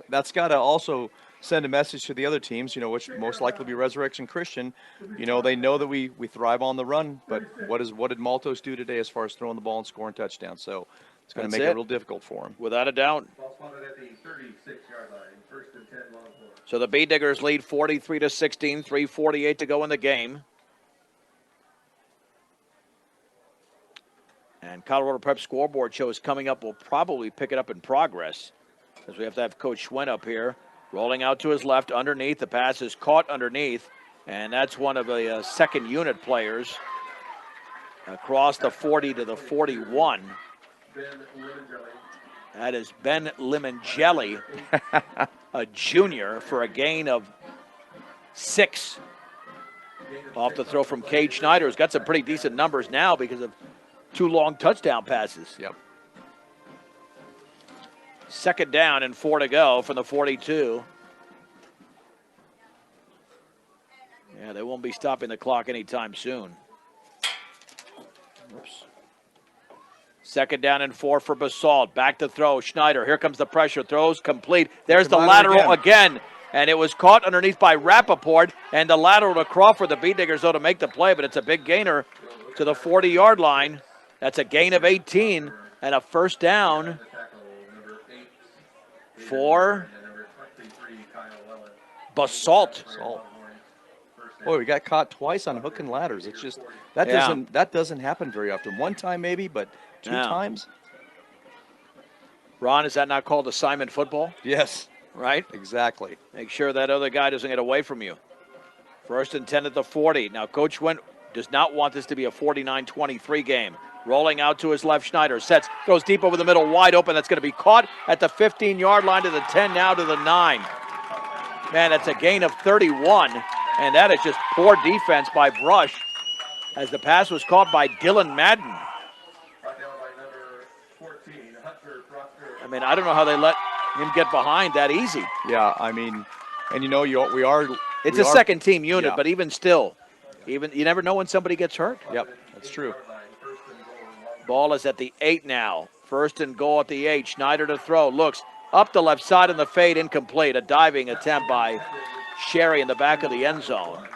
that's got to also send a message to the other teams, which most likely be Resurrection Christian. They know that we thrive on the run, but what did Maltos do today as far as throwing the ball and scoring touchdowns? So it's going to make it real difficult for them. Without a doubt. Ball spotted at the 36-yard line, 1st and 10 Longhorns. So the Bee Diggers lead 43-16, 3:48 to go in the game. And Colorado Prep scoreboard shows coming up. We'll probably pick it up in progress because we have to have Coach Schwinn up here. Rolling out to his left underneath. The pass is caught underneath. And that's one of the second unit players across the 40 to the 41. Ben Limongelli. That is Ben Limongelli, a junior, for a gain of 6. Off the throw from Cade Schneider, who's got some pretty decent numbers now because of 2 long touchdown passes. Yep. 2nd down and 4 to go from the 42. Yeah, they won't be stopping the clock anytime soon. Oops. 2nd down and 4 for Basalt. Back to throw. Schneider. Here comes the pressure. Throws complete. There's the lateral again. And it was caught underneath by Rappaport. And the lateral to Crawford. The Bee Diggers, though, to make the play, but it's a big gainer to the 40-yard line. That's a gain of 18 and a 1st down for Basalt. Boy, we got caught twice on hook and ladders. It's just that doesn't happen very often. One time maybe, but 2 times. Ron, is that not called assignment football? Yes. Right? Exactly. Make sure that other guy doesn't get away from you. 1st and 10 at the 40. Now, Coach Wentz does not want this to be a 49-23 game. Rolling out to his left, Schneider sets, throws deep over the middle, wide open. That's going to be caught at the 15-yard line to the 10, now to the 9. Man, that's a gain of 31, and that is just poor defense by Brush as the pass was caught by Dylan Madden. I mean, I don't know how they let him get behind that easy. Yeah, I mean, and we are. It's a second-team unit, but even still, you never know when somebody gets hurt. Yep, that's true. Ball is at the 8 now. 1st and goal at the 8. Schneider to throw. Looks up the left side in the fade. Incomplete. A diving attempt by Sherry in the back of the end zone.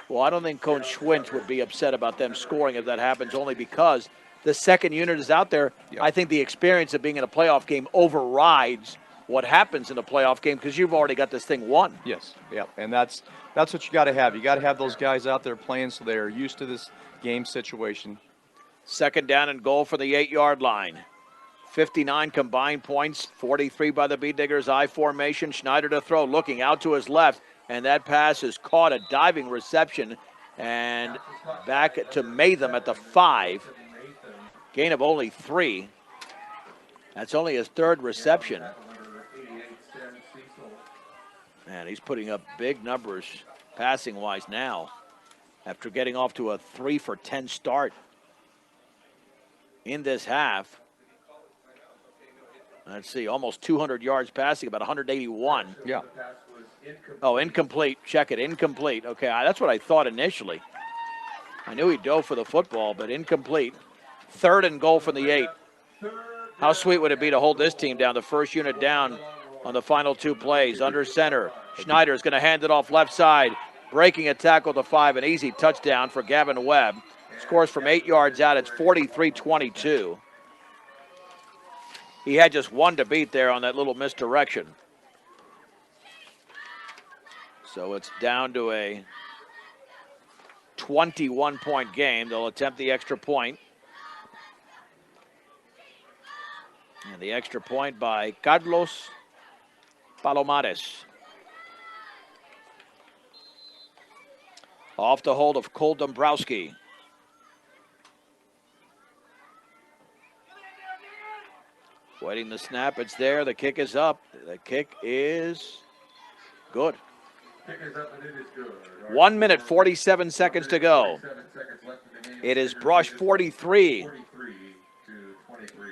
Well, I don't think Coach Schwint would be upset about them scoring if that happens, only because the second unit is out there. Yep. I think the experience of being in a playoff game overrides what happens in a playoff game because you've already got this thing won. Yes, yeah, and that's what you got to have. You got to have those guys out there playing so they're used to this game situation. 2nd down and goal for the 8-yard line. 59 combined points, 43 by the Bee Diggers, I formation. Schneider to throw, looking out to his left, and that pass is caught, a diving reception, and back to Matham at the 5. Gain of only 3. That's only his 3rd reception. Man, he's putting up big numbers passing-wise now after getting off to a 3 for 10 start in this half. Let's see, almost 200 yards passing, about 181. Yeah. Oh, incomplete. Check it, incomplete. Okay, that's what I thought initially. I knew he dove for the football, but incomplete. 3rd and goal from the 8. How sweet would it be to hold this team down, the first unit down on the final 2 plays. Under center, Schneider's going to hand it off left side. Breaking a tackle to 5, an easy touchdown for Gavin Webb. Scores from 8 yards out. It's 43-22. He had just 1 to beat there on that little misdirection. So it's down to a 21-point game. They'll attempt the extra point. And the extra point by Carlos Palomares. Off the hold of Cole Dombrowski. Waiting the snap, it's there, the kick is up. The kick is good. Kick is up and it is good. 1 minute, 47 seconds to go. 7 seconds left in the game. It is Skinner Brush leads 43 43 to 23.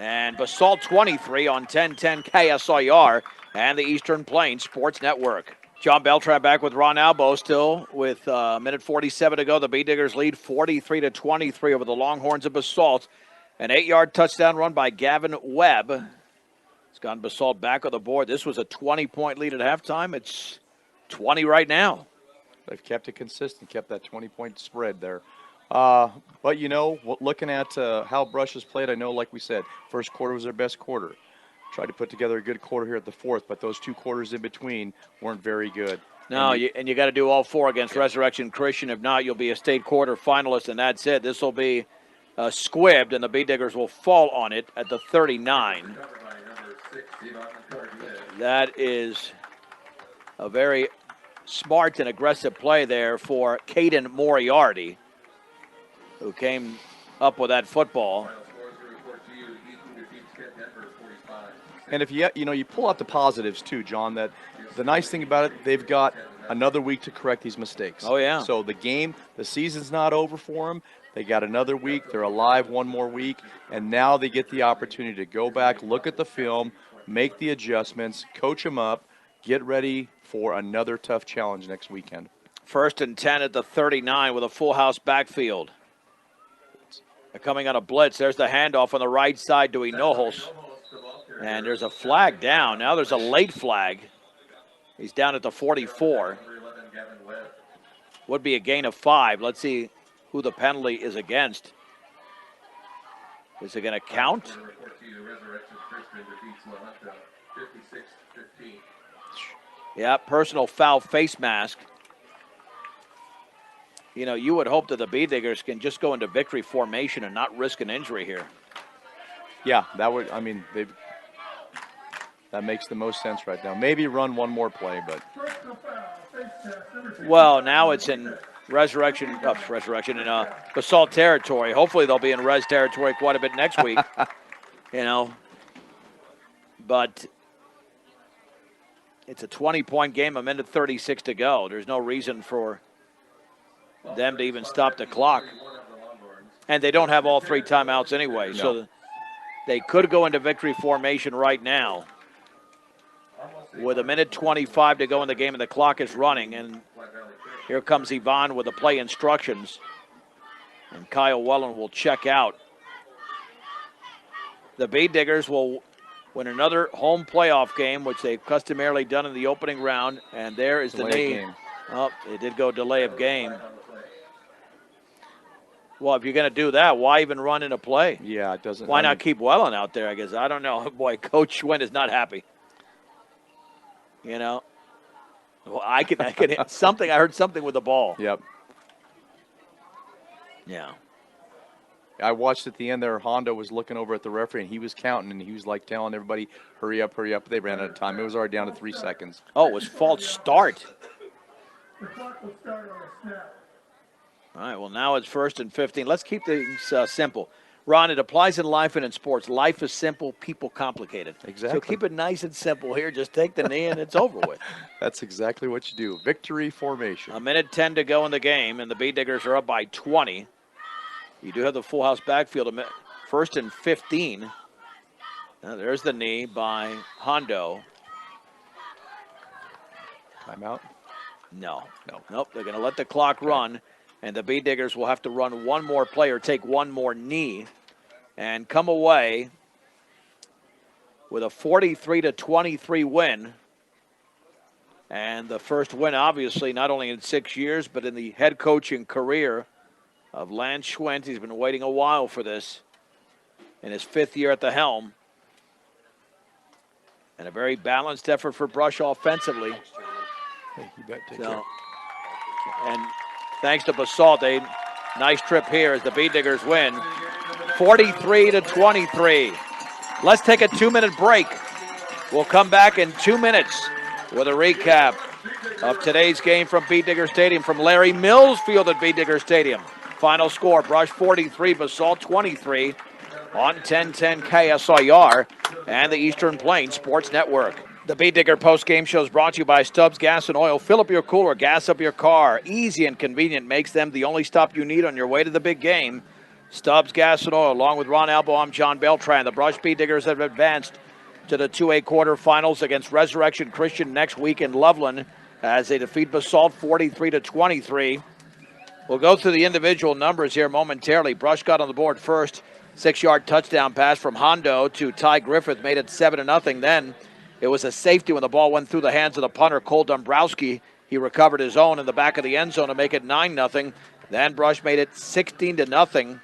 and Basalt 23 on 1010 KSIR and the Eastern Plains Sports Network. John Beltran back with Ron Albo still with a minute 47 to go. The Bee Diggers lead 43 to 23 over the Longhorns of Basalt. An 8-yard touchdown run by Gavin Webb. It's gotten Basalt back on the board. This was a 20-point lead at halftime. It's 20 right now. They've kept it consistent, kept that 20-point spread there. But, you know, looking at how Brush has played, I know, like we said, first quarter was their best quarter. Tried to put together a good quarter here at the fourth, but those 2 quarters in between weren't very good. No, and you got to do all 4 against Resurrection Christian. If not, you'll be a state quarter finalist, and that's it. This will be squibbed, and the Bee Diggers will fall on it at the 39. That is a very smart and aggressive play there for Caden Moriarty, who came up with that football. And if you pull out the positives too, John, that the nice thing about it, they've got another week to correct these mistakes. Oh, yeah. So the season's not over for them. They got another week. They're alive one more week. And now they get the opportunity to go back, look at the film, make the adjustments, coach them up, get ready for another tough challenge next weekend. 1st and 10 at the 39 with a full house backfield. They're coming on a blitz. There's the handoff on the right side to Enohos. And there's a flag down. Now there's a late flag. He's down at the 44. Would be a gain of 5. Let's see who the penalty is against. Is it going to count? Yeah, personal foul face mask. You know, you would hope that the Bee Diggers can just go into victory formation and not risk an injury here. Yeah, that makes the most sense right now. Maybe run one more play, but. Well, now it's in Resurrection in Basalt territory. Hopefully they'll be in Res territory quite a bit next week. You know, but it's a 20-point game, a minute 36 to go. There's no reason for them to even stop the clock. And they don't have all 3 timeouts anyway, so they could go into victory formation right now with a minute 25 to go in the game, and the clock is running. And here comes Yvonne with the play instructions. And Kyle Wellen will check out. The Bee Diggers will win another home playoff game, which they've customarily done in the opening round. And there is the knee. Oh, it did go delay of game. Well, if you're going to do that, why even run in a play? Yeah, it doesn't. Why not keep Wellen out there, I guess? I don't know. Boy, Coach Schwinn is not happy. You know? Well, I could something. I heard something with the ball. Yep. Yeah. I watched at the end there, Hondo was looking over at the referee, and he was counting, and he was like telling everybody, hurry up, hurry up. They ran out of time. It was already down to 3 seconds. Oh, it was false start. The clock will start on a snap. All right, well, now it's 1st and 15. Let's keep things simple. Ron, it applies in life and in sports. Life is simple, people complicated. Exactly. So keep it nice and simple here. Just take the knee and it's over with. That's exactly what you do. Victory formation. A minute 10 to go in the game, and the Bee Diggers are up by 20. You do have the full house backfield. 1st and 15. Now there's the knee by Hondo. Timeout? No. Nope, they're going to let the clock run. And the Bee Diggers will have to run one more play or take one more knee and come away with a 43-23 win. And the first win, obviously, not only in 6 years, but in the head coaching career of Lance Schwent. He's been waiting a while for this in his 5th year at the helm. And a very balanced effort for Brush offensively. Hey, you bet. Take care. And thanks to Basalt, a nice trip here as the Bee Diggers win 43-23. Let's take a 2-minute break. We'll come back in 2 minutes with a recap of today's game from Bee Digger Stadium from Larry Mills Field at Bee Digger Stadium. Final score, Brush 43, Basalt 23 on 1010 KSIR and the Eastern Plains Sports Network. The Bee Digger post-game show is brought to you by Stubbs Gas and Oil. Fill up your cooler, gas up your car. Easy and convenient makes them the only stop you need on your way to the big game. Stubbs Gas and Oil. Along with Ron Albo, I'm John Beltran. The Brush Bee Diggers have advanced to the 2A quarterfinals against Resurrection Christian next week in Loveland as they defeat Basalt 43-23. We'll go through the individual numbers here momentarily. Brush got on the board first. 6-yard touchdown pass from Hondo to Ty Griffith made it 7-0. Then it was a safety when the ball went through the hands of the punter, Cole Dombrowski. He recovered his own in the back of the end zone to make it 9-0. Then Brush made it 16-0. A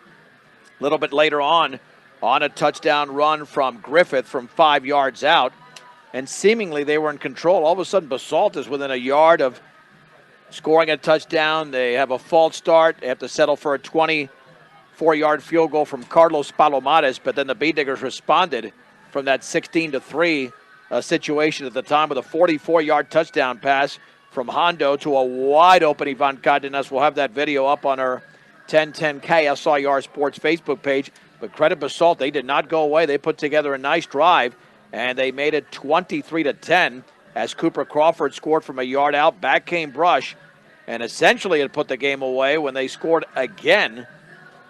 little bit later on a touchdown run from Griffith from 5 yards out. And seemingly they were in control. All of a sudden, Basalt is within a yard of scoring a touchdown. They have a false start. They have to settle for a 24-yard field goal from Carlos Palomares. But then the Bee Diggers responded from that 16-3 situation at the time with a 44-yard touchdown pass from Hondo to a wide-open Ivan Cardenas. We'll have that video up on our 1010 KSIR Sports Facebook page. But credit Basalt, they did not go away. They put together a nice drive, and they made it 23-10 as Cooper Crawford scored from a yard out. Back came Brush, and essentially it put the game away when they scored again.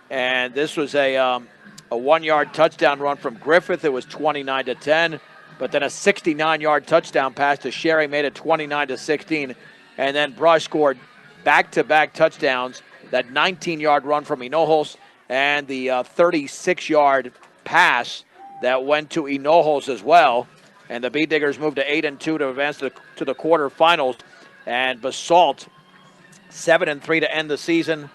And this was a 1-yard touchdown run from Griffith. It was 29-10. But then a 69-yard touchdown pass to Sherry made it 29-16. And then Brush scored back-to-back touchdowns. That 19-yard run from Hinojos and the 36-yard pass that went to Hinojos as well. And the Bee Diggers moved to 8-2 to advance to the quarterfinals. And Basalt 7-3 to end the season.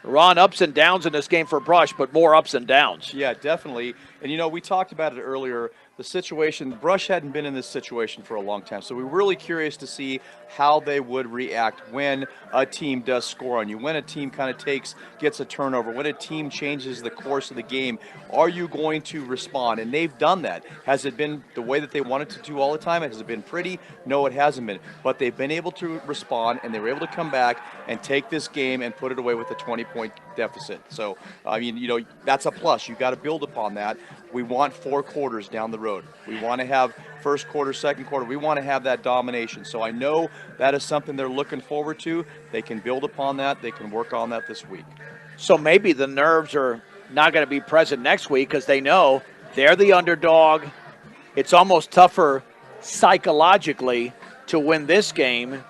Ron, ups and downs in this game for Brush, but more ups and downs. Yeah, definitely. And, we talked about it earlier. The situation, Brush hadn't been in this situation for a long time, so we're really curious to see how they would react when a team does score on you, when a team kind of gets a turnover, when a team changes the course of the game. Are you going to respond? And they've done that. Has it been the way that they wanted to do all the time? Has it been pretty? No, it hasn't been. But they've been able to respond, and they were able to come back and take this game and put it away with a 20-point deficit. So, that's a plus. You've got to build upon that. We want 4 quarters down the road. We want to have first quarter, second quarter. We want to have that domination. So I know that is something they're looking forward to. They can build upon that. They can work on that this week. So maybe the nerves are not going to be present next week because they know they're the underdog. It's almost tougher psychologically to win this game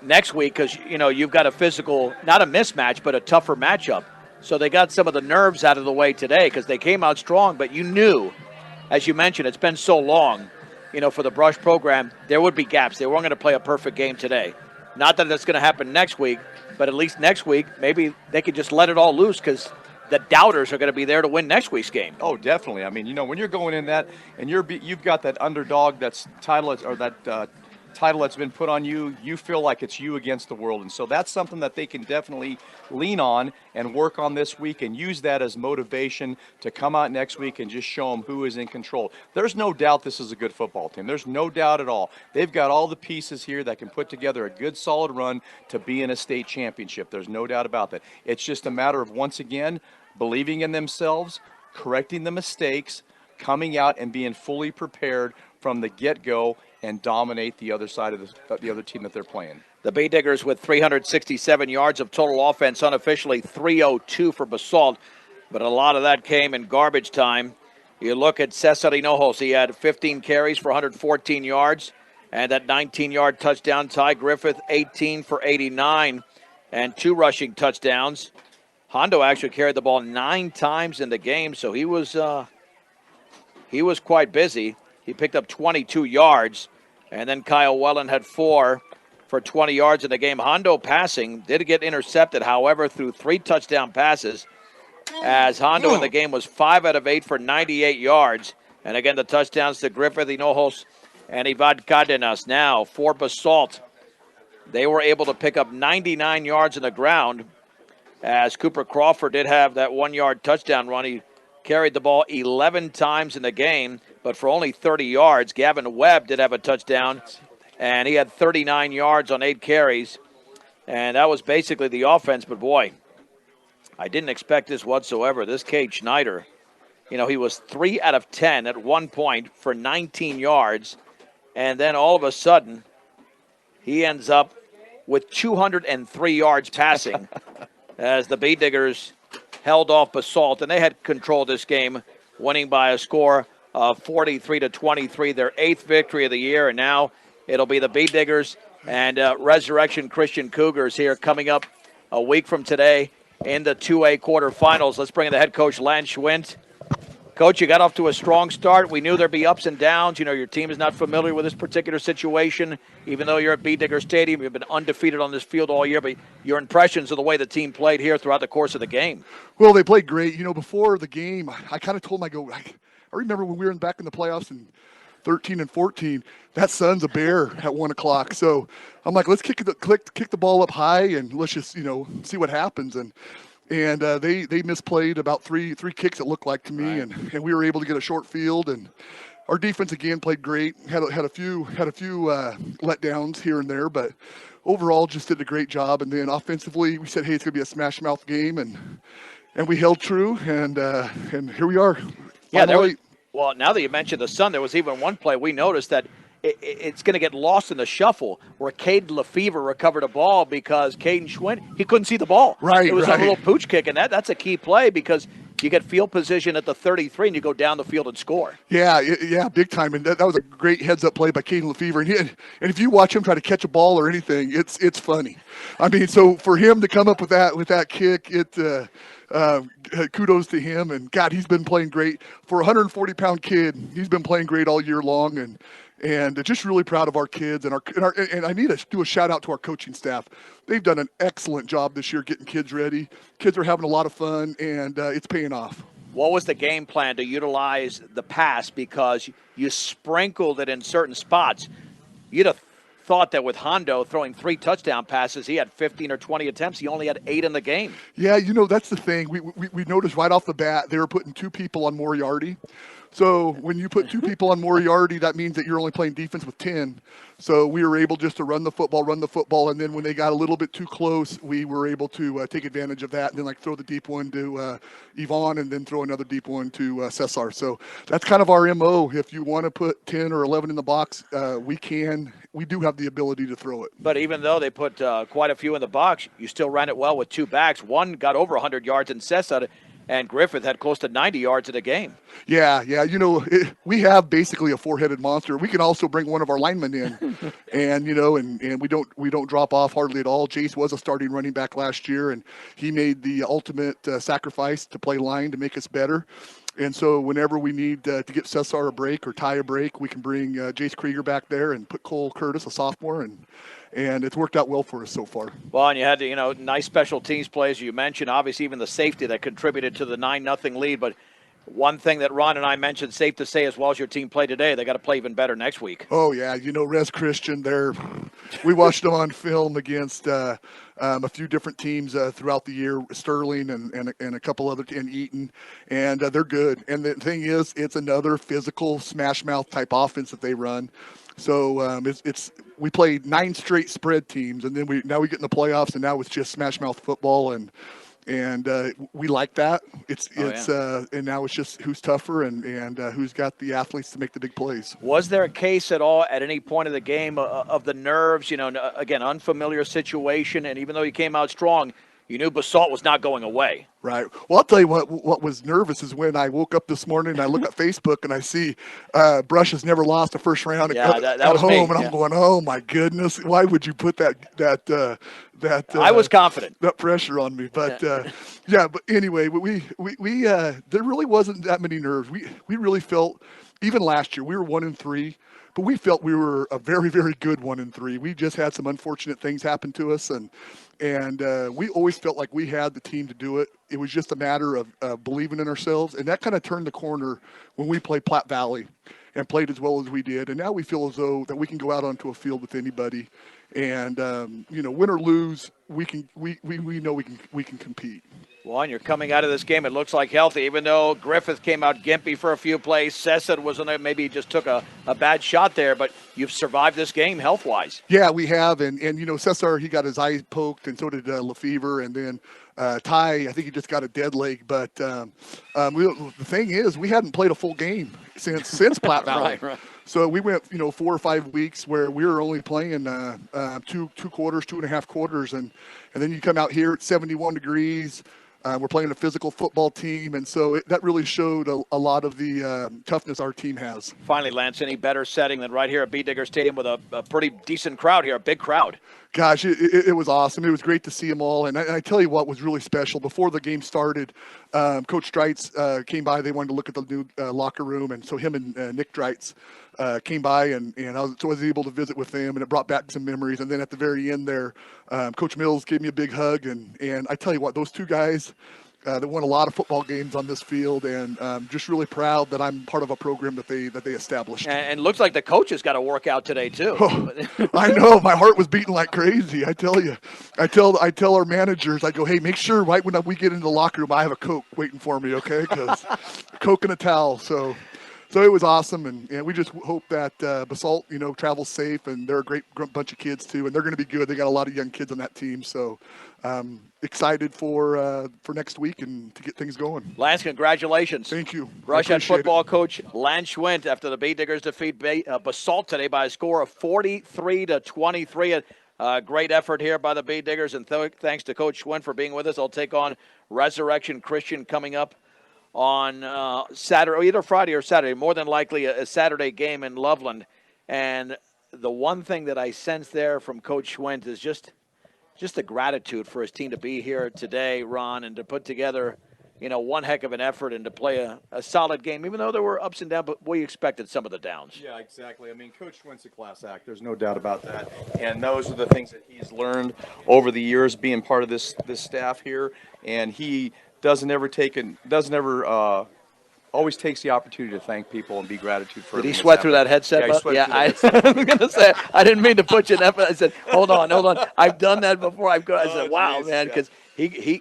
next week because, you've got a physical, not a mismatch, but a tougher matchup. So they got some of the nerves out of the way today because they came out strong, but you knew, as you mentioned, it's been so long, for the Brush program, there would be gaps. They weren't going to play a perfect game today. Not that it's going to happen next week, but at least next week, maybe they could just let it all loose because the doubters are going to be there to win next week's game. Oh, definitely. I mean, when you're going in that and you've got that underdog title that's been put on you, you feel like it's you against the world. And so that's something that they can definitely lean on and work on this week and use that as motivation to come out next week and just show them who is in control. There's no doubt this is a good football team. There's no doubt at all. They've got all the pieces here that can put together a good, solid run to be in a state championship. There's no doubt about that. It's just a matter of, once again, believing in themselves, correcting the mistakes, coming out and being fully prepared from the get-go and dominate the other side of the other team that they're playing. The Bee Diggers with 367 yards of total offense, unofficially 302 for Basalt, but a lot of that came in garbage time. You look at Cesar Hinojos, he had 15 carries for 114 yards, and that 19-yard touchdown. Ty Griffith, 18 for 89, and 2 rushing touchdowns. Hondo actually carried the ball 9 times in the game, so he was quite busy. He picked up 22 yards, and then Kyle Wellen had 4 for 20 yards in the game. Hondo passing did get intercepted, however, through 3 touchdown passes, as Hondo in the game was 5 out of 8 for 98 yards. And again, the touchdowns to Griffith, Hinojos, and Ivan Cardenas. Now, for Basalt, they were able to pick up 99 yards in the ground, as Cooper Crawford did have that 1-yard touchdown run. He carried the ball 11 times in the game, but for only 30 yards. Gavin Webb did have a touchdown, and he had 39 yards on 8 carries. And that was basically the offense. But, boy, I didn't expect this whatsoever. This Cade Schneider, he was 3 out of 10 at one point for 19 yards. And then all of a sudden, he ends up with 203 yards passing as the Bee Diggers held off Basalt, and they had control of this game, winning by a score of 43-23, their 8th victory of the year, and now it'll be the Bee Diggers and Resurrection Christian Cougars here coming up a week from today in the 2A quarterfinals. Let's bring in the head coach, Lance Schwint. Coach, you got off to a strong start. We knew there'd be ups and downs. You know, your team is not familiar with this particular situation. Even though you're at Bee Digger Stadium, you've been undefeated on this field all year. But your impressions of the way the team played here throughout the course of the game? Well, they played great. You know, before the game, I kind of told them, I remember when we were back in the playoffs in 13 and 14, that sun's a bear at 1 o'clock. So I'm like, let's kick the ball up high and let's just, see what happens. And they misplayed about three kicks, it looked like to me, right. and we were able to get a short field. And our defense again played great. Had a few letdowns here and there, but overall just did a great job. And then offensively, we said, hey, it's gonna be a smash mouth game, and we held true. And here we are. Yeah, there was. Well, now that you mentioned the sun, there was even one play we noticed that it's going to get lost in the shuffle where Caden Lefevre recovered a ball because Caden Schwinn, he couldn't see the ball. Right, it was right. a little pooch kick, and that's a key play because you get field position at the 33 and you go down the field and score. Yeah, big time. And that was a great heads-up play by Caden Lefevre. And if you watch him try to catch a ball or anything, it's funny. I mean, so for him to come up with that kick, kudos to him. And God, he's been playing great for a 140-pound kid. He's been playing great all year long, and just really proud of our kids and I need to do a shout out to our coaching staff. They've done an excellent job this year getting kids ready. Kids are having a lot of fun, and it's paying off. What was the game plan to utilize the pass, because you sprinkled it in certain spots? You'd have thought that with Hondo throwing 3 touchdown passes, he had 15 or 20 attempts. He only had 8 in the game. Yeah, that's the thing. We noticed right off the bat they were putting 2 people on Moriarty. So when you put 2 people on Moriarty, that means that you're only playing defense with 10. So we were able just to run the football, and then when they got a little bit too close, we were able to take advantage of that, and then throw the deep one to Yvonne, and then throw another deep one to Cesar. So that's kind of our MO. If you want to put 10 or 11 in the box, we can. We do have the ability to throw it. But even though they put quite a few in the box, you still ran it well with 2 backs. One got over 100 yards in Cesar, and Griffith had close to 90 yards in the game. Yeah. We have basically a 4-headed monster. We can also bring one of our linemen in, and we don't drop off hardly at all. Jace was a starting running back last year, and he made the ultimate sacrifice to play line to make us better. And so whenever we need to get Cesar a break or tie a break, we can bring Jace Krieger back there and put Cole Curtis, a sophomore, and it's worked out well for us so far. Well, and you had nice special teams plays. You mentioned, obviously, even the safety that contributed to the 9-0 lead. But one thing that Ron and I mentioned, safe to say, as well as your team played today, they got to play even better next week. Oh, yeah. Res Christian, we watched them on film against a few different teams throughout the year, Sterling and a couple other, and Eaton, and they're good. And the thing is, it's another physical smash mouth type offense that they run. So we played 9 straight spread teams, and then now we get in the playoffs, and now it's just smash mouth football, and we like that. And now it's just who's tougher and who's got the athletes to make the big plays. Was there a case at all at any point of the game of the nerves? Again, unfamiliar situation, and even though you came out strong, you knew Basalt was not going away. Right. Well, I'll tell you what was nervous is when I woke up this morning and I look at Facebook and I see Brush has never lost a first round at home, me. And I'm going, oh my goodness, why would you put that I was confident. That pressure on me, but but anyway, we there really wasn't that many nerves. We really felt, even last year we were 1-3. But we felt we were a very, very good 1-3. We just had some unfortunate things happen to us, and we always felt like we had the team to do it. It was just a matter of believing in ourselves, and that kind of turned the corner when we played Platte Valley and played as well as we did. And now we feel as though that we can go out onto a field with anybody, and win or lose, we know we can compete. Well, and you're coming out of this game, it looks like healthy, even though Griffith came out gimpy for a few plays. Cesar was on there, maybe he just took a bad shot there, but you've survived this game health-wise. Yeah, we have, and Cesar, he got his eye poked, and so did Lefevre, and then Ty, I think he just got a dead leg, but the thing is, we hadn't played a full game since Platte Valley. Right. So we went, 4 or 5 weeks where we were only playing two quarters, 2.5 quarters, and then you come out here at 71 degrees. We're playing a physical football team, and so that really showed a lot of the toughness our team has. Finally, Lance, any better setting than right here at B. Digger Stadium with a pretty decent crowd here, a big crowd? Gosh, it was awesome. It was great to see them all. And I tell you what was really special. Before the game started, Coach Streitz came by. They wanted to look at the new locker room. And so him and Nick Streitz came by, and I was able to visit with them, and it brought back some memories. And then at the very end there, Coach Mills gave me a big hug. And I tell you what, those two guys, that won a lot of football games on this field, and just really proud that I'm part of a program that they established. And looks like the coaches got to work out today too. Oh, I know, my heart was beating like crazy. I tell you, I tell our managers, I go, hey, make sure right when we get into the locker room, I have a Coke waiting for me, okay? Because Coke and a towel. So it was awesome, and we just hope that Basalt, travels safe, and they're a great bunch of kids too, and they're going to be good. They got a lot of young kids on that team, so excited for next week and to get things going. Lance, congratulations. Thank you. Rush Head football coach Lance Schwint after the Bay Diggers defeat Basalt today by a score of 43-23. A great effort here by the Bay Diggers, and thanks to Coach Schwint for being with us. I'll take on Resurrection Christian coming up on Saturday, or either Friday or Saturday, more than likely a Saturday game in Loveland. And the one thing that I sense there from Coach Schwint is just the gratitude for his team to be here today, Ron, and to put together, one heck of an effort and to play a solid game, even though there were ups and downs, but we expected some of the downs. Yeah, exactly. I mean, Coach Schwint's a class act. There's no doubt about that. And those are the things that he's learned over the years being part of this staff here. And he always takes the opportunity to thank people and be gratitude for. Did he sweat through that headset? Yeah, he sweat through that headset. I was going to say, I didn't mean to put you in that. I said, hold on. I've done that before. I said, wow, man, because he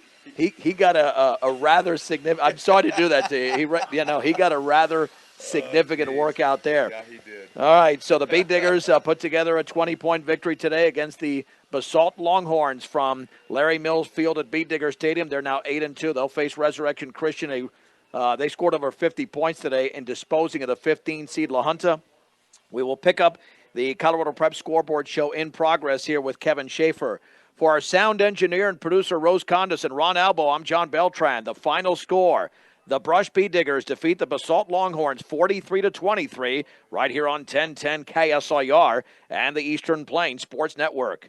got a rather significant. I'm sorry to do that to you. He got a rather significant workout there. Yeah, he did. All right, so the Bay Diggers put together a 20-point victory today against the Basalt Longhorns from Larry Mills Field at B. Digger Stadium. They're now 8-2. They'll face Resurrection Christian. They scored over 50 points today in disposing of the 15-seed La Junta. We will pick up the Colorado Prep Scoreboard Show in progress here with Kevin Schaefer. For our sound engineer and producer Rose Condis and Ron Albo, I'm John Beltran. The final score: the Brush B Diggers defeat the Basalt Longhorns 43-23 right here on 1010 KSIR and the Eastern Plains Sports Network.